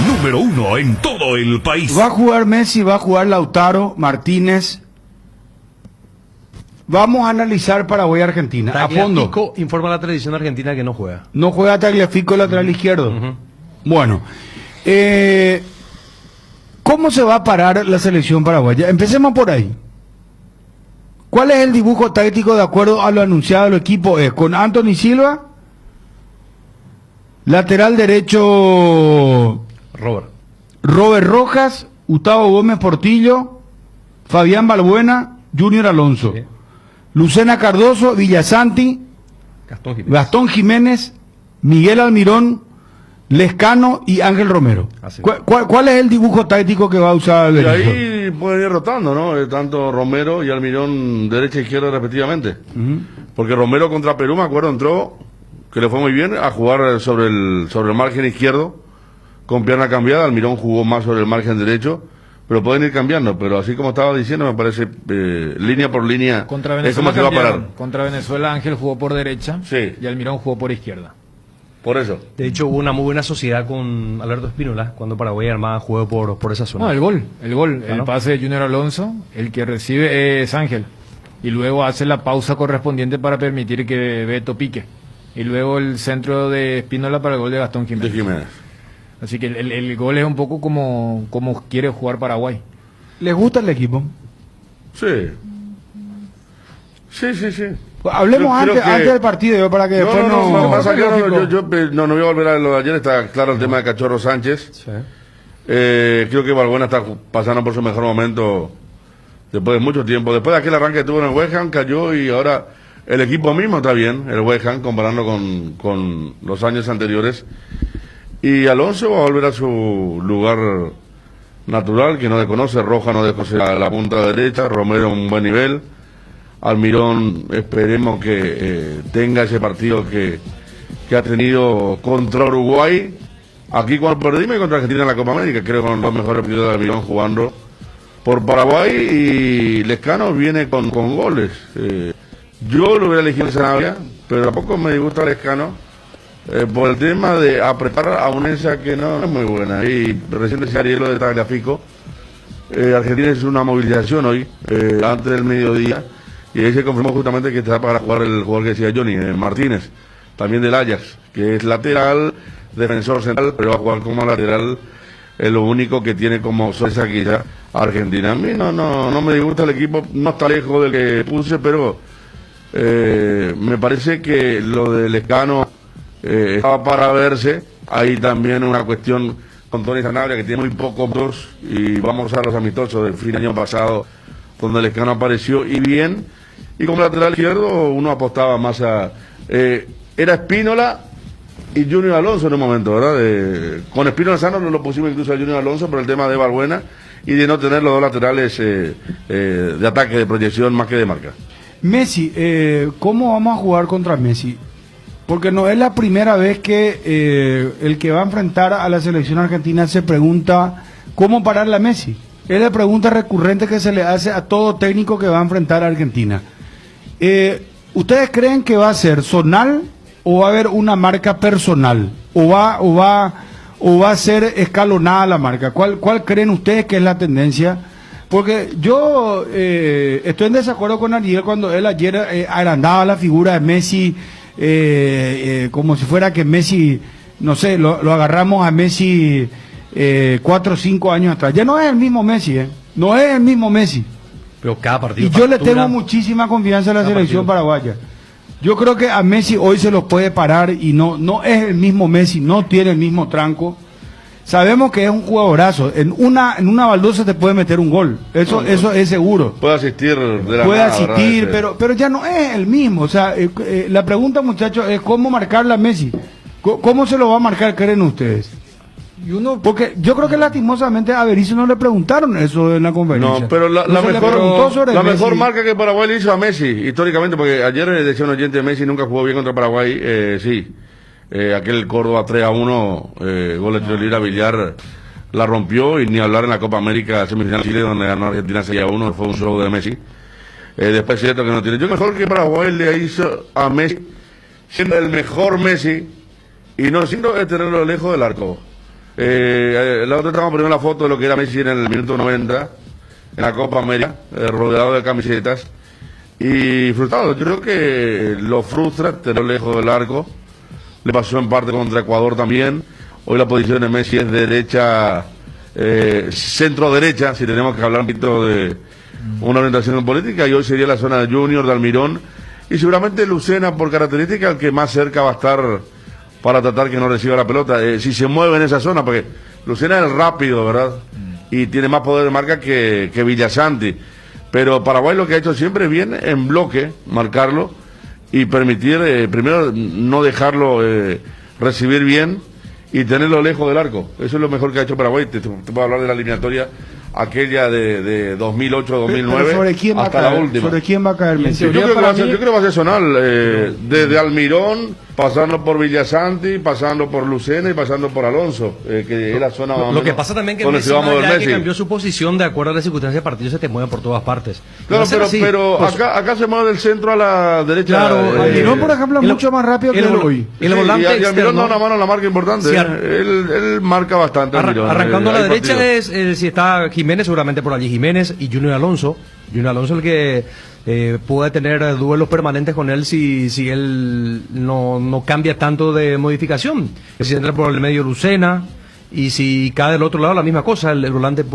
Número 1 en todo el país. Va a jugar Messi, va a jugar Lautaro Martínez. Vamos a analizar Paraguay-Argentina a fondo. Tagliafico informa a la televisión argentina que no juega. No juega Tagliafico, lateral izquierdo. Bueno, ¿cómo se va a parar la selección paraguaya? Empecemos por ahí. ¿Cuál es el dibujo táctico de acuerdo a lo anunciado del equipo? Es con Anthony Silva, lateral derecho Robert Rojas, Gustavo Gómez Portillo, Fabián Balbuena, Junior Alonso, sí. Lucena Cardoso, Villasanti, Gastón Jiménez, Miguel Almirón, Lescano y Ángel Romero. ¿Cuál es el dibujo táctico que va a usar el equipo? Y ahí pueden ir rotando, ¿no? Tanto Romero y Almirón derecha e izquierda respectivamente. Porque Romero contra Perú, me acuerdo, entró, que le fue muy bien, a jugar sobre el margen izquierdo, con pierna cambiada. Almirón jugó más sobre el margen derecho, pero pueden ir cambiando, pero así como estaba diciendo, me parece, línea por línea, Contra es Venezuela como se va a parar. Contra Venezuela Ángel jugó por derecha, Sí. y Almirón jugó por izquierda. Por eso. De hecho, hubo una muy buena sociedad con Alberto Espínola cuando Paraguay armaba juego por esa zona. No, el gol, Claro. el pase de Junior Alonso, el que recibe es Ángel, y luego hace la pausa correspondiente para permitir que Beto pique, y luego el centro de Espínola para el gol de Gastón Jiménez. Así que el gol es un poco como quiere jugar Paraguay. ¿Les gusta el equipo? Sí. Sí. Hablemos Yo creo antes del partido, yo, para que después no... lo que pasa es que lógico. no voy a volver a lo de ayer, está claro el tema de Cachorro Sánchez. Creo que Balbuena está pasando por su mejor momento después de mucho tiempo. Después de aquel arranque que tuvo en el West Ham, cayó y ahora el equipo mismo está bien, el West Ham, comparando con los años anteriores. Y Alonso va a volver a su lugar natural, que no desconoce. Roja no desconoce la punta derecha, Romero un buen nivel. Almirón, esperemos que tenga ese partido que ha tenido contra Uruguay. Aquí cuando perdimos y contra Argentina en la Copa América, creo que son los mejores partidos de Almirón jugando por Paraguay, y Lescano viene con goles. Yo lo hubiera elegido en Sanabria, pero tampoco me disgusta Lescano por el tema de apretar a una esa que no es muy buena. Y recién decía Ariel lo de Tagliafico. Argentina es una movilización hoy, antes del mediodía. Y ahí se confirmó justamente que está para jugar el jugador que decía Johnny, Martínez, también del Ajax, que es lateral, defensor central, pero va a jugar como lateral, es lo único que tiene como sorpresa quizá Argentina. A mí no me disgusta el equipo, no está lejos del que puse, pero me parece que lo del Lescano estaba para verse. Hay también una cuestión con Tony Sanabria, que tiene muy pocos dos, y vamos a los amistosos del fin de año pasado, donde el Lescano apareció y bien. Y como lateral izquierdo uno apostaba más a... era Espínola y Junior Alonso en un momento, ¿verdad? Con Espínola sano lo pusimos incluso a Junior Alonso por el tema de Balbuena y de no tener los dos laterales de ataque, de proyección, más que de marca. Messi, ¿cómo vamos a jugar contra Messi? Porque no es la primera vez que el que va a enfrentar a la selección argentina se pregunta cómo pararle a Messi. Es la pregunta recurrente que se le hace a todo técnico que va a enfrentar a Argentina. ¿Ustedes creen que va a ser zonal o va a haber una marca personal? ¿O va a ser escalonada la marca? ¿Cuál creen ustedes que es la tendencia? Porque yo estoy en desacuerdo con Ariel cuando él ayer agrandaba la figura de Messi como si fuera que Messi, no sé, lo agarramos a Messi 4 o 5 años atrás. Ya no es el mismo Messi, no es el mismo Messi. Pero cada partido. Y yo le tengo muchísima confianza a la selección paraguaya. Yo creo que a Messi hoy se los puede parar y no es el mismo Messi, no tiene el mismo tranco. Sabemos que es un jugadorazo. En una baldosa te puede meter un gol. Eso es seguro. Puede asistir de la Puede nada, asistir, ¿verdad? pero ya no es el mismo. O sea, la pregunta, muchachos, es cómo marcarla a Messi. ¿Cómo se lo va a marcar, creen ustedes? Porque yo creo que lastimosamente a Berizzo no le preguntaron eso en la conferencia. No, pero la se le preguntó sobre mejor Messi. marca que Paraguay le hizo a Messi, históricamente, porque ayer decía un oyente, Messi nunca jugó bien contra Paraguay, sí. Aquel Córdoba 3-1, gol de Trilira Villar, la rompió, y ni hablar en la Copa América semifinal Chile, donde ganó Argentina 6-1, fue un show de Messi. Después es cierto que no tiene. Yo mejor que Paraguay le hizo a Messi, siendo el mejor Messi, y no siendo tenerlo lejos del arco. La otra estamos poniendo la foto de lo que era Messi en el minuto 90 en la Copa América, rodeado de camisetas y frustrado. Yo creo que lo frustra tenerlo lejos del arco. Le pasó en parte contra Ecuador también. Hoy la posición de Messi es derecha, centro derecha, si tenemos que hablar un poquito de una orientación política, y hoy sería la zona de Junior, de Almirón, y seguramente Lucena, por característica, el que más cerca va a estar para tratar que no reciba la pelota, si se mueve en esa zona, porque Lucena es rápido, ¿verdad? Y tiene más poder de marca que Villasanti. Pero Paraguay lo que ha hecho siempre es bien en bloque, marcarlo, y permitir, primero, no dejarlo recibir bien y tenerlo lejos del arco. Eso es lo mejor que ha hecho Paraguay. Te puedo hablar de la eliminatoria aquella de 2008-2009 hasta la última. ¿Sobre quién va a caer Messi? Yo creo que va a ser zonal, desde Almirón pasando por Villasanti, pasando por Lucena y pasando por Alonso, que es la zona más o Lo que menos pasa también que donde Messi, se va a más mover allá de que Messi. cambió su posición de acuerdo a las circunstancias del partido, se te mueve por todas partes. Claro, Va a ser así. pero Pues, acá se mueve del centro a la derecha. Claro, Almirón, por ejemplo, es mucho más rápido que el él vol- hoy. el volante y Almirón externo- da una mano a la marca importante. Sí, Él marca bastante. Almirón, arrancando a la hay derecha partidos. si está Jiménez, seguramente por allí Jiménez y Junior Alonso. Junior Alonso el que puede tener duelos permanentes con él si él no cambia tanto de modificación. Si entra por el medio Lucena y si cae del otro lado la misma cosa, el volante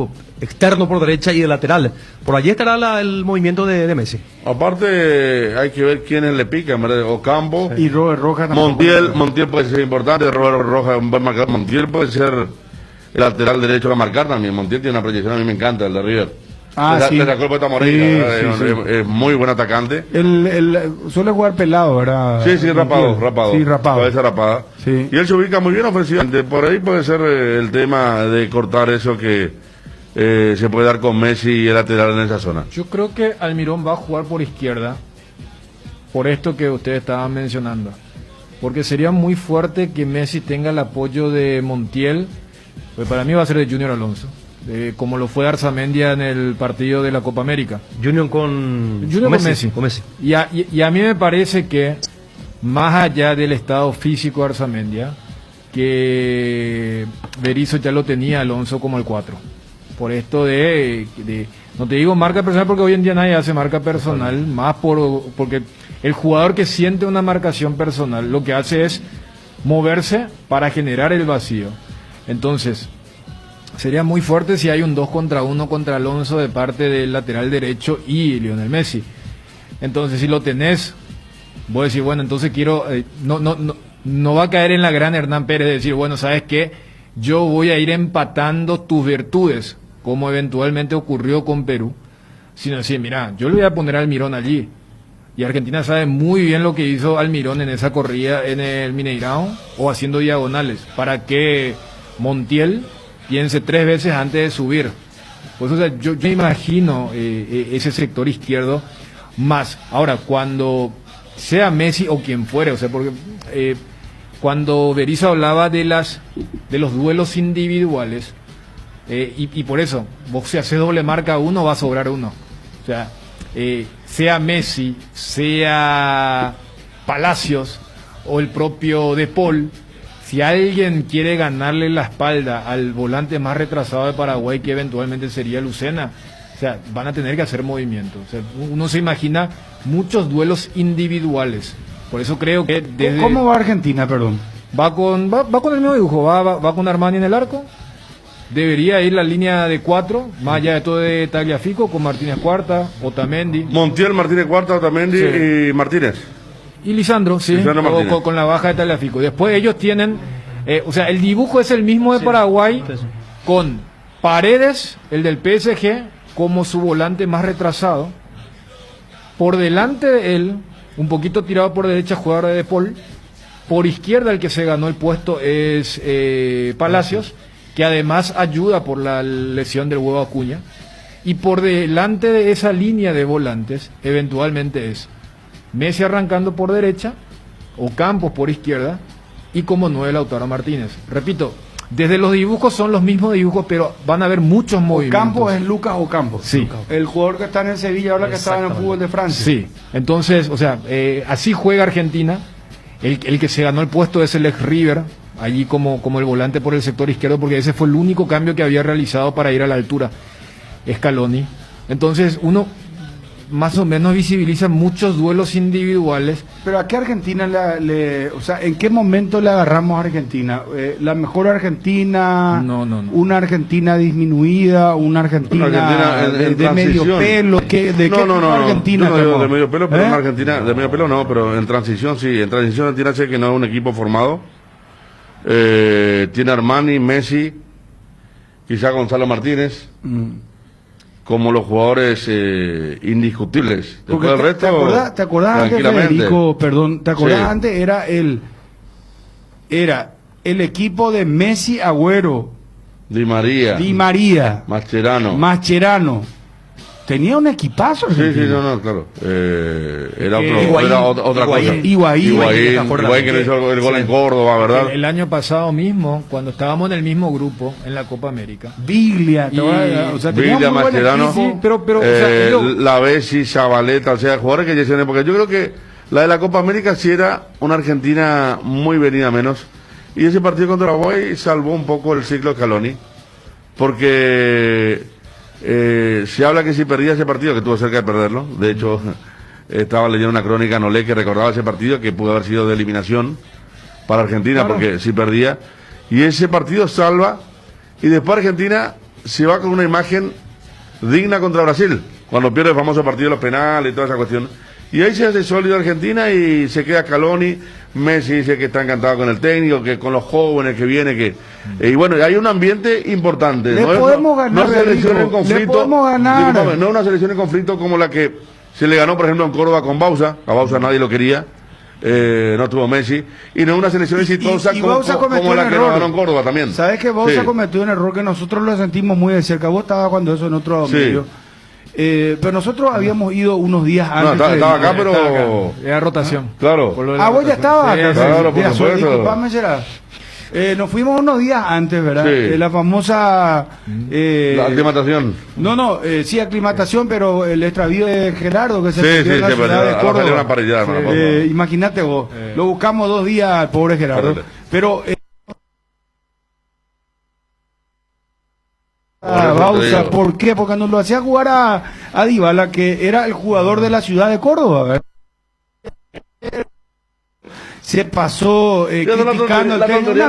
externo por derecha y el lateral. Por allí estará el movimiento de Messi. Aparte, hay que ver quiénes le pican, ¿verdad? Ocampo. Y Robert Rojas tampoco. Montiel puede ser importante, Robert Rojas un buen marcador. Montiel puede ser el lateral derecho a marcar también. Montiel tiene una proyección, a mí me encanta, el de River. Sí. Le sacó el Poeta Moreira, Sí, ¿verdad? sí. Es muy buen atacante. Él suele jugar pelado, ¿verdad? Sí, rapado. Sí, rapado. Cabeza rapada. Sí. Y él se ubica muy bien ofensivamente. Por ahí puede ser el tema de cortar eso que se puede dar con Messi y el lateral en esa zona. Yo creo que Almirón va a jugar por izquierda, por esto que ustedes estaban mencionando. Porque sería muy fuerte que Messi tenga el apoyo de Montiel, pues para mí va a ser de Junior Alonso, como lo fue Arzamendia en el partido de la Copa América. Junior con Messi. Y a mí me parece que, más allá del estado físico de Arzamendia, que Berizzo ya lo tenía Alonso como el 4. Por esto no te digo marca personal porque hoy en día nadie hace marca personal, más porque el jugador que siente una marcación personal lo que hace es moverse para generar el vacío. Entonces, sería muy fuerte si hay un 2 contra 1 contra Alonso de parte del lateral derecho y Lionel Messi. Entonces, si lo tenés, voy a decir, bueno, entonces quiero... no va a caer en la gran Hernán Pérez de decir, bueno, ¿sabes qué? Yo voy a ir empatando tus virtudes, como eventualmente ocurrió con Perú, sino decir, mira, yo le voy a poner a Almirón allí. Y Argentina sabe muy bien lo que hizo Almirón en esa corrida en el Mineirão o haciendo diagonales, para que Montiel piense 3 veces antes de subir. Pues, o sea, yo me imagino ese sector izquierdo más. Ahora, cuando sea Messi o quien fuere, o sea, porque cuando Berizzo hablaba de los duelos individuales, y por eso, vos si haces doble marca a uno, va a sobrar uno. O sea, sea Messi, sea Palacios o el propio De Paul, si alguien quiere ganarle la espalda al volante más retrasado de Paraguay, que eventualmente sería Lucena, o sea, van a tener que hacer movimientos. O sea, uno se imagina muchos duelos individuales. Por eso creo que desde... ¿Cómo va Argentina, perdón? Va con el mismo dibujo, va con Armani en el arco. Debería ir la línea de 4, más allá de todo de Tagliafico, con Martínez Cuarta, Otamendi. Montiel, Martínez Cuarta, Otamendi y Martínez. Y Lisandro, sí, Lisandro con la baja de Tagliafico. Después ellos tienen, o sea, el dibujo es el mismo de Paraguay, con Paredes, el del PSG, como su volante más retrasado. Por delante de él, un poquito tirado por derecha, jugador de Paul. Por izquierda, el que se ganó el puesto es Palacios, que además ayuda por la lesión del huevo Acuña. Y por delante de esa línea de volantes, eventualmente es Messi arrancando por derecha, Ocampos por izquierda, y como 9 Lautaro Martínez. Repito, desde los dibujos son los mismos dibujos, pero van a haber muchos movimientos. Ocampos es Lucas Ocampos. Sí. El jugador que está en el Sevilla ahora que estaba en el fútbol de Francia. Sí, entonces, o sea, así juega Argentina. El que se ganó el puesto es el ex River, allí como el volante por el sector izquierdo, porque ese fue el único cambio que había realizado para ir a la altura, Scaloni. Entonces, uno más o menos visibiliza muchos duelos individuales. Pero ¿a qué Argentina o sea, en qué momento le agarramos a Argentina? ¿La mejor Argentina? No. ¿Una Argentina disminuida? ¿Una Argentina de medio pelo? ¿Qué Argentina? Yo no digo de medio pelo, pero una Argentina, de medio pelo no, pero en transición sí. En transición Argentina sé que no es un equipo formado. Tiene Armani, Messi, quizá Gonzalo Martínez. Como los jugadores indiscutibles. Después del resto, ¿te acordás antes, Federico? Perdón, ¿te acordás antes? Era el equipo de Messi, Agüero, Di María, Mascherano, tenía un equipazo. Sí, Argentina. sí, no, claro. Era, Higuaín. era otra cosa. Higuaín Que le hizo el gol en Córdoba, ¿verdad? El año pasado mismo, cuando estábamos en el mismo grupo en la Copa América. Biglia, o sea, Biglia, Mascherano, sí, pero o sea, la Bessi, Zabaleta, o sea, jugadores que ya hicieron época. Yo creo que la de la Copa América sí era una Argentina muy venida menos. Y ese partido contra Paraguay salvó un poco el ciclo de Scaloni. Porque se habla que si perdía ese partido, que estuvo cerca de perderlo, de hecho, estaba leyendo una crónica Nolé que recordaba ese partido que pudo haber sido de eliminación para Argentina, claro, porque si perdía, y ese partido salva, y después Argentina se va con una imagen digna contra Brasil, cuando pierde el famoso partido de los penales y toda esa cuestión, y ahí se hace sólido Argentina y se queda Scaloni. Messi dice que está encantado con el técnico, que con los jóvenes que viene, que y bueno, hay un ambiente importante. Le podemos ganar, no selección en conflicto, le podemos ganar. Disculpame, no una selección en conflicto como la que se le ganó, por ejemplo, en Córdoba con Bausa. A Bausa nadie lo quería, no tuvo Messi, y no una selección exitosa como la que nos ganó en Córdoba también. ¿Sabes que Bausa cometió un error que nosotros lo sentimos muy de cerca? Vos estabas cuando eso en otro medio. Pero nosotros habíamos ido unos días antes. No, estaba acá, pero... Era rotación. Claro. Vos ya estabas acá. Claro, por supuesto. Disculpame, Gerard. Nos fuimos unos días antes, ¿verdad? Sí. La famosa... la aclimatación. Sí, aclimatación, pero el extravío de Gerardo, que se perdió en la ciudad de Córdoba. Una paridad, imagínate vos, lo buscamos 2 días al pobre Gerardo. Pero... Bausa, ¿por qué? Porque nos lo hacía jugar a Dybala, que era el jugador de la ciudad de Córdoba, ¿verdad? Se pasó criticando el técnico. Un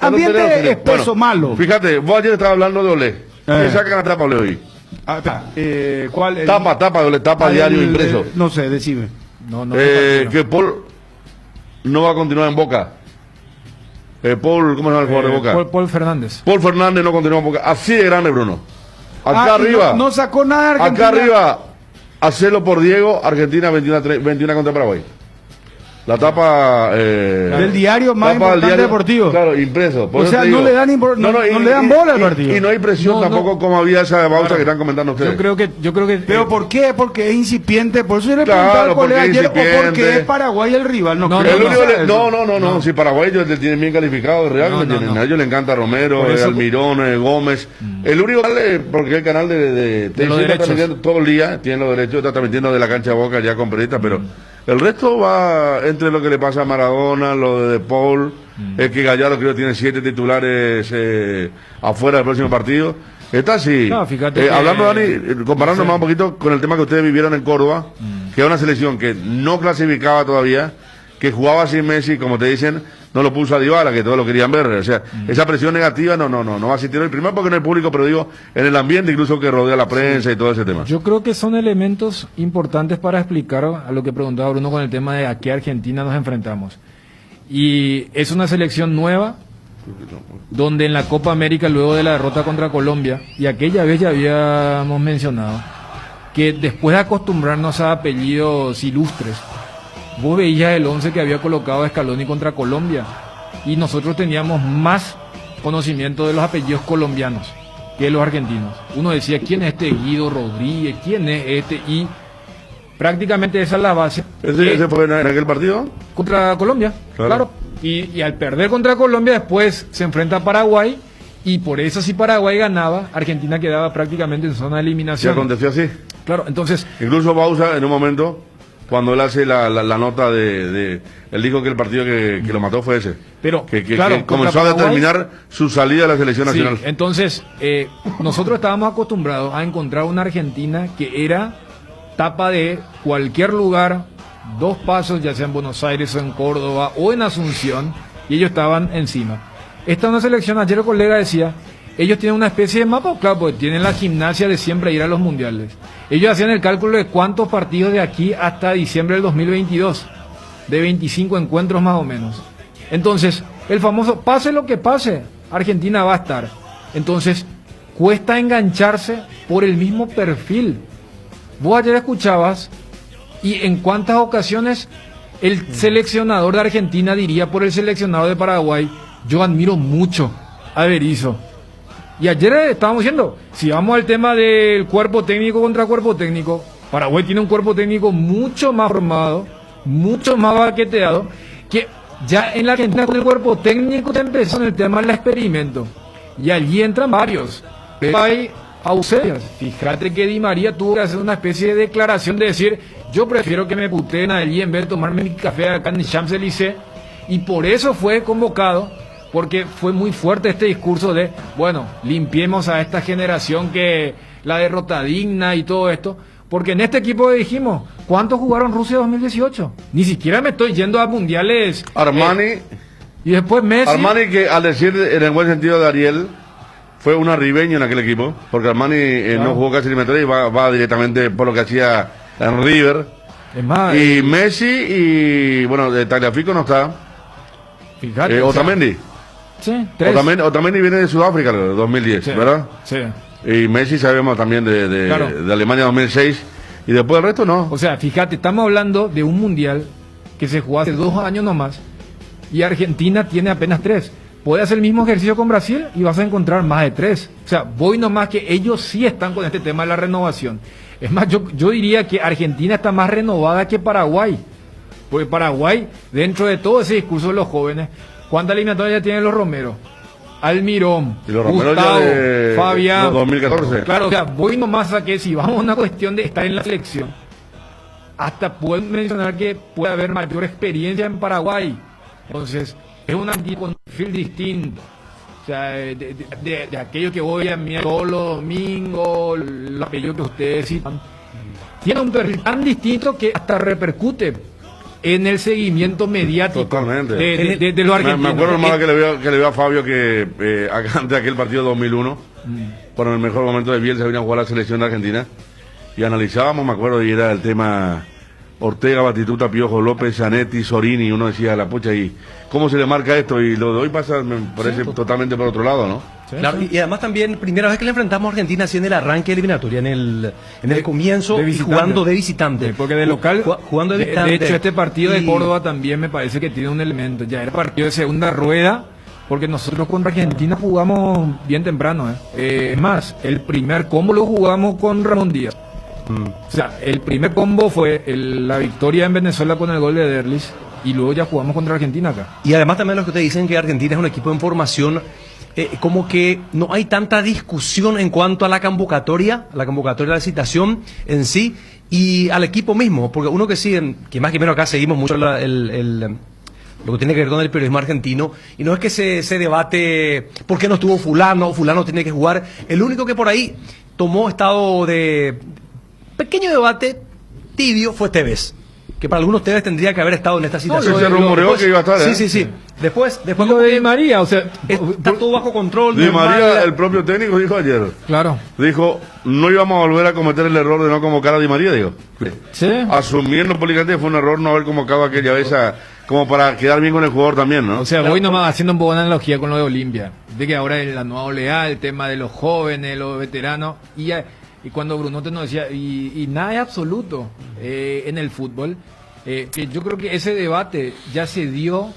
ambiente espeso, malo. Fíjate, vos ayer estabas hablando de Olé. ¿Qué sacan a tapa Olé hoy? ¿Cuál? Tapa de Olé, tapa diario impreso. No sé, decime. Que Paul no va a continuar en Boca. Paul, ¿cómo se llama el jugador de Boca? Paul Fernández. Paul Fernández no continúa en Boca. Así de grande, Bruno. Acá arriba. No sacó nada de Argentina. Acá arriba, hacelo por Diego, Argentina 21 contra Paraguay. La tapa del diario más importante deportivo. Claro, impreso. O sea, no le dan bola al partido. Y no hay presión tampoco como había esa de Bausa que están comentando ustedes. Yo creo que ¿pero por qué? Porque es incipiente. Por eso yo le preguntaba al colega ayer, o porque es Paraguay el rival. No. Si Paraguay ellos le tienen bien calificado, a ellos le encanta Romero, Almirón, Gómez. El único porque el canal de los derechos todo el día tiene los derechos, está transmitiendo de la cancha de Boca ya con periodistas, pero el resto va entre lo que le pasa a Maradona, lo de Paul, es que Gallardo creo que tiene 7 titulares afuera del próximo partido. Está así. No, fíjate hablando, Dani, comparando más un poquito con el tema que ustedes vivieron en Córdoba, que es una selección que no clasificaba todavía, que jugaba sin Messi, como te dicen, no lo puso a Dybala, que todos lo querían ver. O sea, esa presión negativa no va a existir hoy. Primero porque no hay público, pero digo, en el ambiente incluso que rodea la prensa y todo ese tema. Yo creo que son elementos importantes para explicar a lo que preguntaba Bruno con el tema de a qué Argentina nos enfrentamos. Y es una selección nueva, donde en la Copa América, luego de la derrota contra Colombia, y aquella vez ya habíamos mencionado, que después de acostumbrarnos a apellidos ilustres, vos veías el 11 que había colocado a Scaloni contra Colombia y nosotros teníamos más conocimiento de los apellidos colombianos que los argentinos. Uno decía, ¿quién es este Guido Rodríguez? ¿Quién es este? Y prácticamente esa es la base. ¿Ese fue en aquel partido? Contra Colombia, claro. Y al perder contra Colombia después se enfrenta a Paraguay y por eso si Paraguay ganaba, Argentina quedaba prácticamente en zona de eliminación. ¿Se aconteció así? Claro, entonces... Incluso Bausa en un momento... Cuando él hace la nota él dijo que el partido que lo mató fue ese. Pero que comenzó a determinar su salida de la selección nacional. Entonces, nosotros estábamos acostumbrados a encontrar una Argentina que era tapa de cualquier lugar, 2 pasos, ya sea en Buenos Aires o en Córdoba o en Asunción, y ellos estaban encima. Esta es una selección, ayer el colega decía, ellos tienen una especie de mapa, claro, porque tienen la gimnasia de siempre ir a los mundiales. Ellos hacían el cálculo de cuántos partidos de aquí hasta diciembre del 2022, de 25 encuentros más o menos. Entonces, el famoso pase lo que pase, Argentina va a estar. Entonces, cuesta engancharse por el mismo perfil. Vos ayer escuchabas, y en cuántas ocasiones el seleccionador de Argentina diría por el seleccionador de Paraguay, yo admiro mucho a Berizzo. Y ayer estábamos diciendo, si vamos al tema del cuerpo técnico contra cuerpo técnico, Paraguay tiene un cuerpo técnico mucho más formado, mucho más baqueteado, que ya en la Argentina con el cuerpo técnico se empezó en el tema del experimento. Y allí entran varios. Pero hay ausencias. Fíjate que Di María tuvo que hacer una especie de declaración de decir, yo prefiero que me puteen allí en vez de tomarme mi café acá en Champs-Élysées. Y por eso fue convocado, porque fue muy fuerte este discurso de, bueno, limpiemos a esta generación que la derrota digna y todo esto, porque en este equipo dijimos, ¿cuántos jugaron Rusia 2018? Ni siquiera me estoy yendo a mundiales. Armani. Y después Messi. Armani, que al decir en el buen sentido de Ariel, fue un arribeño en aquel equipo, porque Armani no jugó casi eliminatoria y va directamente por lo que hacía en River. Es más, y Messi y, bueno, de Tagliafico no está. Fíjate. Otamendi. Sí, Otamendi viene de Sudáfrica, 2010, sí, ¿verdad? Sí. Y Messi sabemos también Claro. de Alemania 2006. Y después el resto no. O sea, fíjate, estamos hablando de un mundial que se jugó hace 2 años nomás y Argentina tiene apenas 3. Puedes hacer el mismo ejercicio con Brasil y vas a encontrar más de 3. O sea, voy nomás que ellos sí están con este tema de la renovación. Es más, yo diría que Argentina está más renovada que Paraguay. Porque Paraguay, dentro de todo ese discurso de los jóvenes, ¿cuántas eliminatorias ya tienen los Romero? Almirón, Y los Romero Gustavo, ya de Fabián. 2014. Claro, o sea, voy nomás a que si vamos a una cuestión de estar en la selección, hasta pueden mencionar que puede haber mayor experiencia en Paraguay. Entonces, es un tipo con un perfil distinto. O sea, de aquello que voy a mirar todos los domingos, los apellidos que ustedes citan, tiene un perfil tan distinto que hasta repercute en el seguimiento mediático. Totalmente. de los argentinos. Me acuerdo hermano que le veo a Fabio que antes de aquel partido 2001, por el mejor momento de Bielsa, vino a jugar a la selección de Argentina y analizábamos, me acuerdo, y era el tema Ortega, Batistuta, Piojo, López, Zanetti, Sorini, y uno decía, la pucha, ¿y cómo se le marca esto? Y lo de hoy pasa, me parece totalmente por otro lado, ¿no? Sí, claro, y además también, primera vez que le enfrentamos a Argentina así en el arranque eliminatoria, en el comienzo, y jugando de visitante. Porque de local, jugando de visitante. De hecho, este partido de Córdoba también me parece que tiene un elemento. Ya era partido de segunda rueda, porque nosotros contra Argentina jugamos bien temprano. Es más, el primer combo lo jugamos con Ramón Díaz. O sea, el primer combo fue la victoria en Venezuela con el gol de Derlis, y luego ya jugamos contra Argentina acá. Y además también los que te dicen que Argentina es un equipo en formación, como que no hay tanta discusión en cuanto a la convocatoria de la citación en sí y al equipo mismo, porque uno que sí, que más que menos acá seguimos mucho lo que tiene que ver con el periodismo argentino, y no es que se debate por qué no estuvo fulano tiene que jugar. El único que por ahí tomó estado de pequeño debate tibio fue Tevez, que para algunos Tevez tendría que haber estado en esta situación. No, se rumoreó que iba a estar, Sí. Después lo de Di María, o sea, está todo bajo control. Di María, el propio técnico dijo ayer. Claro. Dijo, no íbamos a volver a cometer el error de no convocar a Di María, digo. Sí. Asumiendo políticamente que fue un error no haber convocado aquella vez como para quedar bien con el jugador también, ¿no? O sea, voy nomás haciendo un poco de analogía con lo de Olimpia, de que ahora es la nueva oleada, el tema de los jóvenes, los veteranos, y cuando Brunote nos decía, y nada es absoluto en el fútbol, que yo creo que ese debate ya se dio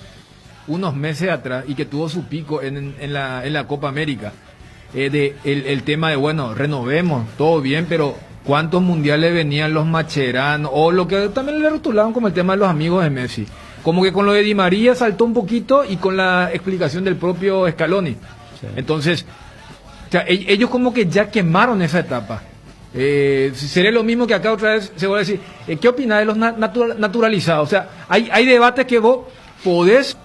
unos meses atrás y que tuvo su pico en la Copa América, el tema de, bueno, renovemos, todo bien, pero ¿cuántos mundiales venían los Macherano? O lo que también le rotulaban como el tema de los amigos de Messi. Como que con lo de Di María saltó un poquito y con la explicación del propio Scaloni. Sí. Entonces, o sea, ellos como que ya quemaron esa etapa. Sería lo mismo que acá otra vez se va a decir, ¿qué opinas de los naturalizados? O sea, hay debates que vos podés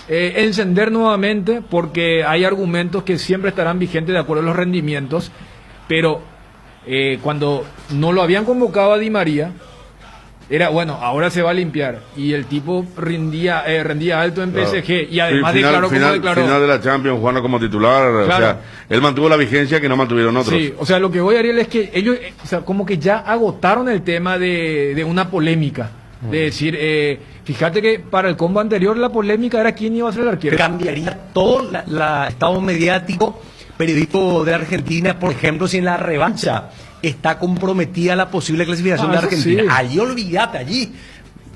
encender nuevamente porque hay argumentos que siempre estarán vigentes de acuerdo a los rendimientos, pero cuando no lo habían convocado a Di María, era bueno, ahora se va a limpiar, y el tipo rendía alto en PSG, y además declaró final de la Champions jugando como titular. Claro. O sea, él mantuvo la vigencia que no mantuvieron otros. Sí, o sea, lo que voy a Ariel es que ellos, o sea, como que ya agotaron el tema de una polémica, de decir, fíjate que para el combo anterior la polémica era quién iba a ser el arquero. Cambiaría todo el estado mediático periodístico de Argentina, por ejemplo, si en la revancha está comprometida la posible clasificación de Argentina. Sí. Allí olvídate, allí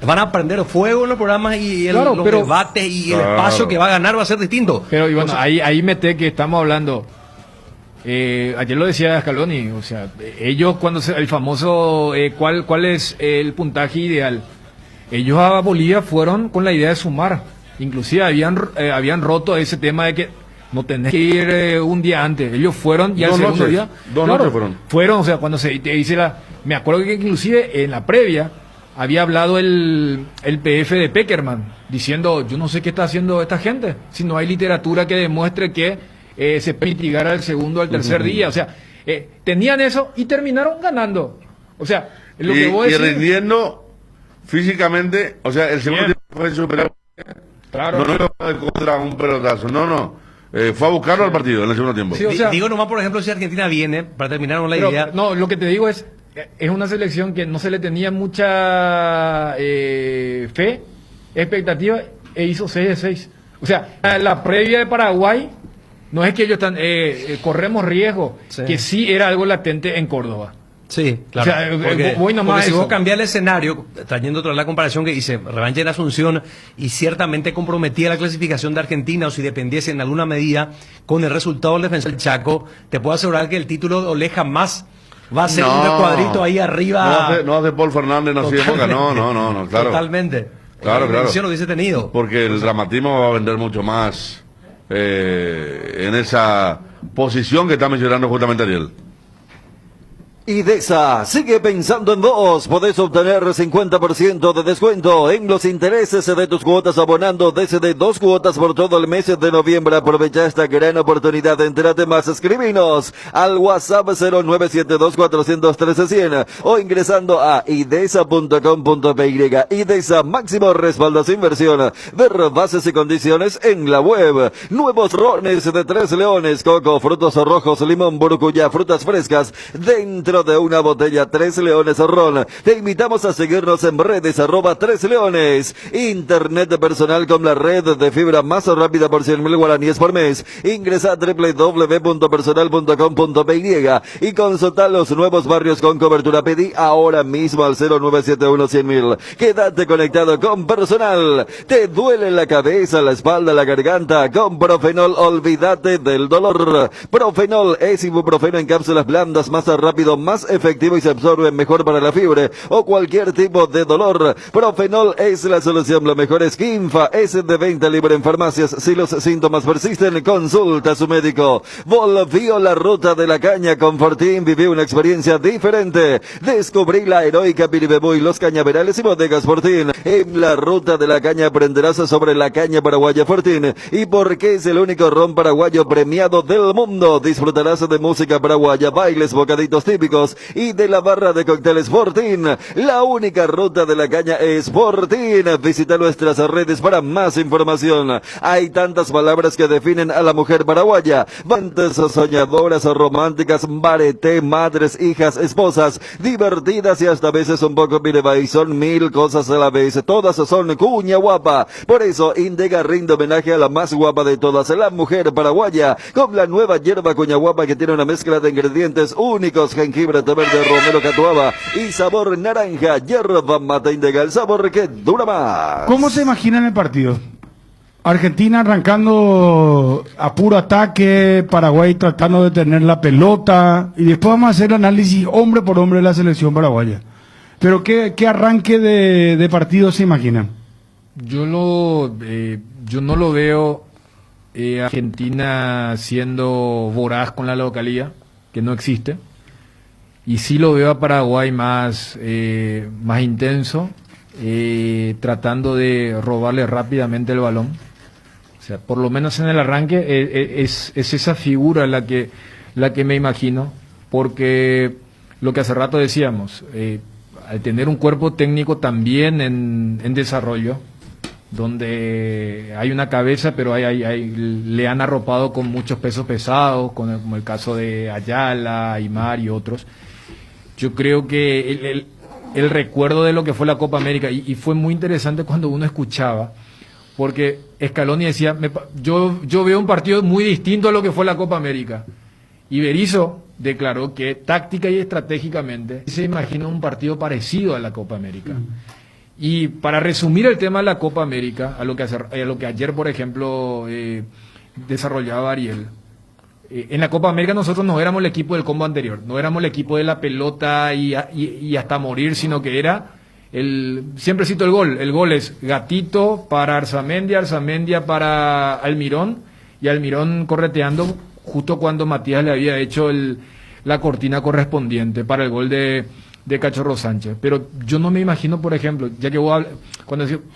van a prender fuego en los programas y los debates y el espacio que va a ganar va a ser distinto. Pero y bueno, ahí mete que estamos hablando Ayer lo decía Scaloni, o sea, ellos cuando el famoso ¿cuál es el puntaje ideal? Ellos a Bolivia fueron con la idea de sumar, inclusive habían roto ese tema de que no tenés que ir un día antes, ellos fueron y al segundo día dos noches fueron, o sea, cuando se dice me acuerdo que inclusive en la previa había hablado el PF de Peckerman diciendo, yo no sé qué está haciendo esta gente, si no hay literatura que demuestre que se puede mitigar al segundo o al tercer día, o sea, tenían eso y terminaron ganando, o sea, lo que vos decís, y rindiendo físicamente, o sea, el segundo tiempo fue superior, claro, no contra un pelotazo, fue a buscarlo al partido en el segundo tiempo. Sí, o sea, digo nomás, por ejemplo, si Argentina viene, para terminar con la idea. No, lo que te digo es una selección que no se le tenía mucha fe, expectativa, e hizo 6 de 6. O sea, la previa de Paraguay, no es que ellos están, corremos riesgo, que sí era algo latente en Córdoba. Sí, claro. O sea, porque voy nomás si eso. vos cambiás el escenario, trayendo otra vez la comparación que hice, revancha en Asunción, y ciertamente comprometía la clasificación de Argentina, o si dependiese en alguna medida con el resultado del Defensor del Chaco, te puedo asegurar que el título de Olé jamás va a ser un recuadrito ahí arriba. No hace Paul Fernández, no de Boca, no, claro. Totalmente. Claro. Lo hubiese tenido. Porque el dramatismo va a vender mucho más en esa posición que está mencionando justamente Ariel. IDESA sigue pensando en vos. Podés obtener 50% de descuento en los intereses de tus cuotas abonando desde 2 cuotas por todo el mes de noviembre. Aprovecha esta gran oportunidad. Entérate más. Escribinos al WhatsApp 0972-413-100 o ingresando a idesa.com.py. IDESA, máximo respaldo a su inversión. Ver bases y condiciones en la web. Nuevos rones de 3 leones, coco, frutos rojos, limón, burucuyá, frutas frescas dentro de una botella. 3 Leones Ron. Te invitamos a seguirnos en redes @3 Leones. Internet personal con la red de fibra más rápida por 100.000 guaraníes por mes. Ingresa a www.personal.com.py y consulta los nuevos barrios con cobertura. Pedí ahora mismo al 0971-100.000. Quédate conectado con Personal. ¿Te duele la cabeza, la espalda, la garganta? Con Profenol olvídate del dolor. Profenol es ibuprofeno en cápsulas blandas, más rápido, más efectivo y se absorbe mejor para la fiebre o cualquier tipo de dolor. Profenol es la solución. Lo mejor es Kinfa, es de venta libre en farmacias. Si los síntomas persisten, consulta a su médico. Volvió la ruta de la caña con Fortín. Viví una experiencia diferente. Descubrí la heroica Piribebuy, los cañaverales y bodegas Fortín. En la ruta de la caña aprenderás sobre la caña paraguaya Fortín y por qué es el único ron paraguayo premiado del mundo. Disfrutarás de música paraguaya, bailes, bocaditos típicos y de la barra de cócteles Fortín. La única ruta de la caña es Fortín. Visita nuestras redes para más información. Hay tantas palabras que definen a la mujer paraguaya: amantes, soñadoras, románticas, bareté, madres, hijas, esposas, divertidas y hasta a veces un poco y son 1000 cosas a la vez. Todas son cuña guapa. Por eso Indega rinde homenaje a la más guapa de todas, la mujer paraguaya, con la nueva hierba cuña guapa que tiene una mezcla de ingredientes únicos: jengibre, té verde, romero, catuaba y sabor naranja. Hierba mate Indega, el sabor que dura más. ¿Cómo se imaginan el partido? Argentina arrancando a puro ataque, Paraguay tratando de tener la pelota, y después vamos a hacer el análisis hombre por hombre de la selección paraguaya. Pero ¿qué arranque de partido se imaginan? Yo no lo veo Argentina siendo voraz con la localía, que no existe. Y sí lo veo a Paraguay más intenso, tratando de robarle rápidamente el balón. O sea, por lo menos en el arranque es esa figura la que me imagino, porque lo que hace rato decíamos, al tener un cuerpo técnico también en desarrollo, donde hay una cabeza, pero le han arropado con muchos pesos pesados, como el caso de Ayala, Aymar y otros. Yo creo que el recuerdo de lo que fue la Copa América, y fue muy interesante cuando uno escuchaba, porque Scaloni decía, yo veo un partido muy distinto a lo que fue la Copa América. Y Berizzo declaró que táctica y estratégicamente se imagina un partido parecido a la Copa América. Y para resumir el tema de la Copa América, a lo que ayer, por ejemplo, desarrollaba Ariel, en la Copa América nosotros no éramos el equipo del combo anterior, no éramos el equipo de la pelota y hasta morir, sino que era siempre cito el gol es Gatito para Arzamendia para Almirón, y Almirón correteando justo cuando Matías le había hecho la cortina correspondiente para el gol de Cachorro Sánchez. Pero yo no me imagino, por ejemplo, ya que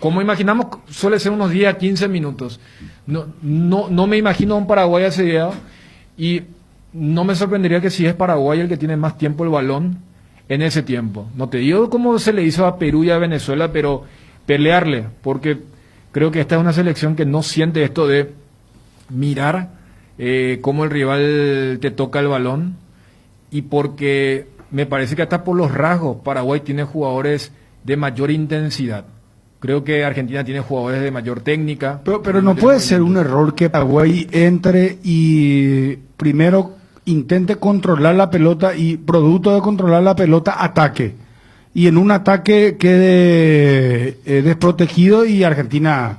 como imaginamos, suele ser unos 10 a 15 minutos. No me imagino a un Paraguay asediado, y no me sorprendería que si es Paraguay el que tiene más tiempo el balón en ese tiempo. No te digo cómo se le hizo a Perú y a Venezuela, pero pelearle, porque creo que esta es una selección que no siente esto de mirar cómo el rival te toca el balón, y porque me parece que hasta por los rasgos Paraguay tiene jugadores de mayor intensidad. Creo que Argentina tiene jugadores de mayor técnica. Pero no puede ser un error que Paraguay entre y primero intente controlar la pelota y producto de controlar la pelota ataque. Y en un ataque quede desprotegido y Argentina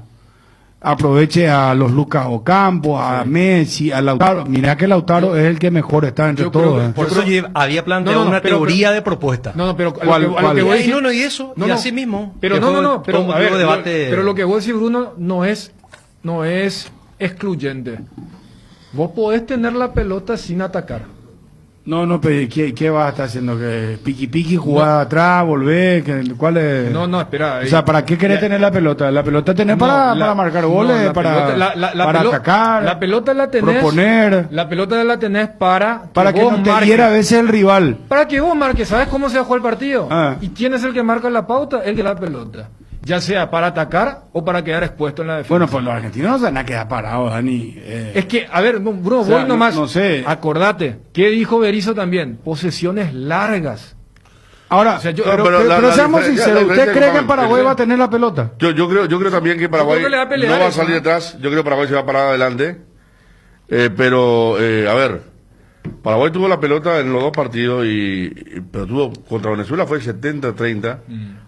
aproveche a los Lucas Ocampo, a Messi, a Lautaro. Mirá que Lautaro es el que mejor está entre todos. Por eso había planteado una teoría de propuesta. Pero y así mismo. Pero a ver, debate. Pero lo que vos decís, Bruno, no es excluyente. Vos podés tener la pelota sin atacar. No, pero ¿qué vas a estar haciendo? ¿Que piqui, jugada atrás, volver? ¿Cuál es? No, espera. O sea, ¿para qué querés tener la pelota? La pelota tenés para marcar goles, para atacar, la pelota la tenés, proponer. La pelota la tenés para que no te diera a veces el rival. Para que vos marques, ¿sabes cómo se va a jugar el partido? ¿Y quién es el que marca la pauta? El que la pelota. Ya sea para atacar o para quedar expuesto en la defensa. Bueno, pues los argentinos no se van a quedar parados, Dani. Es que, a ver, Bruno, voy nomás. No sé. Acordate, ¿qué dijo Berizzo también? Posesiones largas. Ahora, pero seamos sinceros, ¿usted cree que Paraguay va a tener la pelota? Yo creo también que Paraguay no va a salir detrás. Yo creo que Paraguay se va a parar adelante. Pero, a ver, Paraguay tuvo la pelota en los dos partidos, pero tuvo contra Venezuela fue 70-30,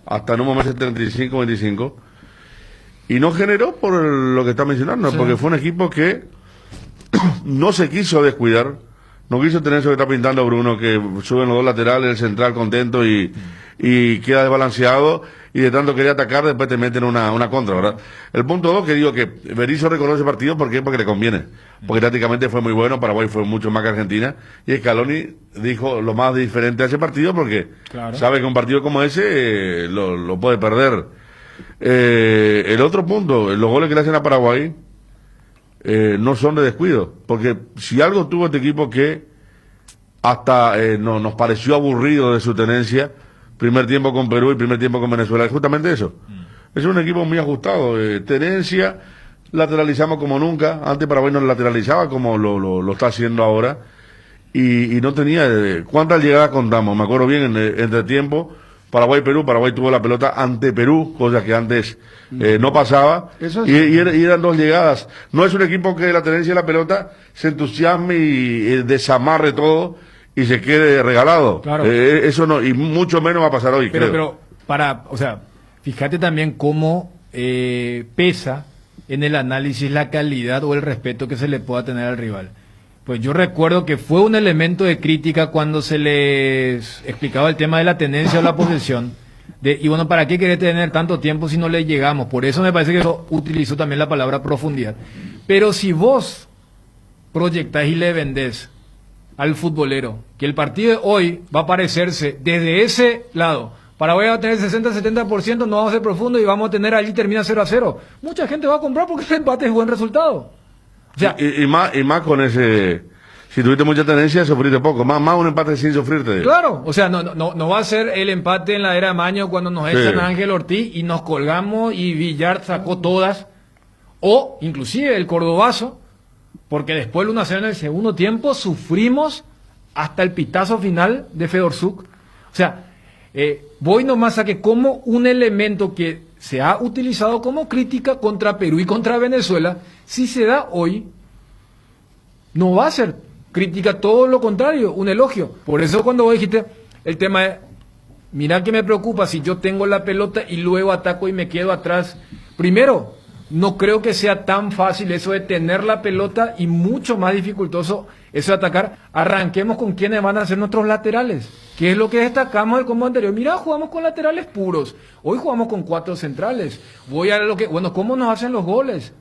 hasta en un momento 75-25, y no generó por lo que está mencionando, porque fue un equipo que no se quiso descuidar, no quiso tener eso que está pintando Bruno, que suben los dos laterales, el central contento y queda desbalanceado, y de tanto quería atacar, después te meten una contra, ¿verdad? El punto 2, que digo que Berizzo reconoce el partido, ¿por qué? Porque le conviene. Porque tácticamente fue muy bueno, Paraguay fue mucho más que Argentina, y Scaloni dijo lo más diferente a ese partido, porque sabe que un partido como ese lo puede perder. El otro punto, los goles que le hacen a Paraguay no son de descuido, porque si algo tuvo este equipo que hasta nos pareció aburrido de su tenencia, primer tiempo con Perú y primer tiempo con Venezuela, es justamente eso. Es un equipo muy ajustado, tenencia, lateralizamos como nunca, antes Paraguay no lateralizaba como lo está haciendo ahora, y no tenía, ¿cuántas llegadas contamos? Me acuerdo bien, entre tiempo, Paraguay-Perú, Paraguay tuvo la pelota ante Perú, cosa que antes no pasaba, y eran dos llegadas. No es un equipo que la tenencia de la pelota se entusiasme y desamarre todo y se quede regalado. Claro. Eso no, y mucho menos va a pasar hoy, pero fíjate también cómo pesa en el análisis la calidad o el respeto que se le pueda tener al rival. Pues yo recuerdo que fue un elemento de crítica cuando se les explicaba el tema de la tenencia o la posesión. Y bueno, ¿para qué querés tener tanto tiempo si no le llegamos? Por eso me parece que eso utilizó también la palabra profundidad. Pero si vos proyectás y le vendés al futbolero que el partido de hoy va a parecerse desde ese lado, Paraguay va a tener 60-70%, no va a ser profundo y vamos a tener allí termina 0-0. Mucha gente va a comprar porque el empate es buen resultado. O sea, y más con ese, si tuviste mucha tendencia, sufriste poco, más un empate sin sufrirte. Claro, o sea, no va a ser el empate en la era de Maño cuando nos echan a Ángel Ortiz y nos colgamos y Villar sacó todas, o inclusive el cordobazo, porque después el 1-0 en el segundo tiempo sufrimos hasta el pitazo final de Fedorsuk. O sea, voy nomás a que como un elemento que se ha utilizado como crítica contra Perú y contra Venezuela, si se da hoy, no va a ser crítica, todo lo contrario, un elogio. Por eso cuando vos dijiste el tema de, mira que me preocupa si yo tengo la pelota y luego ataco y me quedo atrás. Primero, no creo que sea tan fácil eso de tener la pelota y mucho más dificultoso eso de atacar. Arranquemos con quiénes van a ser nuestros laterales, que es lo que destacamos del combo anterior. Mira, jugamos con laterales puros, hoy jugamos con 4 centrales. Voy a lo que, bueno, ¿cómo nos hacen los goles?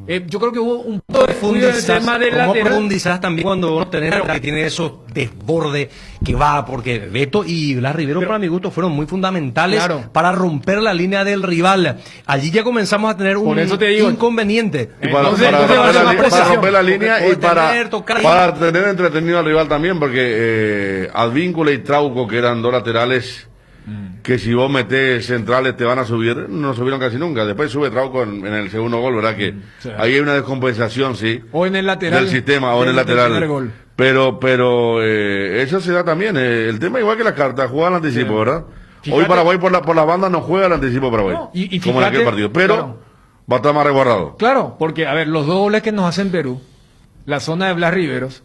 Yo creo que hubo un poco de descuido del tema del lateral. Profundizás también cuando uno que tiene esos desbordes que va, porque Beto y Blas Rivero, para mi gusto, fueron muy fundamentales para romper la línea del rival. Allí ya comenzamos a tener un inconveniente. Y para romper la línea y para tener entretenido al rival también, porque Advíncula y Trauco, que eran 2 laterales, que si vos metés centrales te van a subir, no subieron casi nunca. Después sube Trauco en el segundo gol, ¿verdad? Que ahí hay una descompensación, sí. O en el lateral. Del sistema, o en el lateral. Pero eso se da también. El tema igual que las cartas, juega al anticipo, ¿verdad? Fíjate, hoy Paraguay por la banda no juega al anticipo Paraguay. No, y fíjate, como en aquel partido. Pero va a estar más resguardado. Claro, porque, a ver, los 2 goles que nos hacen Perú, la zona de Blas Riveros,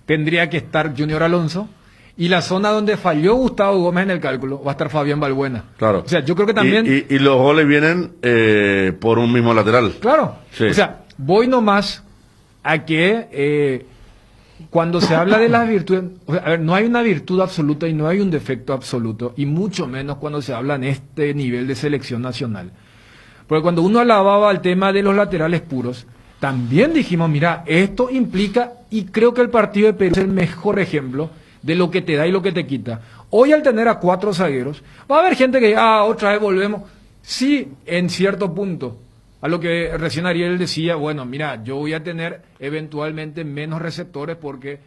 tendría que estar Junior Alonso. Y la zona donde falló Gustavo Gómez en el cálculo va a estar Fabián Balbuena. Claro. O sea, yo creo que también... Y los goles vienen por un mismo lateral. Claro. Sí. O sea, voy nomás a que cuando se habla de las virtudes... O sea, a ver, no hay una virtud absoluta y no hay un defecto absoluto. Y mucho menos cuando se habla en este nivel de selección nacional. Porque cuando uno alababa el tema de los laterales puros, también dijimos, mira, esto implica... Y creo que el partido de Perú es el mejor ejemplo de lo que te da y lo que te quita. Hoy al tener a 4 zagueros, va a haber gente que otra vez volvemos. Sí, en cierto punto. A lo que recién Ariel decía, bueno, mira, yo voy a tener eventualmente menos receptores porque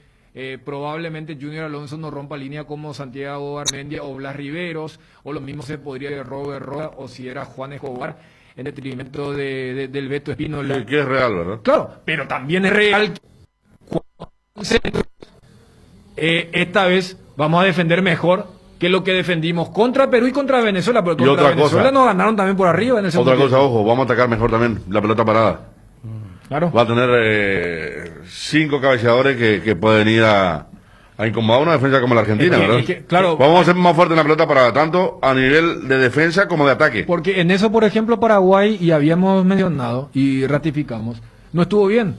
probablemente Junior Alonso no rompa línea como Santiago Armendia o Blas Riveros, o lo mismo se podría de Robert Roa, o si era Juan Escobar, en detrimento del Beto Espínola. Que es real, ¿verdad? Claro, pero también es real. Esta vez vamos a defender mejor que lo que defendimos contra Perú y contra Venezuela, porque contra Venezuela nos ganaron también por arriba en el segundo tiempo. Ojo, vamos a atacar mejor también la pelota parada. Claro. Va a tener 5 cabeceadores que pueden ir a incomodar una defensa como la Argentina, ¿verdad? Claro, vamos a ser más fuertes en la pelota parada, tanto a nivel de defensa como de ataque. Porque en eso, por ejemplo, Paraguay, y habíamos mencionado y ratificamos, no estuvo bien.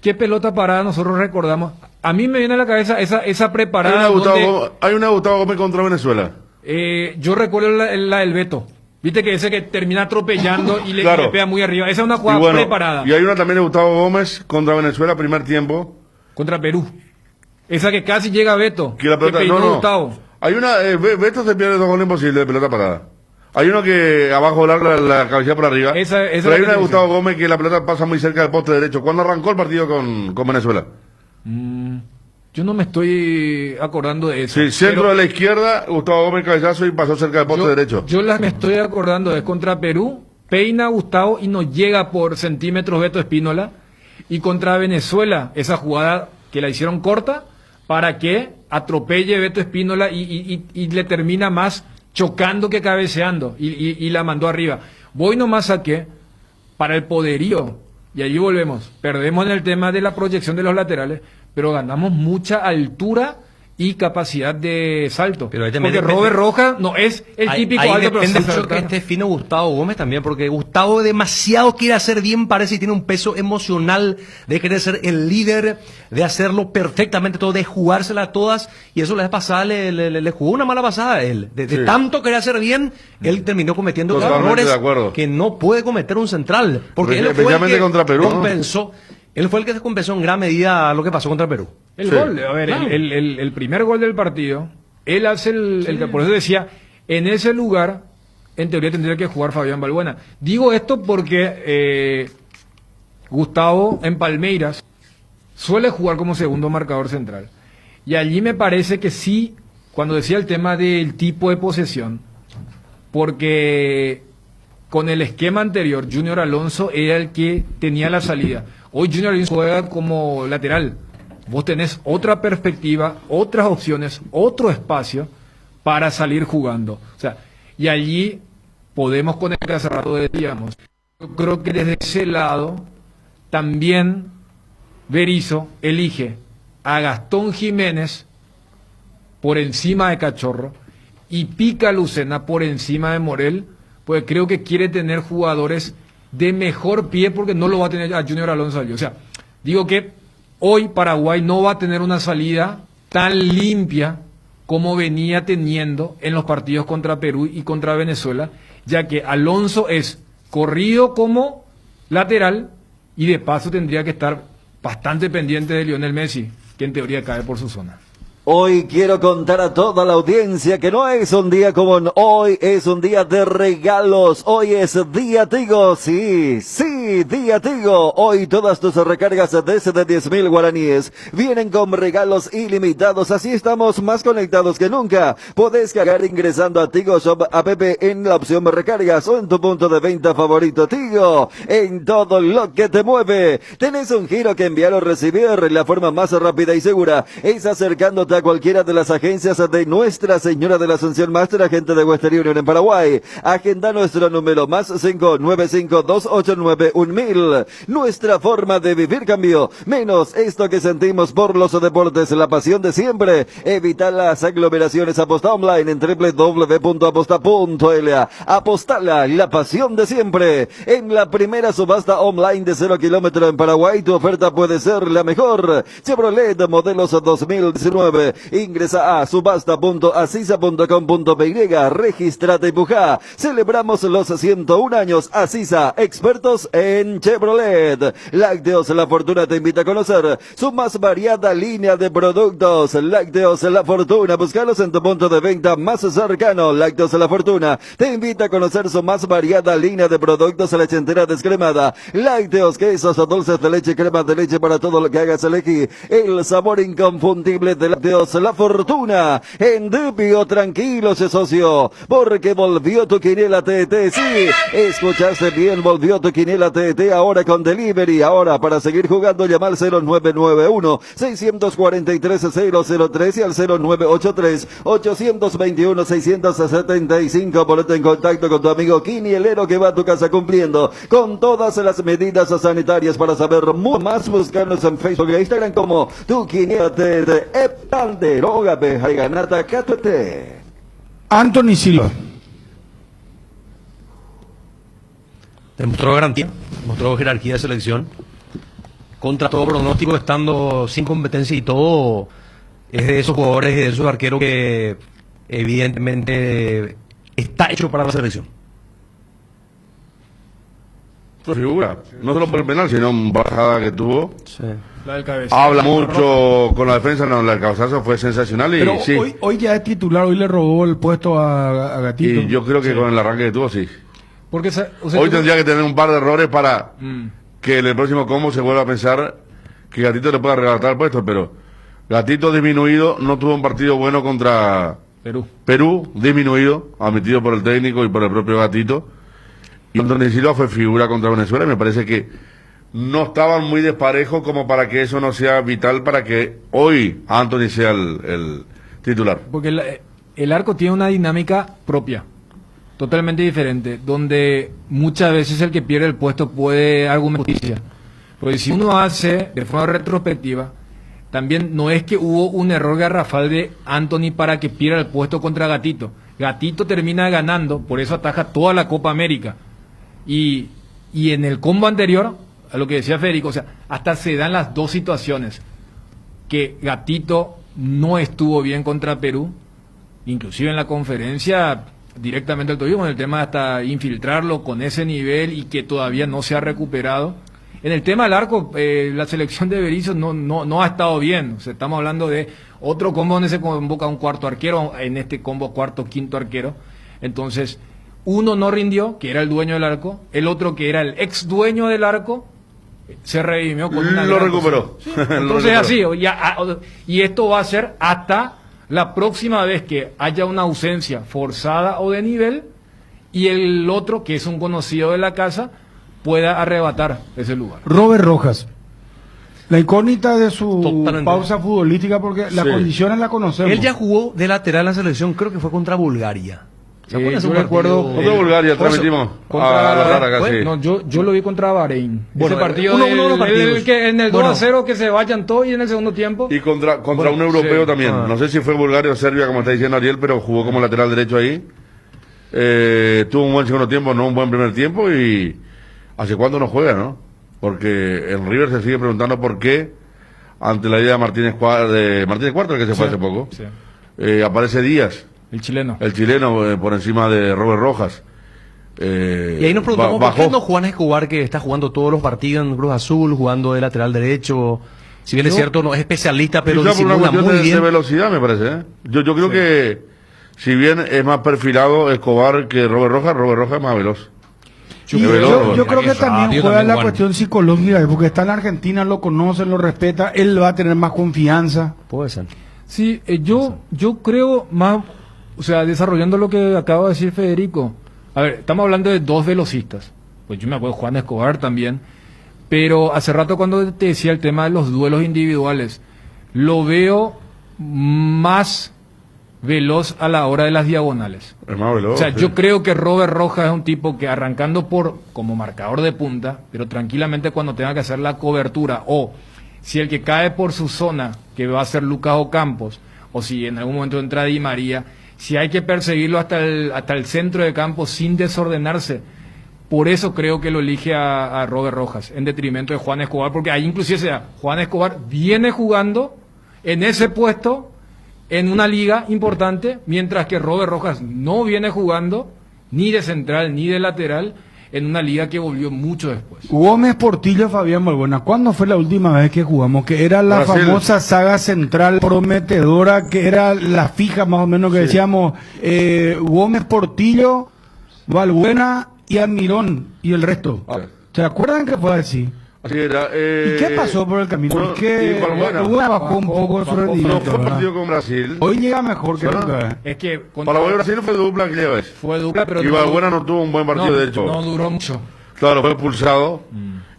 ¿Qué pelota parada nosotros recordamos? A mí me viene a la cabeza esa preparada. Hay una de Gustavo Gómez contra Venezuela. Yo recuerdo la del Beto. Viste que ese que termina atropellando y le pega muy arriba. Esa es una jugada preparada. Y hay una también de Gustavo Gómez contra Venezuela, primer tiempo. Contra Perú. Esa que casi llega a Beto. Que la pelota, Gustavo. Hay una, Beto se pierde 2 goles imposibles de pelota parada. Hay uno que abajo la cabecilla por arriba. Pero hay una de Gustavo Gómez que la pelota pasa muy cerca del poste derecho. ¿Cuándo arrancó el partido con Venezuela? Yo no me estoy acordando de eso. Sí, centro de la izquierda, Gustavo Gómez cabezazo y pasó cerca del poste derecho. Yo la me estoy acordando es contra Perú, peina Gustavo y nos llega por centímetros Beto Espínola. Y contra Venezuela, esa jugada que la hicieron corta para que atropelle Beto Espínola y le termina más chocando que cabeceando y la mandó arriba. Voy nomás a que para el poderío, y allí volvemos, perdemos en el tema de la proyección de los laterales, pero ganamos mucha altura y capacidad de salto. Pero porque Robert Roja no es el típico alto, pero depende mucho que esté fino Gustavo Gómez también, porque Gustavo demasiado quiere hacer bien, parece, y tiene un peso emocional de querer ser el líder, de hacerlo perfectamente todo, de jugársela todas, y eso la vez pasada le jugó una mala pasada a él. De tanto querer hacer bien, él terminó cometiendo errores que no puede cometer un central, porque él fue el que contra Perú, compensó. Él fue el que compensó en gran medida lo que pasó contra Perú. El gol, a ver, claro. el primer gol del partido, él hace por eso decía, en ese lugar, en teoría tendría que jugar Fabián Balbuena. Digo esto porque Gustavo en Palmeiras suele jugar como segundo marcador central. Y allí me parece que sí, cuando decía el tema del tipo de posesión, porque con el esquema anterior, Junior Alonso era el que tenía la salida. Hoy Junior Alonso juega como lateral. Vos tenés otra perspectiva, otras opciones, otro espacio para salir jugando. O sea, y allí podemos conectar, hace rato decíamos. Yo creo que desde ese lado también Berizzo elige a Gastón Jiménez por encima de Cachorro y Pica Lucena por encima de Morel, pues creo que quiere tener jugadores de mejor pie porque no lo va a tener a Junior Alonso allí. O sea, digo que hoy Paraguay no va a tener una salida tan limpia como venía teniendo en los partidos contra Perú y contra Venezuela, ya que Alonso es corrido como lateral y de paso tendría que estar bastante pendiente de Lionel Messi, que en teoría cae por su zona. Hoy quiero contar a toda la audiencia que no es un día común, hoy es un día de regalos, hoy es Día Tigo, sí, Día Tigo. Hoy todas tus recargas desde 10.000 guaraníes vienen con regalos ilimitados, así estamos más conectados que nunca. Podés cargar ingresando a Tigo Shop app en la opción recargas o en tu punto de venta favorito. Tigo, en todo lo que te mueve. Tenés un giro que enviar o recibir, la forma más rápida y segura es acercándote a cualquiera de las agencias de Nuestra Señora de la Asunción Master, agente de Western Union en Paraguay. Agenda nuestro número más 595-289-1000. Nuestra forma de vivir cambió, menos esto que sentimos por los deportes, la pasión de siempre. Evita las aglomeraciones. Aposta online en www.aposta.la. Apostala, la pasión de siempre. En la primera subasta online de 0 kilómetros en Paraguay, tu oferta puede ser la mejor. Chevrolet modelos 2019. Ingresa a subasta.asisa.com.py, regístrate y pujá. Celebramos los 101 años Asisa, expertos en Chevrolet. Lácteos La Fortuna te invita a conocer su más variada línea de productos. Lácteos La Fortuna, búscalos en tu punto de venta más cercano. Lácteos La Fortuna te invita a conocer su más variada línea de productos, leche entera descremada, lácteos, quesos, dulces de leche, crema de leche, para todo lo que hagas elegir el sabor inconfundible de Lácteos La Fortuna. En Depio, tranquilos, socio, porque volvió tu quiniela TT. Sí, escuchaste bien, volvió tu quiniela TT ahora con delivery. Ahora, para seguir jugando, llama al 0991-643-003 y al 0983-821-675. Ponete en contacto con tu amigo quinielero que va a tu casa cumpliendo con todas las medidas sanitarias. Para saber mucho más, buscarnos en Facebook e Instagram como tu quiniela TT. Anthony Silva. Demostró garantía, demostró jerarquía de selección. Contra todo pronóstico, estando sin competencia y todo, es de esos jugadores y de esos arqueros que evidentemente está hecho para la selección. Figura, no solo por el penal, sino en bajada que tuvo. Sí. La del cabezazo. Habla mucho con la defensa, no, el cabezazo fue sensacional y Pero sí. hoy ya es titular, hoy le robó el puesto a Gatito. Y yo creo que con el arranque que tuvo, sí. Porque Hoy tendría que tener un par de errores para que en el próximo combo se vuelva a pensar que Gatito le pueda arrebatar el puesto, pero Gatito disminuido, no tuvo un partido bueno contra Perú, disminuido, admitido por el técnico y por el propio Gatito. Y Anthony Silva fue figura contra Venezuela y me parece que no estaban muy desparejos como para que eso no sea vital para que hoy Anthony sea el titular. Porque el arco tiene una dinámica propia, totalmente diferente, donde muchas veces el que pierde el puesto puede argumentar justicia. Porque si uno hace de forma retrospectiva, también no es que hubo un error garrafal de Anthony para que pierda el puesto contra Gatito. Gatito termina ganando, por eso ataja toda la Copa América. Y en el combo anterior, a lo que decía Federico, o sea, hasta se dan las dos situaciones. Que Gatito no estuvo bien contra Perú, inclusive en la conferencia directamente lo tuvimos, en el tema de hasta infiltrarlo con ese nivel y que todavía no se ha recuperado. En el tema del arco, la selección de Berizzo no ha estado bien. O sea, estamos hablando de otro combo donde se convoca un cuarto arquero, en este combo cuarto, quinto arquero. Entonces, uno no rindió, que era el dueño del arco, el otro, que era el ex dueño del arco, se redimió con una lo recuperó. Sí. Entonces así, y esto va a ser hasta la próxima vez que haya una ausencia forzada o de nivel y el otro, que es un conocido de la casa, pueda arrebatar ese lugar. Robert Rojas, la incógnita de su Totalmente. pausa futbolística, porque las condiciones la conocemos. Él ya jugó de lateral en la selección, creo que fue contra Bulgaria. ¿Se acuerdan de yo ese recuerdo partido? Contra Bulgaria transmitimos contra a la rara acá, sí. No, yo lo vi contra Bahrein. Bueno, Ese partido uno de los partidos. que en el Bueno. 2-0 que se vayan todos y en el segundo tiempo. Y contra Bueno, un europeo sí. también. No sé si fue Bulgaria o Serbia, como está diciendo Ariel, pero jugó como lateral derecho ahí. Tuvo un buen segundo tiempo, no un buen primer tiempo y ¿hace cuánto no juega, no? Porque en River se sigue preguntando por qué, ante la idea de Martínez Cuarta, el que se fue hace poco, aparece Díaz. El chileno. El chileno por encima de Robert Rojas. Y ahí nos preguntamos, ¿por qué no Juan Escobar, que está jugando todos los partidos en Cruz Azul, jugando de lateral derecho? Si bien es cierto, no es especialista, pero disimula muy bien. De velocidad, me parece, ¿eh? Yo creo que, si bien es más perfilado Escobar que Robert Rojas es más veloz. Yo creo que también juega la cuestión psicológica, porque está en la Argentina, lo conoce, lo respeta, él va a tener más confianza. Puede ser. Sí, yo creo más, o sea, desarrollando lo que acaba de decir Federico. A ver, estamos hablando de dos velocistas. Pues yo me acuerdo de Juan Escobar también. Pero hace rato cuando te decía el tema de los duelos individuales, lo veo más veloz a la hora de las diagonales. Es más veloz. O sea, yo creo que Robert Rojas es un tipo que arrancando como marcador de punta, pero tranquilamente cuando tenga que hacer la cobertura, o si el que cae por su zona, que va a ser Lucas Ocampos, o si en algún momento entra Di María, si hay que perseguirlo hasta el centro de campo sin desordenarse. Por eso creo que lo elige a Robert Rojas, en detrimento de Juan Escobar, porque ahí inclusive Juan Escobar viene jugando en ese puesto en una liga importante, mientras que Robert Rojas no viene jugando ni de central ni de lateral en una liga que volvió mucho después. Gómez, Portillo, Fabián Balbuena, ¿cuándo fue la última vez que jugamos? Que era la famosa saga central prometedora, que era la fija más o menos que decíamos, Gómez, Portillo, Balbuena y Almirón y el resto. ¿Se acuerdan que fue así? Así era. ¿Y qué pasó por el camino? ¿Por qué Balbuena bajó un poco su rendimiento? No fue partido con Brasil. Hoy llega mejor que nunca. Es que Paraguay Brasil fue dupla aquella vez. Fue dupla, pero y Balbuena no tuvo un buen partido, de hecho. No duró mucho. Claro, fue expulsado.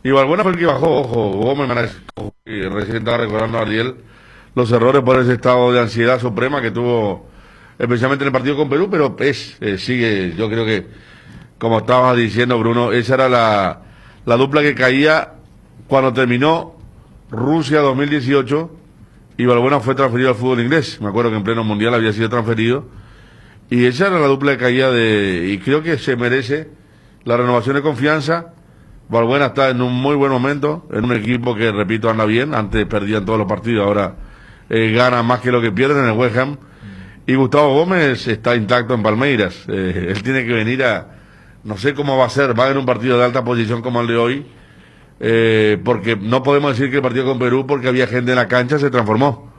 Y Balbuena fue el que bajó, ojo. Gómez, y recién estaba recordando a Ariel los errores por ese estado de ansiedad suprema que tuvo, especialmente en el partido con Perú, pero sigue, yo creo que, como estabas diciendo, Bruno, esa era la dupla que caía cuando terminó Rusia 2018 y Balbuena fue transferido al fútbol inglés. Me acuerdo que en pleno mundial había sido transferido. Y esa era la dupla que caía y creo que se merece la renovación de confianza. Balbuena está en un muy buen momento, en un equipo que, repito, anda bien. Antes perdían todos los partidos, ahora gana más que lo que pierden en el West Ham. Y Gustavo Gómez está intacto en Palmeiras. Él tiene que venir no sé cómo va a ser, va en un partido de alta posición como el de hoy. Porque no podemos decir que el partido con Perú, porque había gente en la cancha, se transformó,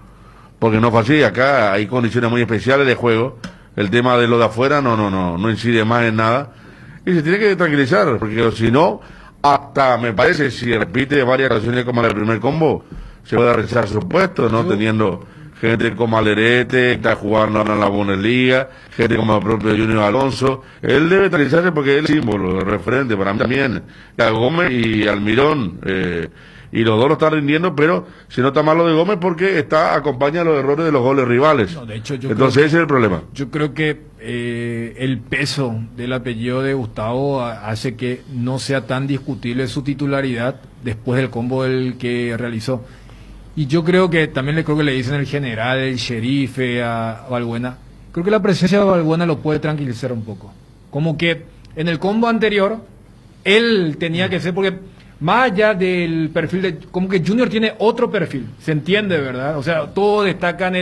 porque no fue así. Acá hay condiciones muy especiales de juego, el tema de lo de afuera no incide más en nada y se tiene que tranquilizar, porque si no, hasta me parece, si repite varias ocasiones como en el primer combo, se puede rechazar su puesto, no teniendo gente como Alerete, que está jugando en la Bundesliga, gente como el propio Junior Alonso. Él debe tranquilizarse porque es el símbolo, el referente para mí también. A Gómez y Almirón, y los dos lo están rindiendo, pero si no está mal lo de Gómez porque acompaña los errores de los goles rivales. No, de hecho, entonces ese es el problema. Yo creo que el peso del apellido de Gustavo hace que no sea tan discutible su titularidad después del combo del que realizó. Y yo creo que también creo que le dicen el general, el sherife a Balbuena. Creo que la presencia de Balbuena lo puede tranquilizar un poco. Como que en el combo anterior, él tenía que ser, porque más allá del perfil como que Junior tiene otro perfil, se entiende, ¿verdad? O sea, todos destacan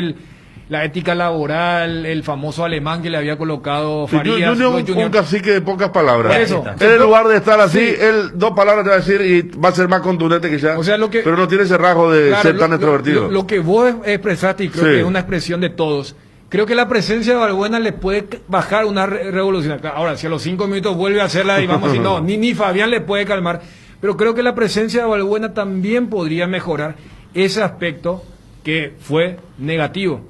la ética laboral, el famoso alemán que le había colocado Farías. Un cacique de pocas palabras. Eso. Él, en lugar de estar así, él 2 palabras te va a decir y va a ser más contundente quizás. O sea, pero no tiene ese rasgo de ser tan extrovertido. Lo que vos expresaste, y creo que es una expresión de todos, creo que la presencia de Balbuena le puede bajar una revolución. Ahora, si a los 5 minutos vuelve a hacerla y vamos, y no, ni Fabián le puede calmar. Pero creo que la presencia de Balbuena también podría mejorar ese aspecto que fue negativo.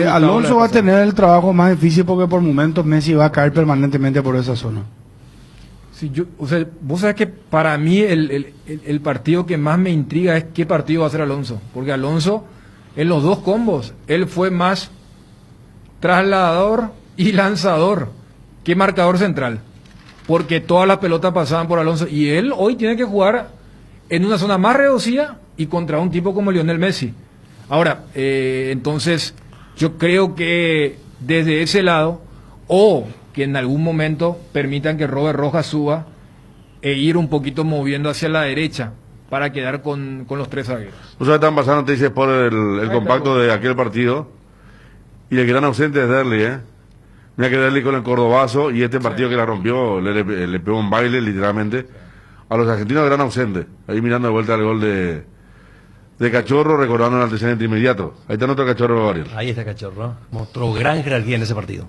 Alonso va a tener el trabajo más difícil porque por momentos Messi va a caer permanentemente por esa zona. Sí, vos sabés que para mí el partido que más me intriga es qué partido va a hacer Alonso. Porque Alonso, en los dos combos, él fue más trasladador y lanzador que marcador central. Porque todas las pelotas pasaban por Alonso. Y él hoy tiene que jugar en una zona más reducida y contra un tipo como Lionel Messi. Ahora, entonces, yo creo que desde ese lado, o que en algún momento permitan que Robert Rojas suba, e ir un poquito moviendo hacia la derecha para quedar con los tres zagueros. Ustedes están pasando noticias por el compacto de aquel partido y el gran ausente es Derli, Mira que Derli con el cordobazo y este partido que la rompió, le pegó un baile literalmente a los argentinos, gran ausente. Ahí mirando de vuelta el gol de Cachorro, recordando el antecedente inmediato. Ahí está nuestro Cachorro, Gabriel. Ahí está Cachorro, mostró gran jerarquía en ese partido.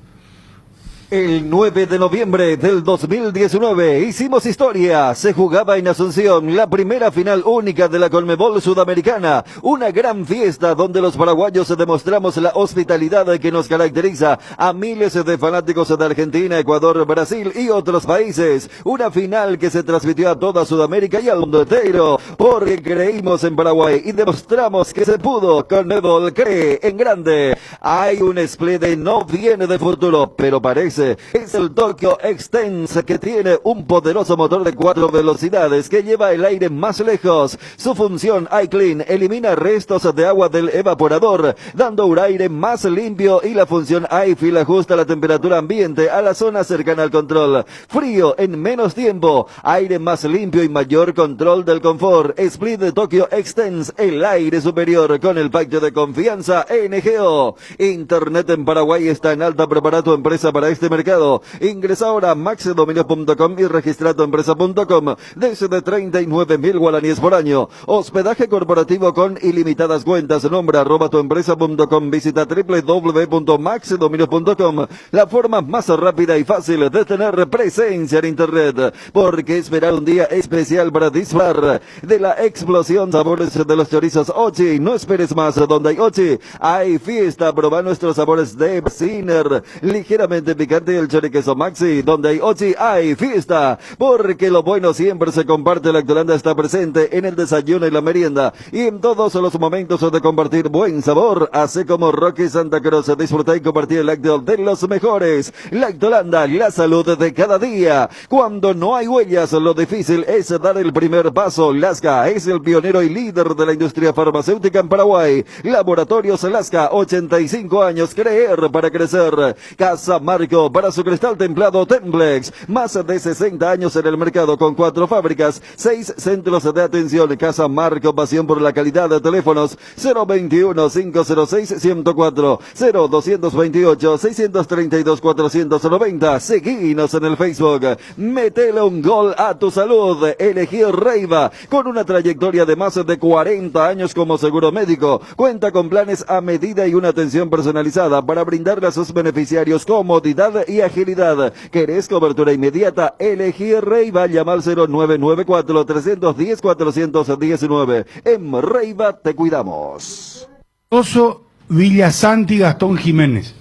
El 9 de noviembre del 2019 hicimos historia. Se jugaba en Asunción la primera final única de la Conmebol Sudamericana. Una gran fiesta donde los paraguayos demostramos la hospitalidad que nos caracteriza a miles de fanáticos de Argentina, Ecuador, Brasil y otros países. Una final que se transmitió a toda Sudamérica y al mundo entero porque creímos en Paraguay y demostramos que se pudo. Conmebol cree en grande. Hay un split no viene de futuro, pero parece es el Tokyo Extense que tiene un poderoso motor de 4 velocidades que lleva el aire más lejos. Su función iClean elimina restos de agua del evaporador, dando un aire más limpio, y la función iFill ajusta la temperatura ambiente a la zona cercana al control. Frío en menos tiempo, aire más limpio y mayor control del confort. Split de Tokyo Extense, el aire superior con el pacto de confianza NGO. Internet en Paraguay está en alta. Prepara tu empresa para este mercado. Ingresa ahora a maxdominios.com y registra tu empresa.com desde 39.000 guaraníes por año. Hospedaje corporativo con ilimitadas cuentas. Nombra @tuempresa.com. Visita www.maxdominios.com. La forma más rápida y fácil de tener presencia en internet. Porque esperar un día especial para disfrutar de la explosión sabores de los chorizos Ochi. No esperes más. Donde hay Ochi hay fiesta. Proba nuestros sabores de Ciner, ligeramente picante, el choriqueso Maxi. Donde hay Ochi hay fiesta, porque lo bueno siempre se comparte. Lactolanda está presente en el desayuno y la merienda y en todos los momentos de compartir buen sabor. Así como Rocky Santa Cruz, disfruta y compartir el lácteo de los mejores. Lactolanda, la salud de cada día. Cuando no hay huellas, lo difícil es dar el primer paso. Lasca es el pionero y líder de la industria farmacéutica en Paraguay. Laboratorios Lasca, 85 años, creer para crecer. Casa Marco, para su cristal templado Templex, más de 60 años en el mercado con 4 fábricas, 6 centros de atención. Casa Marco, pasión por la calidad. De teléfonos 021-506-104, 0228-632-490. Seguinos en el Facebook. Metele un gol a tu salud. Elegí Reiva, con una trayectoria de más de 40 años como seguro médico. Cuenta con planes a medida y una atención personalizada para brindarle a sus beneficiarios comodidad y agilidad. ¿Querés cobertura inmediata? Elegí Reiva. Llama al 0994-310-419. En Reiva te cuidamos. Oso, Villasanti, Gastón Jiménez,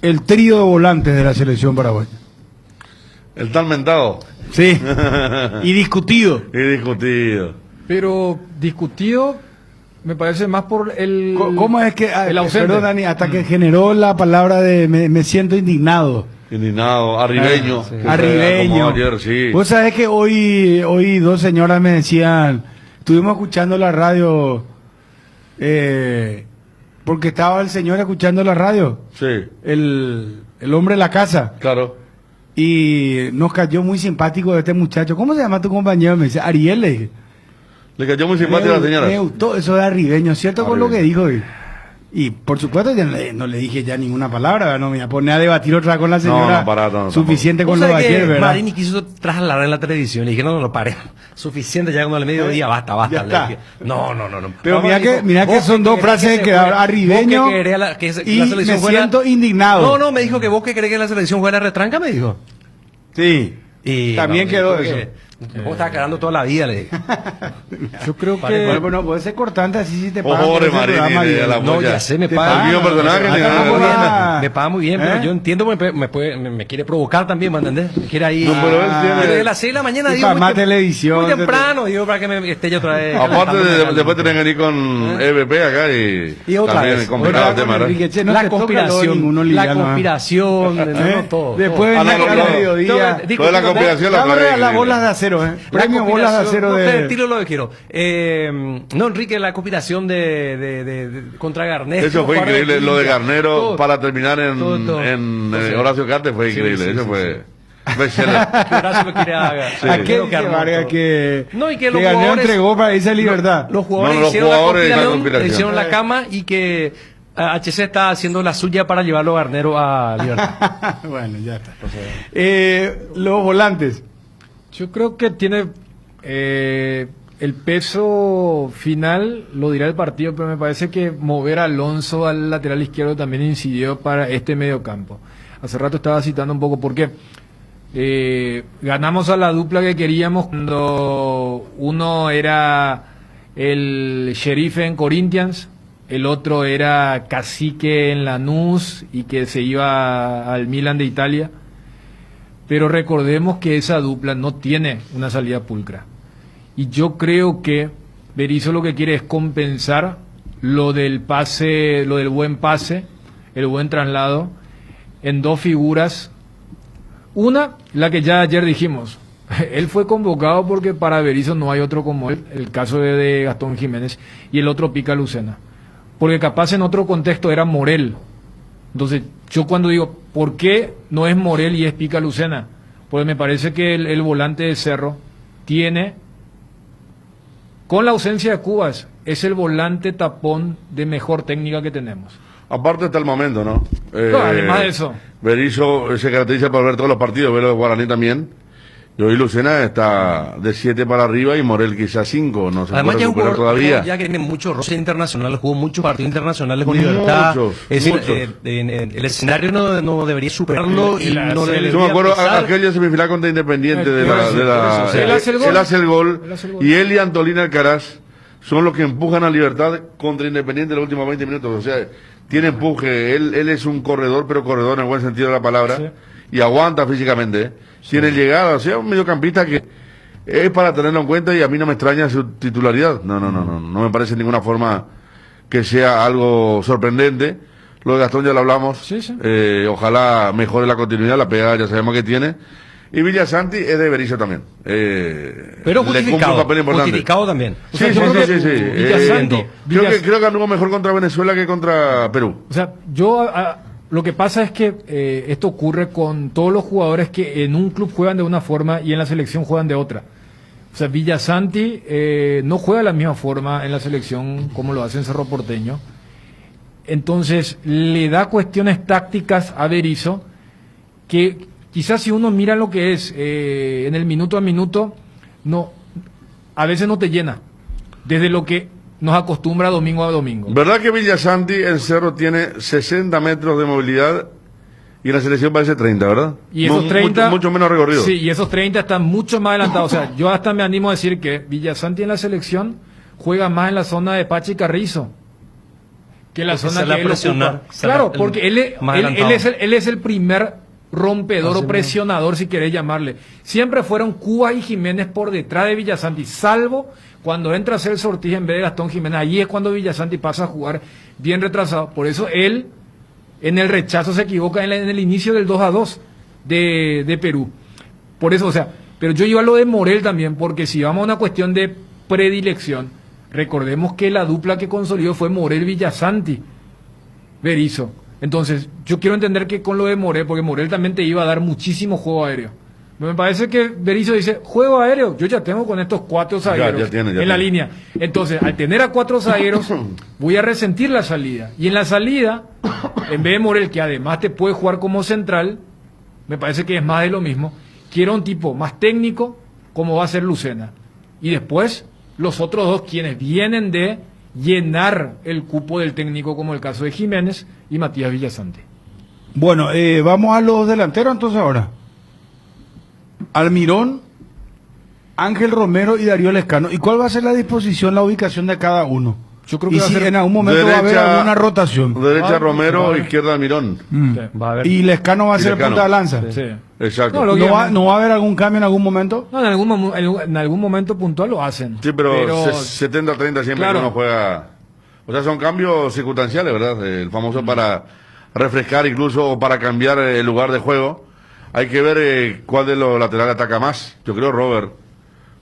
el trío de volantes de la selección paraguaya. El tal mentado. Sí. Y discutido. Pero discutido me parece más por el... ¿Cómo es que... el ausente. Perdón, Dani, hasta que generó la palabra de me siento indignado. Arribeño. Sí. Arribeño. Ayer, sí. Vos sabés que hoy dos señoras me decían, estuvimos escuchando la radio, porque estaba el señor escuchando la radio. Sí. El hombre de la casa. Claro. Y nos cayó muy simpático este muchacho. ¿Cómo se llama tu compañero? Me dice, Ariel, le dije. Le cayó muy simpático a la señora. Me gustó eso de Arribeño, ¿cierto? Con lo que dijo. Y por supuesto ya no le dije ya ninguna palabra, no me iba a poner a debatir otra con la señora. Suficiente con lo de ayer, ¿verdad? Marini quiso trasladar en la televisión. Le dije, no, pare. Suficiente ya como al mediodía, basta. Ya está. Dije, no. Pero mira que son dos frases que Arribeño y me siento indignado. No, me dijo que vos que crees que la selección juega la retranca, me dijo. Sí. Y también quedó eso. Vos estás cagando toda la vida, le dije. Yo creo que... Bueno, puede ser cortante así si te pagan. No, ya sé, me pagan. Me paga muy bien, pero yo entiendo que me quiere provocar también, ¿me entendés? Me quiere ahí... Desde las 6 de la mañana, digo... Más televisión. Muy temprano, digo, para que me esté yo otra vez. Aparte, después tenés que venir con EVP acá y otra vez. Complicado el tema, la conspiración, todo. Después venía acá al mediodía. Toda la conspiración las bolas de acero. Premio bolas de acero de... Tiro lo que quiero. No, Enrique, la conspiración de contra Garnero. Eso fue increíble, lo de Garnero para terminar en Horacio Cartes fue increíble. Eso fue... bestseller. Que Horacio lo quiere haga. Sí. Aquel que armó Vargas todo. que, No, y que que los Ganeo jugadores entregó para irse a Libertad. Los jugadores No, los hicieron jugadores la de la conspiración, conspiración. hicieron la cama y que HC está haciendo la suya para llevarlo a Garnero a Libertad. Bueno, ya está. Los volantes. Yo creo que tiene el peso final, lo dirá el partido, pero me parece que mover a Alonso al lateral izquierdo también incidió para este mediocampo. Hace rato estaba citando un poco por qué. Ganamos a la dupla que queríamos cuando uno era el Sheriff en Corinthians, el otro era Cacique en Lanús y que se iba al Milan de Italia. Pero recordemos que esa dupla no tiene una salida pulcra. Y yo creo que Berizzo lo que quiere es compensar lo del pase, lo del buen pase, el buen traslado, en dos figuras. Una, la que ya ayer dijimos, él fue convocado porque para Berizzo no hay otro como él, el caso de Gastón Jiménez, y el otro Pica Lucena. Porque capaz en otro contexto era Morel. Entonces, yo cuando digo, ¿por qué no es Morel y es Pica Lucena? Pues me parece que el volante de Cerro tiene, con la ausencia de Cubas, es el volante tapón de mejor técnica que tenemos. Aparte está el momento, ¿no? No, además de eso. Berizzo se caracteriza por ver todos los partidos, ver los Guaraní también. Y hoy Lucena está de 7 para arriba y Morel quizás 5, no se Además, puede ya un recuperar jugador todavía. ya que tiene mucho roce internacional, jugó muchos partidos internacionales con Libertad. Es decir, muchos. el escenario no debería superarlo y no debería Yo me acuerdo pesar. aquella semifinal contra Independiente de la Él hace el gol. él hace el gol Él hace el gol. y él y Antolín Alcaraz son los que empujan a Libertad contra Independiente los últimos 20 minutos. O sea, tiene empuje. Él es un corredor, pero corredor en el buen sentido de la palabra. Sí. Y aguanta físicamente. Tiene llegada. O sea, un mediocampista que es para tenerlo en cuenta y a mí no me extraña su titularidad. No me parece de ninguna forma que sea algo sorprendente. Lo de Gastón ya lo hablamos. Sí, sí. Ojalá mejore la continuidad, la pegada ya sabemos que tiene. Y Villasanti es de Berizzo también. Pero le cumple un justificado, papel importante. justificado también. O sea, Sí, yo sí, creo sí, que sí, sí. Villasanti- Creo que anduvo mejor contra Venezuela que contra Perú. O sea, lo que pasa es que esto ocurre con todos los jugadores que en un club juegan de una forma y en la selección juegan de otra. O sea, Villasanti no juega de la misma forma en la selección como lo hace en Cerro Porteño. Entonces, le da cuestiones tácticas a Berizzo que quizás si uno mira lo que es en el minuto a minuto, a veces no te llena. Desde lo que nos acostumbra domingo a domingo. ¿Verdad que Villasanti en Cerro tiene 60 metros de movilidad y en la selección parece 30, verdad? Y esos 30... Mucho menos recorrido. Sí, y esos 30 están mucho más adelantados. O sea, yo hasta me animo a decir que Villasanti en la selección juega más en la zona de Pachi Carrizo que en la Porque zona se la que él presionar, ocupa. se la- Claro, el porque más adelantado. él es el primer rompedor o presionador, si querés llamarle. Siempre fueron Cuba y Jiménez por detrás de Villasanti, salvo cuando entra a hacer Ortiz en vez de Gastón Jiménez. Allí es cuando Villasanti pasa a jugar bien retrasado. Por eso él, en el rechazo, se equivoca en el inicio del 2-2 de Perú. Por eso, o sea, pero yo iba a lo de Morel también, porque si vamos a una cuestión de predilección, recordemos que la dupla que consolidó fue Morel-Villasanti, Berizzo. Entonces, yo quiero entender que con lo de Morel, porque Morel también te iba a dar muchísimo juego aéreo. Me parece que Berizzo dice, juego aéreo, yo ya tengo con estos 4 zagueros Ya tiene. la línea. Entonces, al tener a 4 zagueros, voy a resentir la salida. Y en la salida, en vez de Morel, que además te puede jugar como central, me parece que es más de lo mismo, quiero un tipo más técnico, como va a ser Lucena. Y después, los otros dos, quienes vienen de llenar el cupo del técnico, como el caso de Jiménez y Matías Villasanti. Bueno, vamos a los delanteros entonces ahora. Almirón, Ángel Romero y Darío Lescano. ¿Y cuál va a ser la disposición, la ubicación de cada uno? Yo creo que y va a si ser en algún momento va a haber alguna rotación. Derecha Romero, vale. izquierda Almirón. Va a haber. Y Lescano va a Y ser Lescano. punta de lanza. Sí. Exacto. No, ¿No va a haber algún cambio en algún momento? No, en algún momento puntual lo hacen. Sí, pero 70-30 siempre Claro. que uno juega. O sea, son cambios circunstanciales, ¿verdad? El famoso para refrescar incluso o para cambiar el lugar de juego. Hay que ver cuál de los laterales ataca más. Yo creo Robert,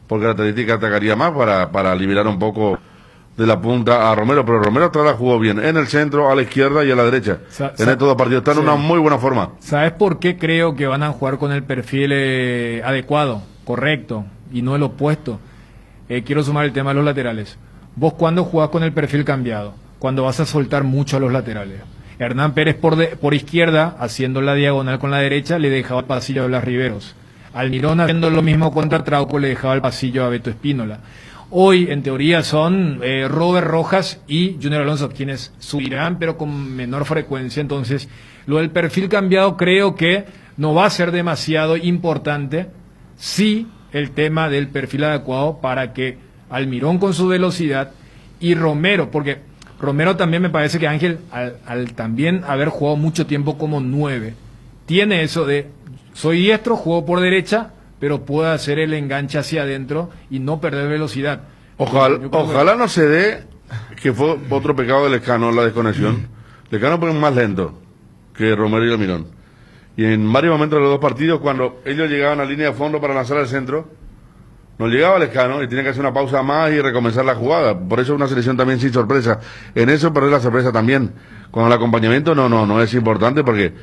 por característica atacaría más para liberar un poco de la punta a Romero, pero Romero hasta ahora jugó bien en el centro, a la izquierda y a la derecha. En estos dos partidos está en una muy buena forma. ¿Sabes por qué creo que van a jugar con el perfil adecuado, correcto, y no el opuesto? Quiero sumar el tema de los laterales. ¿Vos cuándo jugás con el perfil cambiado? Cuando vas a soltar mucho a los laterales. Hernán Pérez por izquierda, haciendo la diagonal con la derecha, le dejaba el pasillo a Blas Riveros. Almirón, haciendo lo mismo contra Trauco, le dejaba el pasillo a Beto Espínola. Hoy, en teoría, son Robert Rojas y Junior Alonso quienes subirán, pero con menor frecuencia. Entonces, lo del perfil cambiado creo que no va a ser demasiado importante. Sí, el tema del perfil adecuado para que Almirón con su velocidad y Romero, porque Romero también me parece que Ángel, al también haber jugado mucho tiempo como 9, tiene eso de, soy diestro, juego por derecha, pero puedo hacer el enganche hacia adentro y no perder velocidad. Ojalá no se dé, que fue otro pecado de Lescano, la desconexión. Lescano fue más lento que Romero y Almirón. Y en varios momentos de los dos partidos, cuando ellos llegaban a línea de fondo para lanzar al centro, no llegaba Lescano y tenía que hacer una pausa más y recomenzar la jugada. Por eso una selección también sin sorpresa. En eso perder la sorpresa también. Con el acompañamiento no es importante porque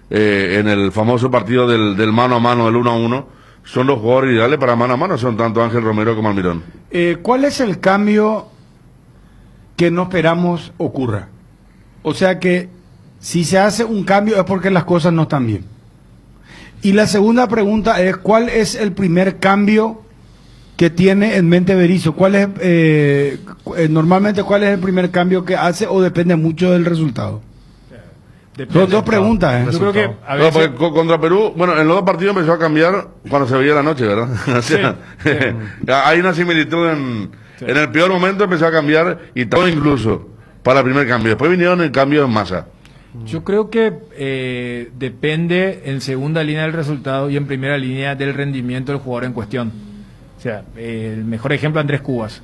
en el famoso partido del mano a mano, del 1-1, son los jugadores ideales para mano a mano, son tanto Ángel Romero como Almirón. ¿Cuál es el cambio que no esperamos ocurra? O sea que si se hace un cambio es porque las cosas no están bien. Y la segunda pregunta es, ¿cuál es el primer cambio que tiene en mente Berizzo? ¿Cuál es normalmente cuál es el primer cambio que hace o depende mucho del resultado? Son dos preguntas. Yo creo que a No, veces, porque contra Perú, bueno, en los dos partidos empezó a cambiar cuando se veía la noche, ¿verdad? O sea, hay una similitud en el peor momento empezó a cambiar y todo incluso para el primer cambio. Después vinieron el cambio en masa. yo creo que depende en segunda línea del resultado y en primera línea del rendimiento del jugador en cuestión. O sea, el mejor ejemplo, Andrés Cubas.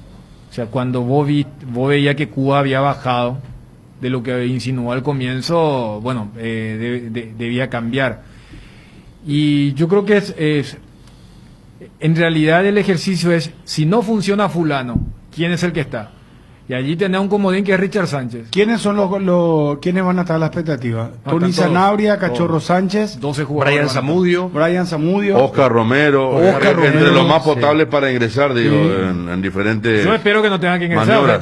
O sea, cuando vos veías que Cuba había bajado de lo que insinuó al comienzo, bueno, debía cambiar. Y yo creo que en realidad el ejercicio es, si no funciona fulano, ¿quién es el que está? Y allí tenés un comodín que es Richard Sánchez. ¿Quiénes son quiénes van a estar a la expectativa? Tony están Sanabria, todos. Cachorro Sánchez, 12 jugadores. Brian Zamudio, Oscar Romero, entre los más potables para ingresar, digo, en diferentes. Yo espero que no tengan que ingresar. maniobras.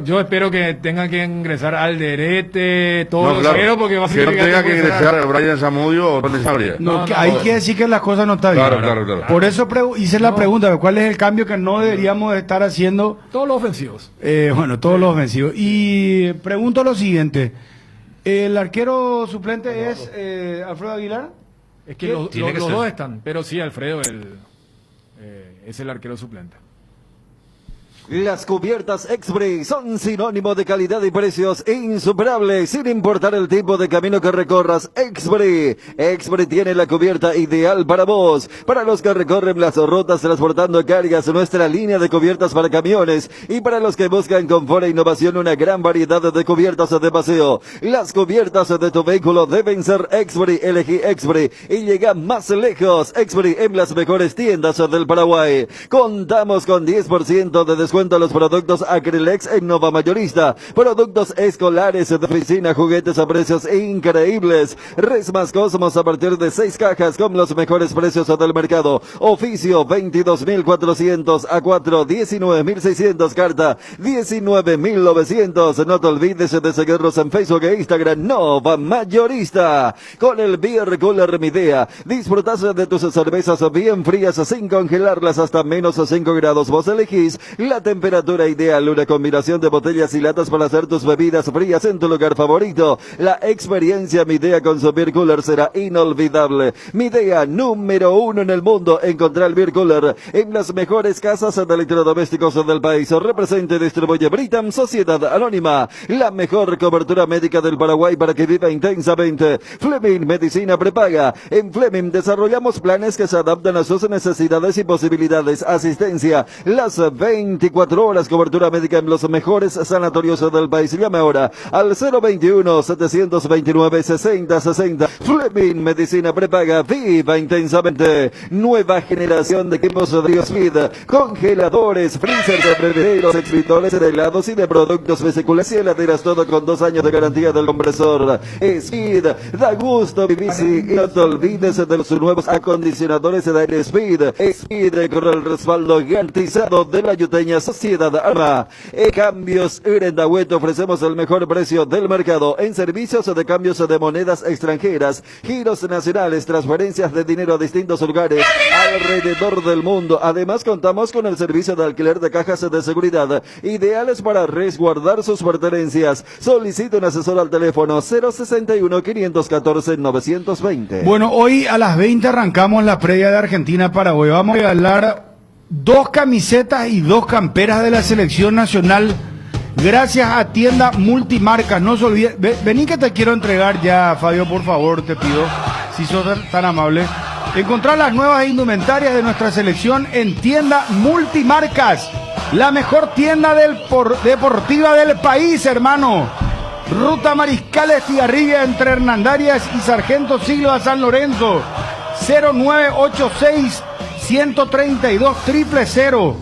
Yo espero que tengan que ingresar Alderete, todos No, los claro, zagueros, porque va a que no significar tenga que puede ser ingresar Brian Zamudio o Tony Sanabria. Ahí quiere decir que las cosas no están bien. Claro. Por eso hice la pregunta, ¿cuál es el cambio que no deberíamos estar haciendo? todos los ofensivos. Bueno, todos los ofensivos. Y pregunto lo siguiente, ¿el arquero suplente es Alfredo Aguilar? Es que ¿Qué? los dos están, pero sí, Alfredo es el arquero suplente. Las cubiertas Exbri son sinónimo de calidad y precios insuperables, sin importar el tipo de camino que recorras. Exbri tiene la cubierta ideal para vos, para los que recorren las rutas transportando cargas, nuestra línea de cubiertas para camiones, y para los que buscan confort e innovación, una gran variedad de cubiertas de paseo. Las cubiertas de tu vehículo deben ser Exbri. Elegí Exbri y llega más lejos. Exbri en las mejores tiendas del Paraguay. Contamos con 10% de descuento a los productos Acrylex en Nova Mayorista, productos escolares de oficina, juguetes a precios increíbles. Resmas Cosmos a partir de 6 cajas con los mejores precios del mercado. Oficio 22.400 a 4, 19.600, carta 19.900. No te olvides de seguirnos en Facebook e Instagram, Nova Mayorista. Con el Beer Cooler Midea, disfrutas de tus cervezas bien frías sin congelarlas hasta menos 5 grados. Vos elegís la temperatura ideal, una combinación de botellas y latas para hacer tus bebidas frías en tu lugar favorito. La experiencia Midea con su Beer Cooler será inolvidable. Midea, número 1 en el mundo. Encontrar el Beer Cooler en las mejores casas de electrodomésticos del país. Representa y distribuye Britam Sociedad Anónima, la mejor cobertura médica del Paraguay para que viva intensamente. Fleming Medicina Prepaga. En Fleming desarrollamos planes que se adaptan a sus necesidades y posibilidades. Asistencia las 24 24 horas, cobertura médica en los mejores sanatorios del país. Llame ahora al 021-729-6060. Fleming Medicina Prepaga, viva intensamente. Nueva generación de equipos de Diosvid, congeladores, freezers, bebederos, extractores de helados y de productos vesiculares y heladeras, todo con 2 años de garantía del compresor. Speed, da gusto vivir y no te olvides de los nuevos acondicionadores de aire Speed. Speed con el respaldo garantizado de la yuteña Sociedad Arma. Cambios Irendahuet, ofrecemos el mejor precio del mercado en servicios de cambios de monedas extranjeras, giros nacionales, transferencias de dinero a distintos lugares alrededor del mundo. Además, contamos con el servicio de alquiler de cajas de seguridad, ideales para resguardar sus pertenencias. Solicite un asesor al teléfono 061-514-920. Bueno, hoy a las 20 arrancamos la previa de Argentina-Paraguay. Vamos a regalar 2 camisetas y 2 camperas de la selección nacional, gracias a Tienda Multimarcas. No se olvide, vení que te quiero entregar ya, Fabio, por favor, te pido, si sos tan amable. Encontrar las nuevas indumentarias de nuestra selección en Tienda Multimarcas, la mejor tienda deportiva del país, hermano. Ruta Mariscal Estigarribia entre Hernandarias y Sargento Silva San Lorenzo. 0986-132-000.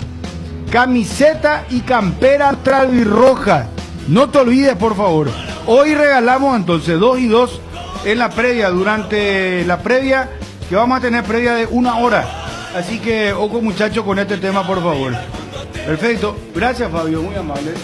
Camiseta y campera albirroja. No te olvides, por favor. Hoy regalamos entonces 2 y 2 en la previa, durante la previa, que vamos a tener previa de 1 hora. Así que, ojo muchachos con este tema, por favor. Perfecto. Gracias, Fabio, muy amable.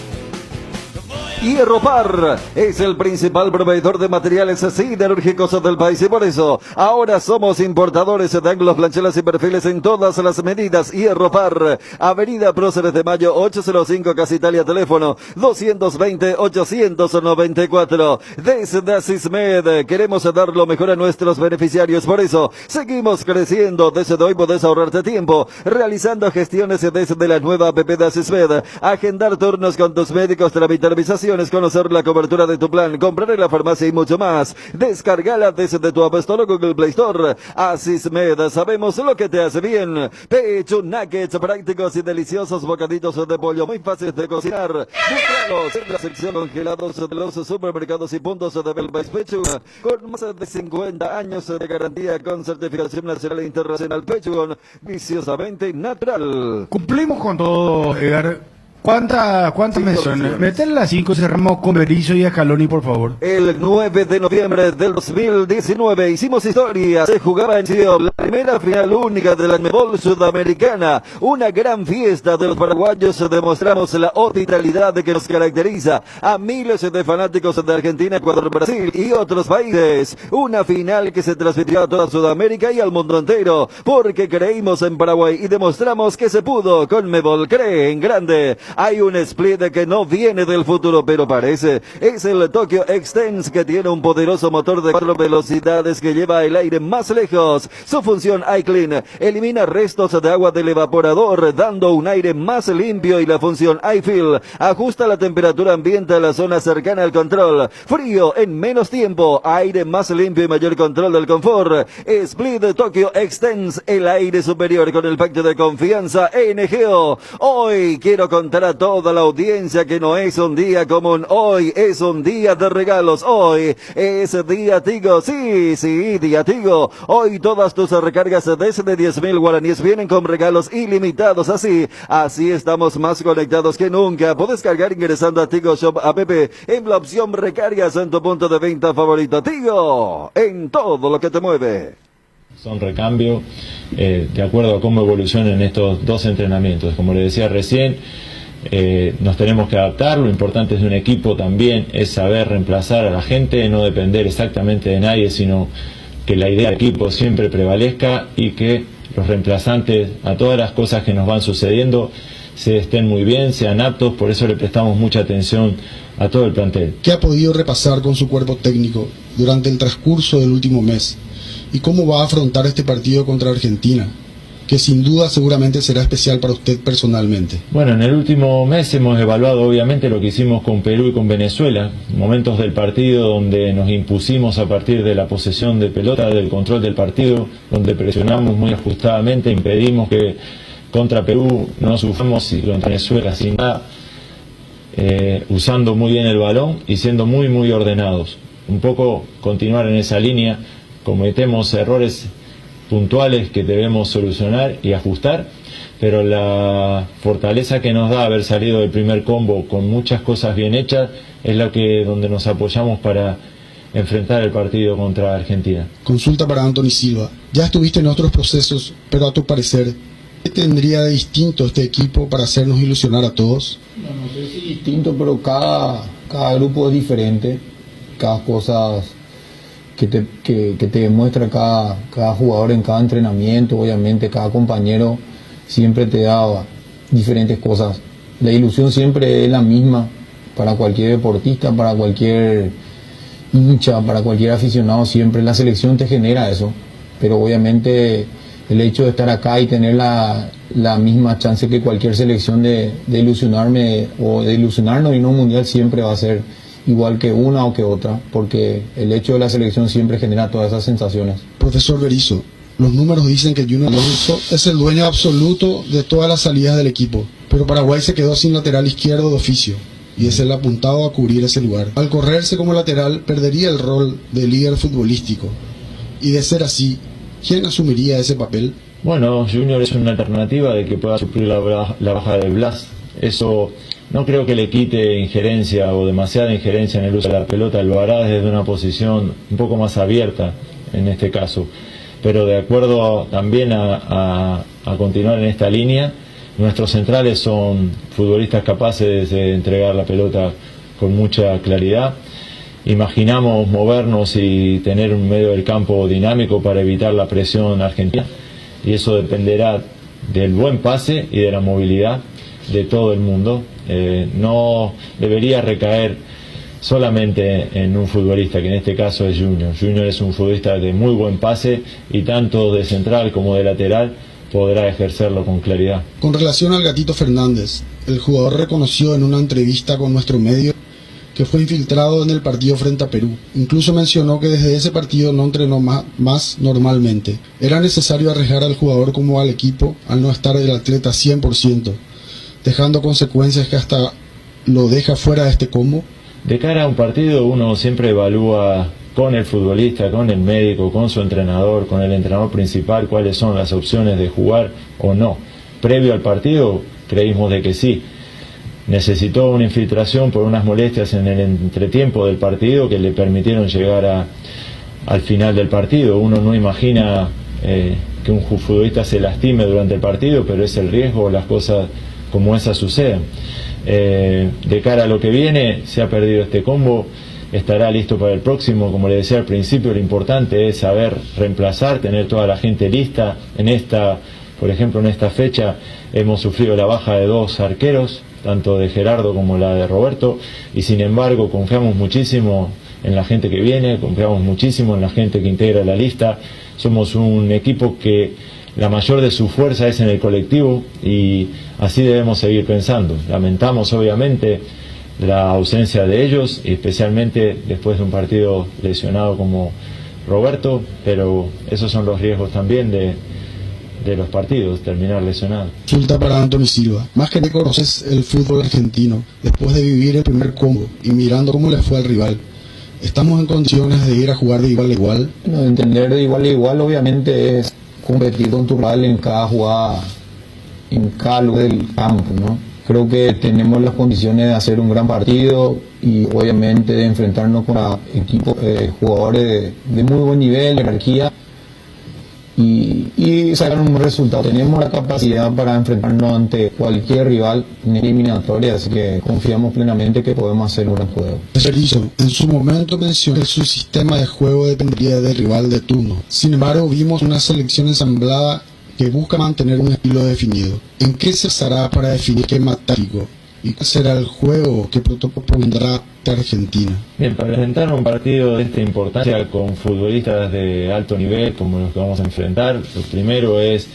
Hierropar es el principal proveedor de materiales siderúrgicos del país y por eso ahora somos importadores de ángulos, planchelas y perfiles en todas las medidas. Hierropar, Avenida Próceres de Mayo 805, Casa Italia, teléfono 220-894. Desde Asismed queremos dar lo mejor a nuestros beneficiarios, por eso seguimos creciendo. Desde hoy podés ahorrarte tiempo realizando gestiones desde la nueva app de Asismed, agendar turnos con tus médicos, tramitar visación, conocer la cobertura de tu plan, comprar en la farmacia y mucho más. Descárgala desde tu App Store o Google Play Store. Asismed, sabemos lo que te hace bien. Pecho nuggets, prácticos y deliciosos bocaditos de pollo, muy fáciles de cocinar. Búscalos en la sección congelados de los supermercados y puntos de Belbais Pechuga, con más de 50 años de garantía con certificación nacional e internacional. Pechuga, viciosamente natural. Cumplimos con todo, Edgar. ¿Cuántas menciones? Meterle las 5, cerramos con Berizzo y Escaloni, por favor. El 9 de noviembre del 2019 hicimos historia. Se jugaba en Sion la primera final única de la Mebol Sudamericana. Una gran fiesta de los paraguayos. Demostramos la hospitalidad que nos caracteriza a miles de fanáticos de Argentina, Ecuador, Brasil y otros países. Una final que se transmitió a toda Sudamérica y al mundo entero, porque creímos en Paraguay y demostramos que se pudo. Con Mebol cree en grande. Hay un split que no viene del futuro, pero parece. Es el Tokyo Extens, que tiene un poderoso motor de 4 velocidades que lleva el aire más lejos. Su función iClean elimina restos de agua del evaporador, dando un aire más limpio, y la función iFill ajusta la temperatura ambiente a la zona cercana al control. Frío en menos tiempo, aire más limpio y mayor control del confort. Split Tokyo Extens, el aire superior con el pacto de confianza NGO. Hoy quiero contar a toda la audiencia que no es un día común. Hoy es un día de regalos. Hoy es día Tigo. Sí, día Tigo. Hoy todas tus recargas desde 10.000 guaraníes vienen con regalos ilimitados. Así estamos más conectados que nunca. Puedes cargar ingresando a Tigo Shop app en la opción recargas en tu punto de venta favorito. Tigo, en todo lo que te mueve. Son recambio de acuerdo a cómo evolucionan estos 2 entrenamientos. Como le decía recién, nos tenemos que adaptar. Lo importante de un equipo también es saber reemplazar a la gente, no depender exactamente de nadie, sino que la idea del equipo siempre prevalezca y que los reemplazantes a todas las cosas que nos van sucediendo se estén muy bien, sean aptos. Por eso le prestamos mucha atención a todo el plantel. ¿Qué ha podido repasar con su cuerpo técnico durante el transcurso del último mes? ¿Y cómo va a afrontar este partido contra Argentina, que sin duda seguramente será especial para usted personalmente? Bueno, en el último mes hemos evaluado obviamente lo que hicimos con Perú y con Venezuela, momentos del partido donde nos impusimos a partir de la posesión de pelota, del control del partido, donde presionamos muy ajustadamente, impedimos que contra Perú no sufrimos y contra Venezuela sin nada, usando muy bien el balón y siendo muy muy ordenados. Un poco continuar en esa línea. Cometemos errores puntuales que debemos solucionar y ajustar, pero la fortaleza que nos da haber salido del primer combo con muchas cosas bien hechas es la que donde nos apoyamos para enfrentar el partido contra Argentina. Consulta para Anthony Silva. Ya estuviste en otros procesos, pero a tu parecer, ¿qué tendría de distinto este equipo para hacernos ilusionar a todos? No sé si distinto, pero cada grupo es diferente. Cada cosa que te demuestra cada jugador en cada entrenamiento, obviamente cada compañero siempre te da diferentes cosas. La ilusión siempre es la misma para cualquier deportista, para cualquier hincha, para cualquier aficionado, siempre la selección te genera eso, pero obviamente el hecho de estar acá y tener la misma chance que cualquier selección de ilusionarme o de ilusionarnos y no un mundial siempre va a ser igual que una o que otra, porque el hecho de la selección siempre genera todas esas sensaciones. Profesor Berizzo, los números dicen que Junior Alonso es el dueño absoluto de todas las salidas del equipo, pero Paraguay se quedó sin lateral izquierdo de oficio y es el apuntado a cubrir ese lugar. Al correrse como lateral, perdería el rol de líder futbolístico. Y de ser así, ¿quién asumiría ese papel? Bueno, Junior es una alternativa de que pueda suplir la baja de Blas. Eso no creo que le quite injerencia o demasiada injerencia en el uso de la pelota. Lo hará desde una posición un poco más abierta en este caso. Pero de acuerdo también a continuar en esta línea, nuestros centrales son futbolistas capaces de entregar la pelota con mucha claridad. Imaginamos movernos y tener un medio del campo dinámico para evitar la presión argentina, y eso dependerá del buen pase y de la movilidad de todo el mundo. No debería recaer solamente en un futbolista, que en este caso es Junior. Junior es un futbolista de muy buen pase y tanto de central como de lateral podrá ejercerlo con claridad. Con relación al Gatito Fernández, el jugador reconoció en una entrevista con nuestro medio que fue infiltrado en el partido frente a Perú. Incluso mencionó que desde ese partido no entrenó más normalmente. ¿Era necesario arriesgar al jugador como al equipo al no estar el atleta 100%, dejando consecuencias que hasta lo deja fuera de este combo? De cara a un partido uno siempre evalúa con el futbolista, con el médico, con su entrenador, con el entrenador principal, cuáles son las opciones de jugar o no. Previo al partido creímos de que sí. Necesitó una infiltración por unas molestias en el entretiempo del partido que le permitieron llegar al final del partido. Uno no imagina que un futbolista se lastime durante el partido, pero es el riesgo, las cosas como esas suceden. De cara a lo que viene, se ha perdido este combo, estará listo para el próximo. Como le decía al principio, lo importante es saber reemplazar, tener toda la gente lista. Por ejemplo, en esta fecha hemos sufrido la baja de 2 arqueros, tanto de Gerardo como la de Roberto, y sin embargo confiamos muchísimo en la gente que viene, confiamos muchísimo en la gente que integra la lista. Somos un equipo que la mayor de su fuerza es en el colectivo y así debemos seguir pensando. Lamentamos obviamente la ausencia de ellos, y especialmente después de un partido lesionado como Roberto, pero esos son los riesgos también de los partidos, terminar lesionado. Consulta para Anthony Silva. Más que conoces el fútbol argentino, después de vivir el primer combo y mirando cómo le fue al rival, ¿estamos en condiciones de ir a jugar de igual a igual? No, entender de igual a igual obviamente es competir con tu rival en cada jugada, en cada lugar del campo, ¿no? Creo que tenemos las condiciones de hacer un gran partido y obviamente de enfrentarnos con equipos, jugadores de muy buen nivel, de jerarquía, y sacar un resultado. Tenemos la capacidad para enfrentarnos ante cualquier rival en eliminatoria, así que confiamos plenamente que podemos hacer un gran juego. Berizzo, en su momento mencionó que su sistema de juego dependería del rival de turno. Sin embargo, vimos una selección ensamblada que busca mantener un estilo definido. ¿En qué se basará para definir qué táctico? ¿Y cuál será el juego que propondrá Argentina? Bien, para enfrentar un partido de esta importancia con futbolistas de alto nivel como los que vamos a enfrentar, lo primero es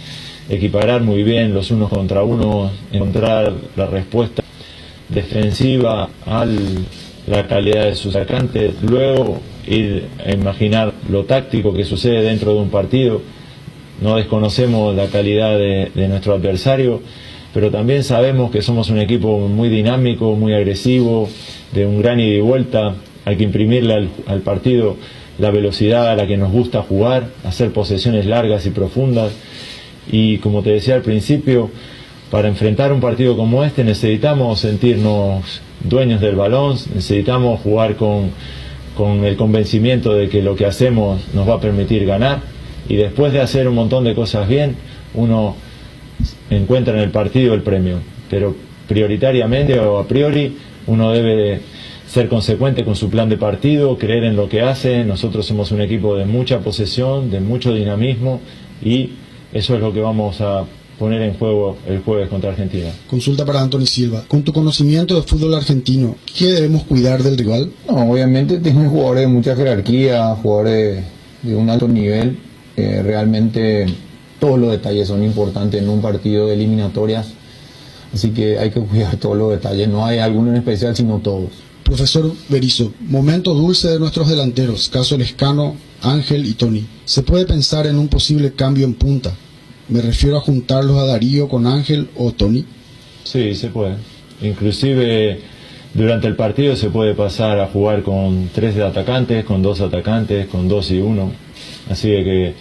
equiparar muy bien los unos contra unos, encontrar la respuesta defensiva a la calidad de sus atacantes, luego ir a imaginar lo táctico que sucede dentro de un partido. no desconocemos la calidad de nuestro adversario, pero también sabemos que somos un equipo muy dinámico, muy agresivo, de un gran ida y vuelta. Hay que imprimirle al partido la velocidad a la que nos gusta jugar, hacer posesiones largas y profundas. Y como te decía al principio, para enfrentar un partido como este necesitamos sentirnos dueños del balón, necesitamos jugar con el convencimiento de que lo que hacemos nos va a permitir ganar, y después de hacer un montón de cosas bien, uno encuentra en el partido el premio. Pero prioritariamente o a priori uno debe ser consecuente con su plan de partido, creer en lo que hace. Nosotros somos un equipo de mucha posesión, de mucho dinamismo, y eso es lo que vamos a poner en juego el jueves contra Argentina. Consulta para Anthony Silva. Con tu conocimiento de fútbol argentino, ¿qué debemos cuidar del rival? No, obviamente tiene jugadores de mucha jerarquía, jugadores de un alto nivel. Realmente todos los detalles son importantes en un partido de eliminatorias, así que hay que cuidar todos los detalles. No hay alguno en especial, sino todos. Profesor Berizzo, momento dulce de nuestros delanteros, caso Lescano, Ángel y Tony. ¿Se puede pensar en un posible cambio en punta? Me refiero a juntarlos a Darío con Ángel o Tony. Sí, se puede. Inclusive durante el partido se puede pasar a jugar con 3 atacantes, con 2 atacantes, con 2 y 1. Así que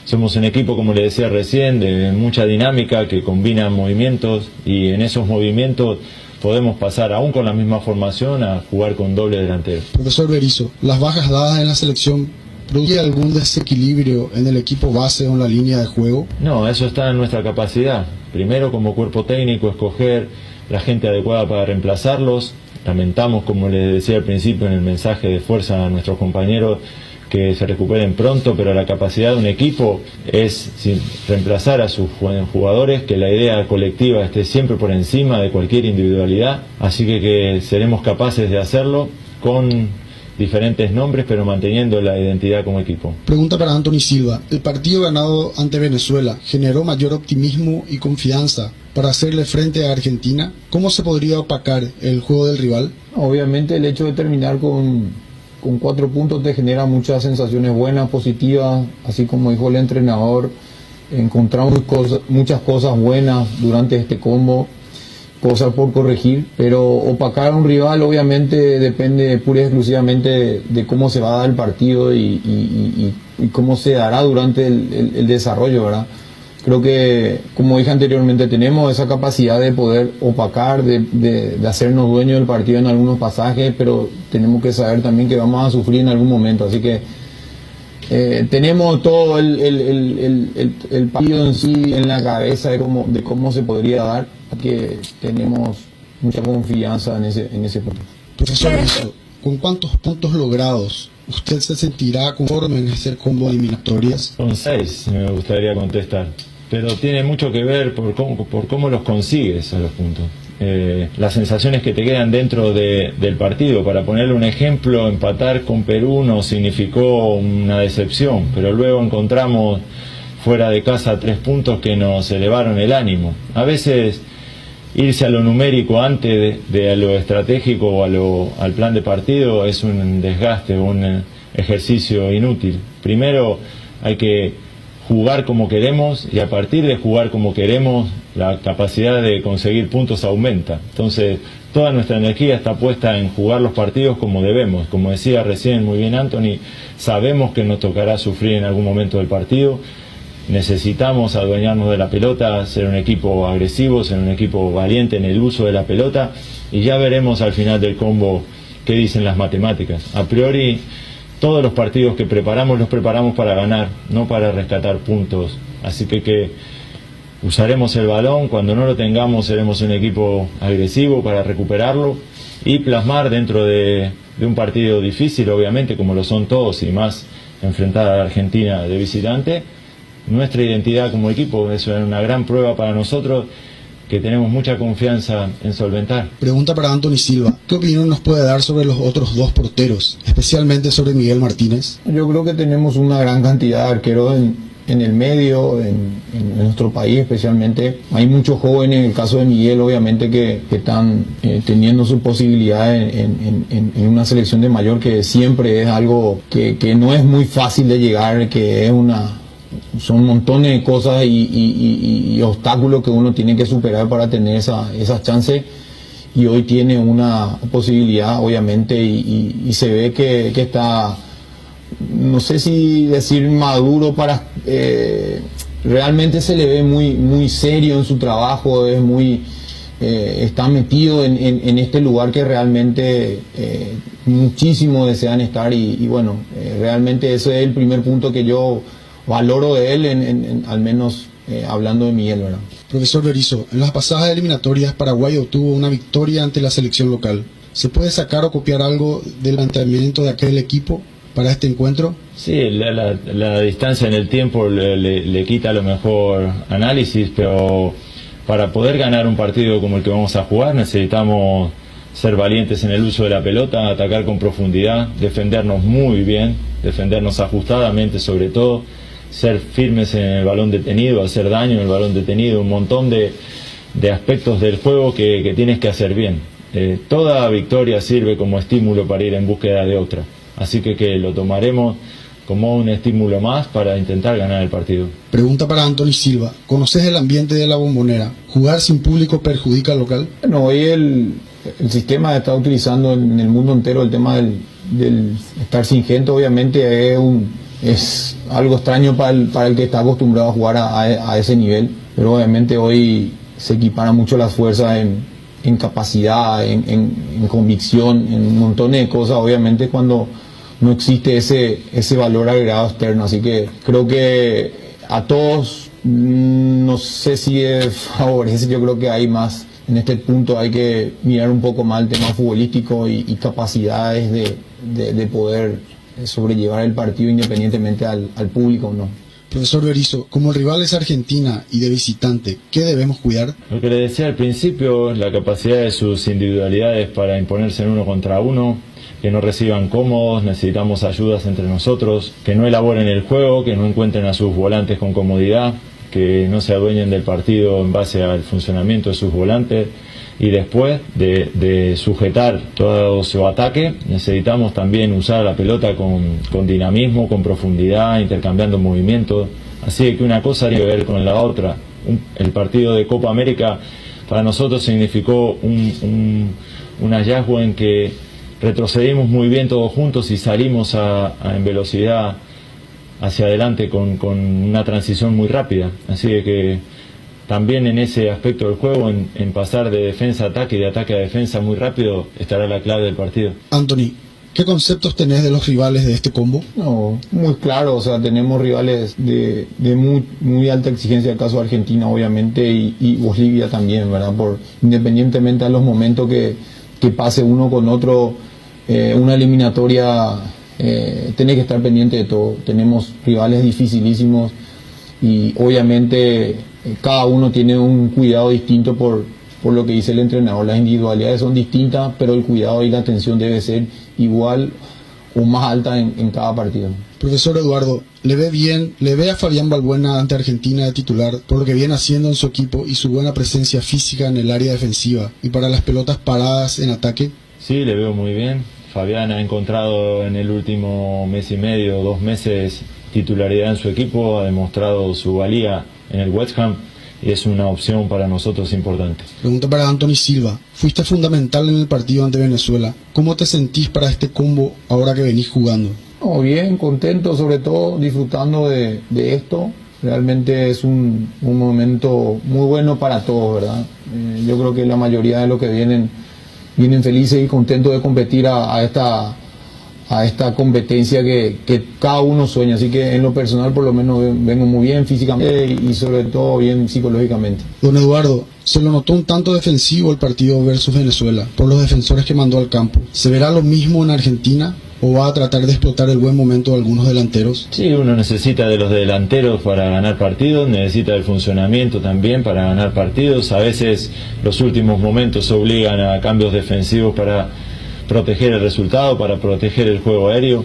somos un equipo, como le decía recién, de mucha dinámica, que combina movimientos, y en esos movimientos podemos pasar, aún con la misma formación, a jugar con doble delantero. Profesor Berizzo, las bajas dadas en la selección, ¿produce algún desequilibrio en el equipo base o en la línea de juego? No, eso está en nuestra capacidad. Primero, como cuerpo técnico, escoger la gente adecuada para reemplazarlos. Lamentamos, como les decía al principio en el mensaje de fuerza a nuestros compañeros, que se recuperen pronto, pero la capacidad de un equipo es reemplazar a sus jugadores, que la idea colectiva esté siempre por encima de cualquier individualidad, así que seremos capaces de hacerlo con diferentes nombres, pero manteniendo la identidad como equipo. Pregunta para Anthony Silva. El partido ganado ante Venezuela generó mayor optimismo y confianza para hacerle frente a Argentina. ¿Cómo se podría opacar el juego del rival? Obviamente el hecho de terminar con 4 puntos te genera muchas sensaciones buenas, positivas, así como dijo el entrenador. Encontramos muchas cosas buenas durante este combo, cosas por corregir, pero opacar a un rival obviamente depende pura y exclusivamente de cómo se va a dar el partido y cómo se dará durante el desarrollo, ¿verdad? Creo que, como dije anteriormente, tenemos esa capacidad de poder opacar, de hacernos dueños del partido en algunos pasajes, pero tenemos que saber también que vamos a sufrir en algún momento, así que tenemos todo el partido en sí en la cabeza de cómo se podría dar, que tenemos mucha confianza en ese punto. Profesor Berizzo, ¿con cuántos puntos logrados usted se sentirá conforme en este combo de eliminatorias? Con 6 me gustaría contestar, pero tiene mucho que ver por cómo los consigues a los puntos. Las sensaciones que te quedan dentro del partido. Para ponerle un ejemplo, empatar con Perú nos significó una decepción, pero luego encontramos fuera de casa 3 puntos que nos elevaron el ánimo. A veces irse a lo numérico antes de a lo estratégico o al plan de partido es un desgaste, un ejercicio inútil. Primero hay que jugar como queremos, y a partir de jugar como queremos la capacidad de conseguir puntos aumenta. Entonces toda nuestra energía está puesta en jugar los partidos como debemos. Como decía recién muy bien Anthony, sabemos que nos tocará sufrir en algún momento del partido. Necesitamos adueñarnos de la pelota, ser un equipo agresivo, ser un equipo valiente en el uso de la pelota, y ya veremos al final del combo qué dicen las matemáticas. A priori, todos los partidos que preparamos los preparamos para ganar, no para rescatar puntos. Así que usaremos el balón, cuando no lo tengamos seremos un equipo agresivo para recuperarlo y plasmar dentro de un partido difícil, obviamente, como lo son todos, y más enfrentar a la Argentina de visitante, nuestra identidad como equipo. Eso es una gran prueba para nosotros, que tenemos mucha confianza en solventar. Pregunta para Anthony Silva. ¿Qué opinión nos puede dar sobre los otros 2 porteros, especialmente sobre Miguel Martínez? Yo creo que tenemos una gran cantidad de arqueros en el medio, en nuestro país especialmente. Hay muchos jóvenes, en el caso de Miguel obviamente, que están teniendo su posibilidad en una selección de mayor, que siempre es algo que no es muy fácil de llegar, que es son montones de cosas y obstáculos que uno tiene que superar para tener esas chances, y hoy tiene una posibilidad, obviamente, y se ve que está, no sé si decir maduro para... realmente se le ve muy serio en su trabajo, es muy... está metido en este lugar que realmente muchísimo desean estar, y bueno, realmente ese es el primer punto que yo valoro de él, al menos hablando de Miguel, ¿verdad? Profesor Berizzo, en las pasadas eliminatorias Paraguay obtuvo una victoria ante la selección local. ¿Se puede sacar o copiar algo del planteamiento de aquel equipo para este encuentro? Sí, la distancia en el tiempo le quita a lo mejor análisis, pero para poder ganar un partido como el que vamos a jugar necesitamos ser valientes en el uso de la pelota, atacar con profundidad, defendernos muy bien, defendernos ajustadamente sobre todo, ser firmes en el balón detenido, hacer daño en el balón detenido, un montón de aspectos del juego que tienes que hacer bien. Toda victoria sirve como estímulo para ir en búsqueda de otra, así que lo tomaremos como un estímulo más para intentar ganar el partido. Pregunta para Anthony Silva. ¿Conoces el ambiente de la Bombonera? ¿Jugar sin público perjudica al local? Bueno, hoy el sistema está utilizando en el mundo entero el tema del estar sin gente. Obviamente es algo extraño para el que está acostumbrado a jugar a ese nivel, pero obviamente hoy se equiparan mucho las fuerzas en capacidad, en convicción, en un montón de cosas, obviamente cuando no existe ese valor agregado externo. Así que creo que a todos, no sé si favorece, yo creo que hay más, en este punto hay que mirar un poco más el tema futbolístico y capacidades de poder sobrellevar el partido independientemente al público o no. Profesor Berizzo, como el rival es Argentina y de visitante, ¿qué debemos cuidar? Lo que le decía al principio, la capacidad de sus individualidades para imponerse en uno contra uno, que no reciban cómodos, necesitamos ayudas entre nosotros, que no elaboren el juego, que no encuentren a sus volantes con comodidad, que no se adueñen del partido en base al funcionamiento de sus volantes, y después de sujetar todo su ataque necesitamos también usar la pelota con dinamismo, con profundidad, intercambiando movimientos. Así que una cosa tiene que ver con la otra. El partido de Copa América para nosotros significó un hallazgo en que retrocedimos muy bien todos juntos y salimos en velocidad hacia adelante con una transición muy rápida. Así que también en ese aspecto del juego, en pasar de defensa a ataque y de ataque a defensa muy rápido, estará la clave del partido. Anthony, ¿qué conceptos tenés de los rivales de este combo? No, muy claro, o sea, tenemos rivales de muy alta exigencia, el caso de Argentina obviamente y Bolivia también, ¿verdad? Independientemente de los momentos que pase uno con otro, una eliminatoria, tenés que estar pendiente de todo. Tenemos rivales dificilísimos y obviamente cada uno tiene un cuidado distinto por lo que dice el entrenador. Las individualidades son distintas, pero el cuidado y la atención debe ser igual o más alta en cada partido. Profesor Eduardo, ¿le ve a Fabián Balbuena ante Argentina de titular por lo que viene haciendo en su equipo y su buena presencia física en el área defensiva y para las pelotas paradas en ataque? Sí, le veo muy bien. Fabián ha encontrado en el último mes y medio, 2 meses, titularidad en su equipo, ha demostrado su valía en el West Ham y es una opción para nosotros importante. Pregunta para Anthony Silva. Fuiste fundamental en el partido ante Venezuela. ¿Cómo te sentís para este combo ahora que venís jugando? Bien, contento, sobre todo disfrutando de esto. Realmente es un momento muy bueno para todos, ¿verdad? Yo creo que la mayoría de los que vienen felices y contentos de competir a esta competencia que cada uno sueña. Así que en lo personal por lo menos vengo muy bien físicamente y sobre todo bien psicológicamente. Don Eduardo, se lo notó un tanto defensivo el partido versus Venezuela por los defensores que mandó al campo. ¿Se verá lo mismo en Argentina o va a tratar de explotar el buen momento de algunos delanteros? Sí, uno necesita de los delanteros para ganar partidos, necesita del funcionamiento también para ganar partidos. A veces los últimos momentos obligan a cambios defensivos para proteger el resultado, para proteger el juego aéreo.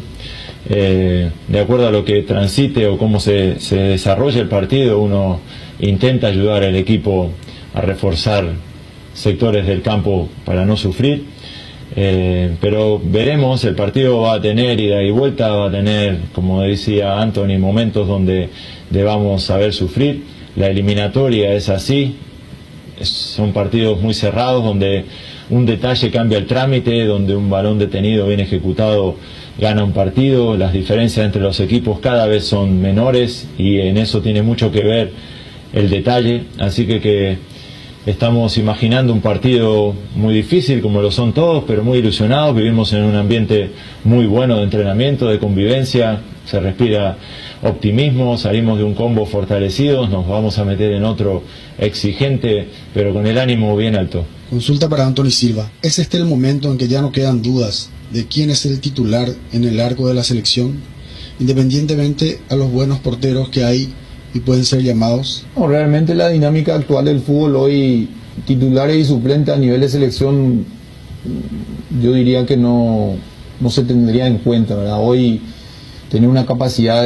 De acuerdo a lo que transite o cómo se desarrolla el partido, uno intenta ayudar al equipo a reforzar sectores del campo para no sufrir. Pero veremos, el partido va a tener ida y vuelta, va a tener, como decía Anthony, momentos donde debamos saber sufrir. La eliminatoria es así, son partidos muy cerrados donde un detalle cambia el trámite, donde un balón detenido bien ejecutado gana un partido. Las diferencias entre los equipos cada vez son menores y en eso tiene mucho que ver el detalle, así que estamos imaginando un partido muy difícil, como lo son todos, pero muy ilusionados. Vivimos en un ambiente muy bueno de entrenamiento, de convivencia, se respira optimismo, salimos de un combo fortalecidos, nos vamos a meter en otro exigente, pero con el ánimo bien alto. Consulta para Anthony Silva. ¿Es este el momento en que ya no quedan dudas de quién es el titular en el arco de la selección, independientemente a los buenos porteros que hay y pueden ser llamados? No, realmente la dinámica actual del fútbol hoy, titulares y suplentes a nivel de selección, yo diría que no se tendría en cuenta, ¿verdad? Hoy tener una capacidad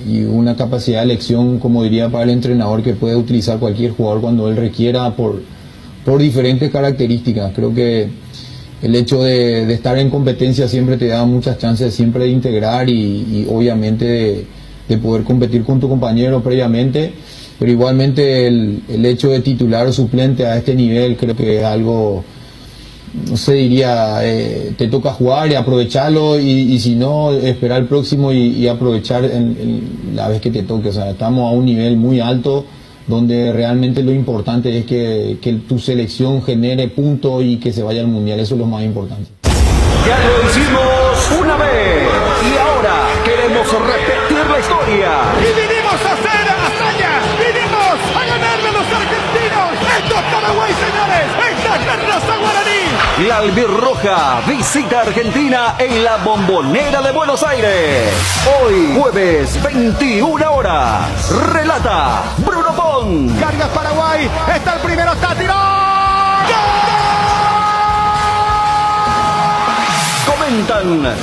y una capacidad de elección, como diría, para el entrenador, que puede utilizar cualquier jugador cuando él requiera por diferentes características. Creo que el hecho de estar en competencia siempre te da muchas chances siempre de integrar y obviamente de poder competir con tu compañero previamente, pero igualmente el hecho de titular o suplente a este nivel creo que es algo, no sé, diría, te toca jugar y aprovecharlo y si no, esperar el próximo y aprovechar en la vez que te toque. O sea, estamos a un nivel muy alto donde realmente lo importante es que tu selección genere puntos y que se vaya al Mundial, eso es lo más importante. Ya lo hicimos una vez y ahora queremos repetir la historia. Y vinimos a hacer hazaña, vinimos a ganarle a los argentinos. Esto es Paraguay, señores, esta es la raza guaraní. La albirroja visita Argentina en la Bombonera de Buenos Aires. Hoy, jueves, 21 horas. Relata Bruno Pon. Cargas Paraguay, está el primero, está tirado. Comentan